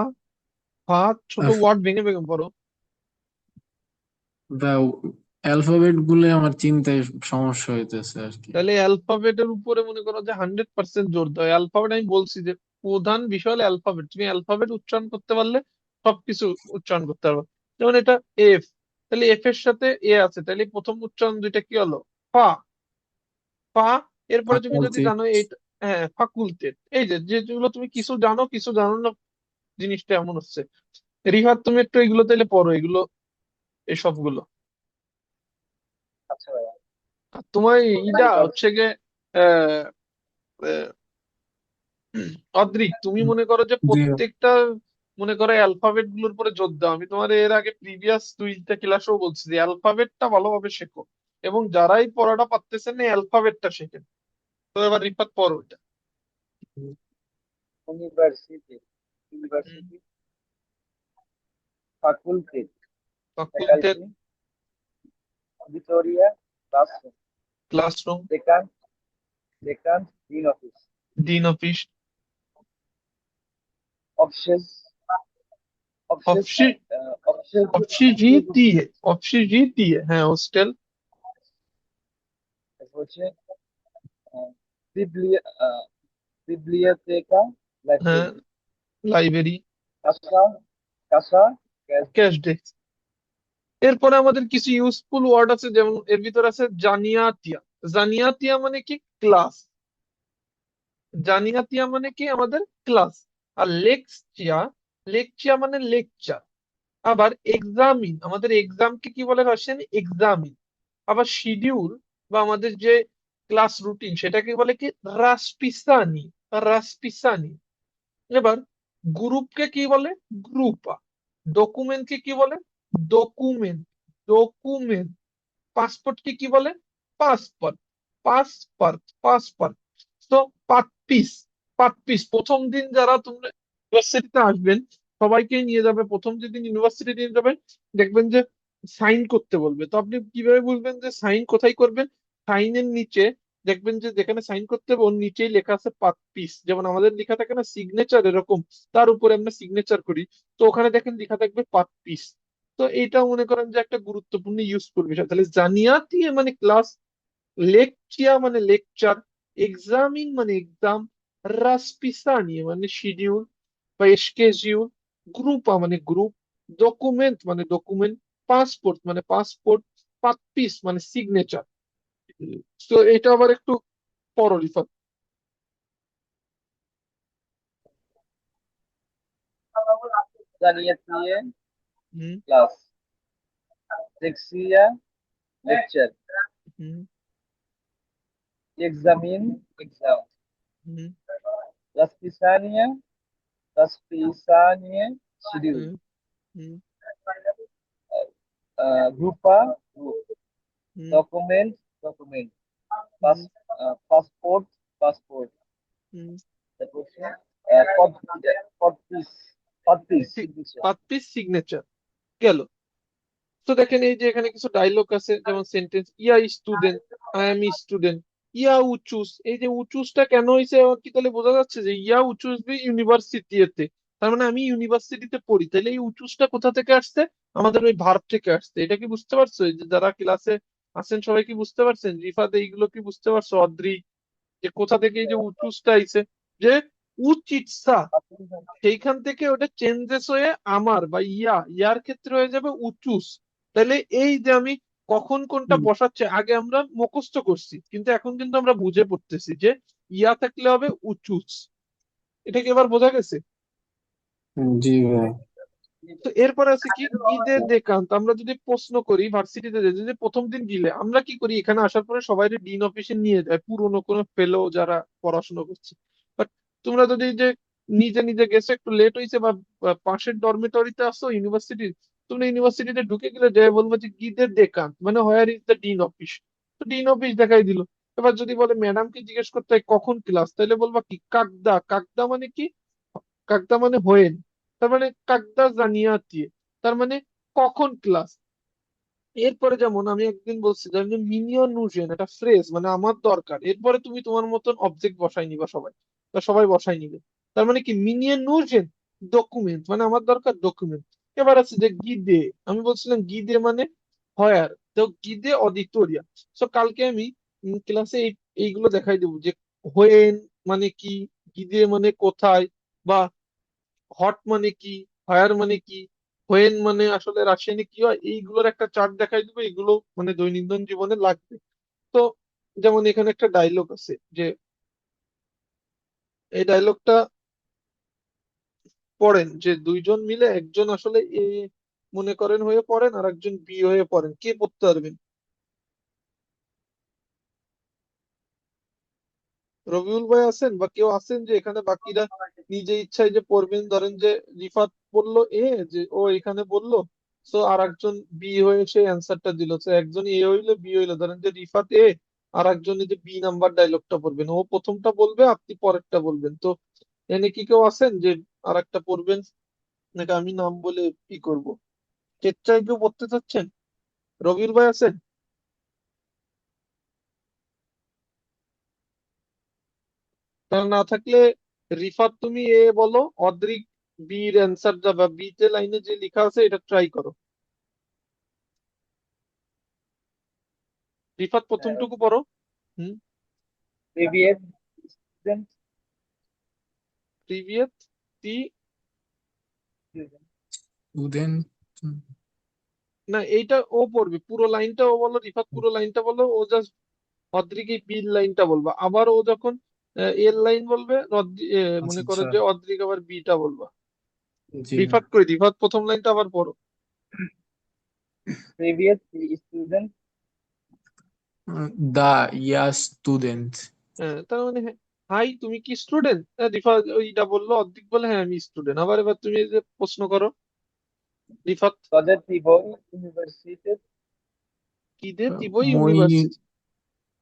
ফা ছোট ওয়ার্ড ভেঙে ভেঙে পড়ো। অ্যালফাবেট গুলো আমার চিন্তায় সমস্যা হইতেছে আর কি। তাহলে অ্যালফাবেটের উপরে মনে করো যে 100% জোর দাও। অ্যালফাবেট আমি বলছি যে প্রধান বিষয় হলো অ্যালফাবেট, তুমি অ্যালফাবেট উচ্চারণ করতে পারলে সবকিছু উচ্চারণ করতে পারবে। যেমন এটা এফ, তাহলে এফ এর সাথে এ আছে, তাহলে প্রথম উচ্চারণ দুইটা কি হলো, ফা, ফা। এরপরে তুমি যদি ফাকাল্টি, জানো এই, হ্যাঁ ফাকুলটেট, এই যে যেগুলো তুমি কিছু জানো কিছু জানো না, জিনিসটা এমন হচ্ছে। রিহাত তুমি একটু এগুলো তাহলে পড়ো, এগুলো এসবগুলো। আচ্ছা ভাইয়া, আর তোমার ইটা ট্রাই হচ্ছে করছি। গিয়ে আহ, আহ, অদ্রিক, তুমি মনে করো যে জি প্রত্যেকটা মনে করো অ্যালফাবেট গুলোর উপরে জোর দাও। আমি তোমার এর আগে প্রিভিয়াস দুইটা ক্লাসেও বলছি যে অ্যালফাবেটটা ভালোভাবে শেখো, এবং যারাই পড়াটা পারতেছেন না অ্যালফাবেটটা শেখেন। তো এবার রিফাত পড়ো এটা। University, university, faculty, ফাকুলটেট, faculty, auditoria, classroom, classroom, decan, decan, dean office, dean office, offices, offices, অফসি, offices, অফসিজিটিএ, অফসিজিটিএ, হ্যাঁ হোস্টেল, হচ্ছে biblia, biblioteca, হ্যাঁ library, library, casa, casa, cash, cash desk. এরপরে আমাদের কিছু ইউজফুল ওয়ার্ড আছে, যেমন এর ভিতর আছে জানিয়াতিয়া। জানিয়াতিয়া মানে কি ক্লাস, জানিয়াতিয়া মানে কি আমাদের ক্লাস। আর লেকচিয়া, লেকচিয়া মানে লেকচার। আবার এক্সামিন, আমাদের এক্সামকে কি বলে রাশিয়ান, এক্সামিন। আবার শিডিউল বা আমাদের যে ক্লাস রুটিন সেটাকে বলে কি রাসপিসানি, রাসপিসানি। এবার গ্রুপকে কি বলে, গ্রুপা। ডকুমেন্টকে কি বলে, ডকুমেন্ট, ডকুমেন্ট। পাসপোর্টকে কি বলে, পাসপোর্ট, পাসপোর্ট, পাসপোর্ট। তো পাট পিস, পাট পিস। প্রথম দিন যারা তোমরা ইউনিভার্সিটিতে আসবেন সবাইকে নিয়ে যাবে, প্রথম যেদিন ইউনিভার্সিটি নিয়ে যাবেন দেখবেন যে সাইন করতে বলবে। তো আপনি কিভাবে বুঝবেন যে সাইন কোথায় করবেন, সাইনের নিচে দেখবেন যে যেখানে সাইন করতে হবে ওর নিচেই লেখা আছে পাত পিস। যেমন আমাদের লেখা থাকে না সিগনেচার, এরকম তার উপরে আমরা সিগনেচার করি, তো ওখানে দেখেন লেখা থাকবে পাত পিস। তো এইটা মনে করেন যে একটা গুরুত্বপূর্ণ ইউজফুল বিষয়। তাহলে জানিয়াতি মানে ক্লাস, লেকচিয়া মানে লেকচার, এক্সামিন মানে এক্সাম, রাসপিসানি মানে শিডিউল বা স্কেজিউল, গ্রুপা মানে গ্রুপ, ডকুমেন্ট মানে ডকুমেন্ট, পাসপোর্ট মানে পাসপোর্ট, পাতপিস মানে সিগনেচার। তো এটা আবার একটু পড়ো রিফাত। জানিয়াতিয়ে হুম ক্লাস, লেক্সিয়া লেকচার, হুম এক্সামিন এক্সাম, হুম রাসপিসানিয়া রাসপিসানিয়ে শিডিউল, হুম হুম গ্রুপা গ্রুপ, হুম ডকুমেন্ট ডকুমেন্ট, হুম পাসপোর্ট পাসপোর্ট, হুম তারপর হচ্ছে পদপিস পদপিস সিগনেচার। পাতপিস সিগনেচার গেল। তো দেখেন এই যে এখানে কিছু ডায়লগ আছে, যেমন সেন্টেন্স ইয়া স্টুডেন্ট, আই এম স্টুডেন্ট, ইয়া উচুস। এই যে উচুসটা কেন হয়েছে আমার কি তাহলে বোঝা যাচ্ছে যে ইয়া উচুস বি ইউনিভার্সিটিতে, তার মানে আমি ইউনিভার্সিটিতে পড়ি। তাহলে এই উচুসটা কোথা থেকে আসছে? আমাদের ওই ভার্ব থেকে আসছে। এটা কি বুঝতে পারছো? এই যে যারা ক্লাসে আছেন সবাই কি বুঝতে পারছেন? রিফাত এইগুলো কি বুঝতে পারছো? অদ্রি, যে কোথা থেকে এই যে উচুসটা আইছে, যে উচিতসা, সেইখান থেকে ওটা চেঞ্জেস হয়ে আমার বা ইয়ার ক্ষেত্রে হয়ে যাবে উচুস। তাহলে এই যে আমি কখন কোনটা হুম, বসাচ্ছে, আগে আমরা মুখস্থ করছি, কিন্তু এখন কিন্তু আমরা বুঝে পড়তেছি যে ইয়া থাকলে হবে উচুস। এটা কি এবার বোঝা গেছে? জি ভাই। তো এরপরে আছে কি গিদে দেকান্ত। আমরা যদি প্রশ্ন করি ভার্সিটিতে যদি প্রথম দিন গিলে আমরা কি করি, এখানে আসার পরে সবাই ডিন অফিসে নিয়ে যায়, পুরনো কোনো ফেলো যারা পড়াশোনা করছে। বাট তোমরা যদি যে নিজে নিজে গেছো, একটু লেট হয়েছে বা বা পাশের ডরমিটরিতে আসো ইউনিভার্সিটি, তোমরা ইউনিভার্সিটিতে ঢুকে গেলে যে বলবো যে গিদের দেকান্ত মানে where is the dean office. তো ডিন অফিস দেখাই দিল। এবার যদি বলে ম্যাডামকে জিজ্ঞেস করতে হয় কখন ক্লাস, তাহলে বলবা কি কাকদা। কাকদা মানে কি? কাকদা মানে হোয়েন। তার মানে কাকদা জানিয়াতি, তার মানে কখন ক্লাস। এরপরে যেমন আমি একদিন বলছিলাম যে মিনিয়ন নুজেন, এটা ফ্রেজ মানে আমার দরকার, এরপরে তুমি তোমার মতন অবজেক্ট বসাই নিবা সবাই, বা সবাই বসাই নিবে। তার মানে কি মিনিয়ন নুজেন ডকুমেন্ট মানে আমার দরকার ডকুমেন্ট। এবার আছে যে গিদে, আমি বলছিলাম গিদে মানে হয়ার, তো গিদে অডিটোরিয়া। তো কালকে আমি ক্লাসে এইগুলো দেখাই দেবো যে হোয়েন মানে কি, গিদে মানে কোথায়, বা হট মানে কি, ফায়ার মানে কি, হোয়েন মানে আসলে রাসায়নিক কি হয়, এইগুলোর একটা চার্ট দেখাই দিবে। এগুলো মানে দৈনন্দিন জীবনে লাগবে। তো যেমন এখানে একটা ডায়লগ আছে, যে এই ডায়লগটা পড়েন, যে দুইজন মিলে একজন আসলে এ মনে করেন হয়ে পড়েন আর একজন বি হয়ে পড়েন, কে পড়তে পারবেন? রবিউল ভাই আছেন বা কেউ আছেন যে এখানে, বাকিরা নিজে ইচ্ছায় যে পড়বেন? ধরেন যে রিফাত বললো এ, যে ও এখানে বললো, তো আর একজন বি হয়ে সে অ্যান্সারটা দিল, তো একজন এ হইলো বি হইলো। ধরেন যে রিফাত এ, আর একজন এই যে বি নাম্বার ডায়লগটা পড়বেন, ও প্রথমটা বলবে আপনি পরেরটা বলবেন। তো এনে কি কেউ আছেন যে আর একটা পড়বেন, নাকি আমি নাম বলে কি করব? চেচ্চায় কেউ পড়তে চাচ্ছেন? রবিউল ভাই আছেন? তারা না থাকলে রিফাত তুমি এ বলো, অদ্রিক বির অ্যান্সার যা বা বি তে লাইনে যে লেখা আছে এটা ট্রাই করো। রিফাত প্রথমটুকু পড়ো। হুম। প্রিভিয়াস স্টুডেন্ট, প্রিভিয়াস টি, স্টুডেন্ট। না এইটা ও পড়বে, পুরো লাইনটা ও বলো। রিফাত পুরো লাইনটা বলো, ও জাস্ট অদ্রিক এই বির লাইনটা বলবা। আবার ও যখন এর লাইন বলবে, আচ্ছা মনে করো আচ্ছা। যে অদ্রিক আবার বিটা বলবা। জি ভাই। রিফাত কই, রিফাত প্রথম লাইনটা আবার পড়ো। প্রিভিয়াস স্টুডেন্ট, দা ইয়া স্টুডেন্ট। তার মানে হাই তুমি কি স্টুডেন্ট? রিফাত ওইটা বললো, অদ্রিক বলে হ্যাঁ আমি স্টুডেন্ট। আবার এবার তুমি এই যে প্রশ্ন করো রিফাত। তাদের তিবই ইউনিভার্সিটি, কি দে তিবই মই ইউনিভার্সিটি।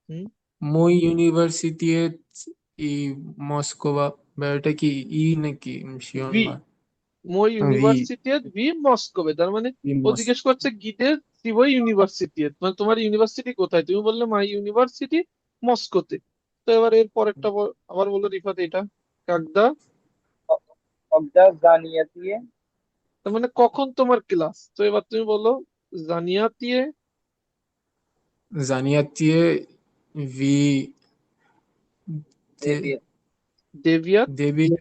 হুম মই ইউনিভার্সিটিত ই মস্কোবা, বা এটা কি ই নাকি শিওর ভি, না। মই ভি, ইউনিভার্সিটি ভি মস্কোবে, তার মানে ই ও মস জিজ্ঞেস করছে গিদের তিবই ইউনিভার্সিটি, মানে তোমার ইউনিভার্সিটি কোথায়, তুমি বললে মাই ইউনিভার্সিটি মস্কোতে। তো এবার এর পরেরটা আবার বলো রিফাত এটা কাকদা, অবদা জানিয়াতিয়ে, তার মানে কখন তোমার ক্লাস। তো এবার তুমি বলো জানিয়াতিয়ে জানিয়াতিয়ে ভি দে- প্রিভিয়াস দেভিয়াত দেবিয়া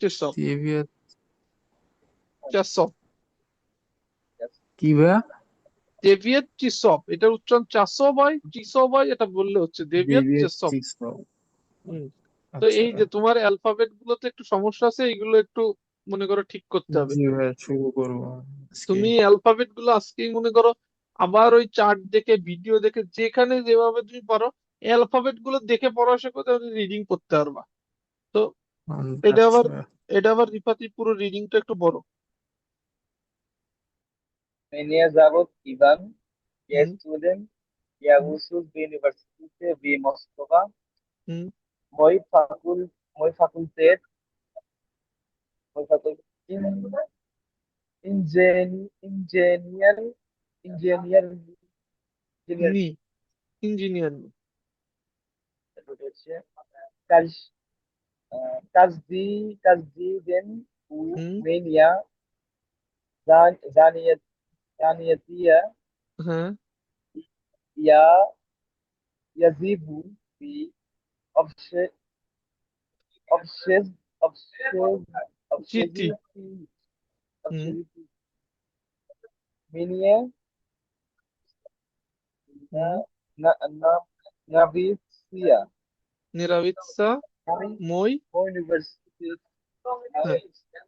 চেসব দেবিয়া চেসব। কি ভাইয়া? দেভিয়েত চিসপ, এটার উচ্চারণ চাসব হয়, চিসপ হয়, এটা বললে হচ্ছে দেভিয়েত ডেভিড চেসপ। চিসো। হুম। তো আচ্ছা এই যে তোমার অ্যালফাবেট গুলোতে একটু সমস্যা আছে, এইগুলো একটু মনে করো ঠিক করতে হবে। জি ভাইয়া, শুরু করবো আজকে। তুমি অ্যালফাবেট গুলো আজকেই মনে করো, আবার ওই চার্ট দেখে ভিডিও দেখে যেখানে যেভাবে তুমি পারো অ্যালফাবেট গুলো দেখে পড়া শেখো, তাহলে রিডিং করতে পারবা। তো এটা আচ্ছা আবার এটা আবার রিফাতি পুরো রিডিংটা একটু বড়। নিয়ে যাবত ইভান হুম স্টুডেন্ট ইয়া হুম উসুস ইউনিভার্সিটিতে বি মস্কোভা হুম মই ফাকুল মই ফাকুলতেট মই ফাকুল ইন ইঞ্জিন ইঞ্জিনিয়ার ইঞ্জিনিয়ার ইঞ্জিনিয়ার নি ইঞ্জিনিয়ার নি। হচ্ছে কাজ কাজদি কাজদি দেন উ হুম। মেনিয়া জানিয়ে জানিয়েতিয়া হ্যাঁ। ইয়া ইয়াজিবু বি অবসে অবসেস অবসেস জিটি। অবসেসিটি হুম অবসেসিটি মিনিয়ে না হুম। না না নাভিসিয়া নিরাবিৎসা মই মই। ইউনিভার্সিটি হ্যাঁ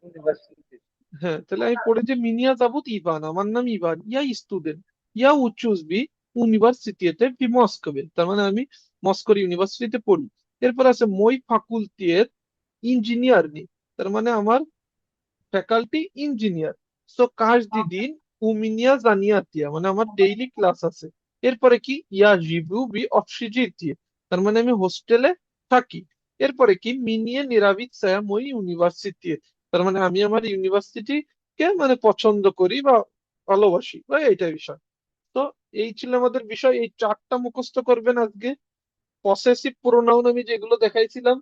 ইউনিভার্সিটি হ্যাঁ, তাহলে আমি পড়েছি মিনিয়া যাবত ইভান, আমার নাম ইভান, ইয়া স্টুডেন্ট, ইয়া উচুস বি ইউনিভার্সিটিতে বি মস্কোবে, তার মানে আমি মস্কোর ইউনিভার্সিটিতে পড়ি। এরপর আছে মই ফাকুলতিয়ের ইঞ্জিনিয়ার নি, তার মানে আমার ফ্যাকাল্টি ইঞ্জিনিয়ার। সো কাজ দিদিন উমিনিয়া জানিয়াতিয়া, মানে আমার ডেইলি ক্লাস আছে। এরপরে কি ইয়া রিভিউ বি অক্সিজিটিয়ে, তার মানে আমি হোস্টেলে থাকি। এরপরে কি মিনিয়ে নিরাবিত সায়া মই ইউনিভার্সিটি, তার মানে আমি আমার ইউনিভার্সিটি কে মানে পছন্দ করি বা ভালোবাসি বা এইটা বিষয়। তো এই ছিল আমাদের বিষয়, এই চারটা মুখস্থ করবেন আজকে। পসেসিভ প্রোনাউন আমি যেগুলো দেখাইছিলাম,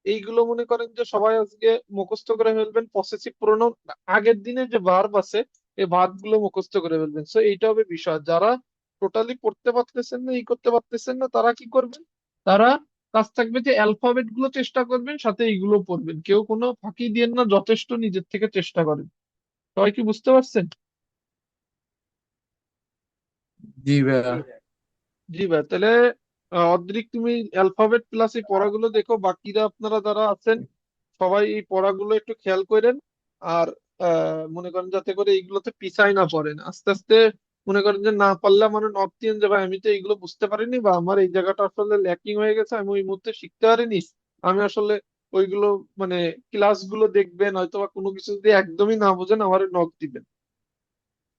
এইগুলো মনে করেন যে সবাই আজকে মুখস্থ করে ফেলবেন। পসেসিভ প্রোনাউন আগের দিনে যে ভার্ব আছে, এই ভার্ব গুলো মুখস্থ করে ফেলবেন। সো এইটা হবে বিষয়। যারা টোটালি পড়তে পারতেছেন না, করতে পারতেছেন না, তারা কি করবেন? তারা কাজ থাকবে যে অ্যালফাবেট গুলো চেষ্টা করবেন, সাথে এইগুলো পড়বেন। কেউ কোনো ফাঁকি দিয়েন না, যথেষ্ট নিজের থেকে চেষ্টা করেন। সবাই কি বুঝতে পারছেন? জি ভাইয়া। জি ভাই, তাহলে অদ্রিক তুমি অ্যালফাবেট প্লাস এই পড়াগুলো দেখো, বাকিরা আপনারা যারা আছেন সবাই এই পড়াগুলো একটু খেয়াল করেন। আর মনে করেন যাতে করে এইগুলোতে পিছাই না পড়েন আস্তে আস্তে। মনে করেন যে না পারলে মানে নক দিন যে ভাই আমি তো এইগুলো বুঝতে পারিনি, বা আমার এই জায়গাটা আসলে ল্যাকিং হয়ে গেছে, আমি ওই মুহূর্তে শিখতে পারিনি। আমি আসলে ওইগুলো মানে ক্লাসগুলো দেখবেন, হয়তো বা কোনো কিছু যদি একদমই না বোঝেন আমার নক দিবেন।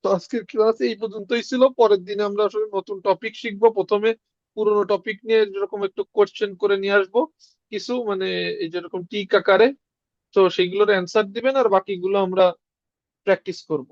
তো আজকের ক্লাস এই পর্যন্তই ছিল। পরের দিনে আমরা আসলে নতুন টপিক শিখবো। প্রথমে পুরোনো টপিক নিয়ে যেরকম একটু কোশ্চেন করে নিয়ে আসবো কিছু, মানে এই যেরকম টিক আকারে। তো সেইগুলোর অ্যান্সার দিবেন, আর বাকিগুলো আমরা প্র্যাকটিস করব।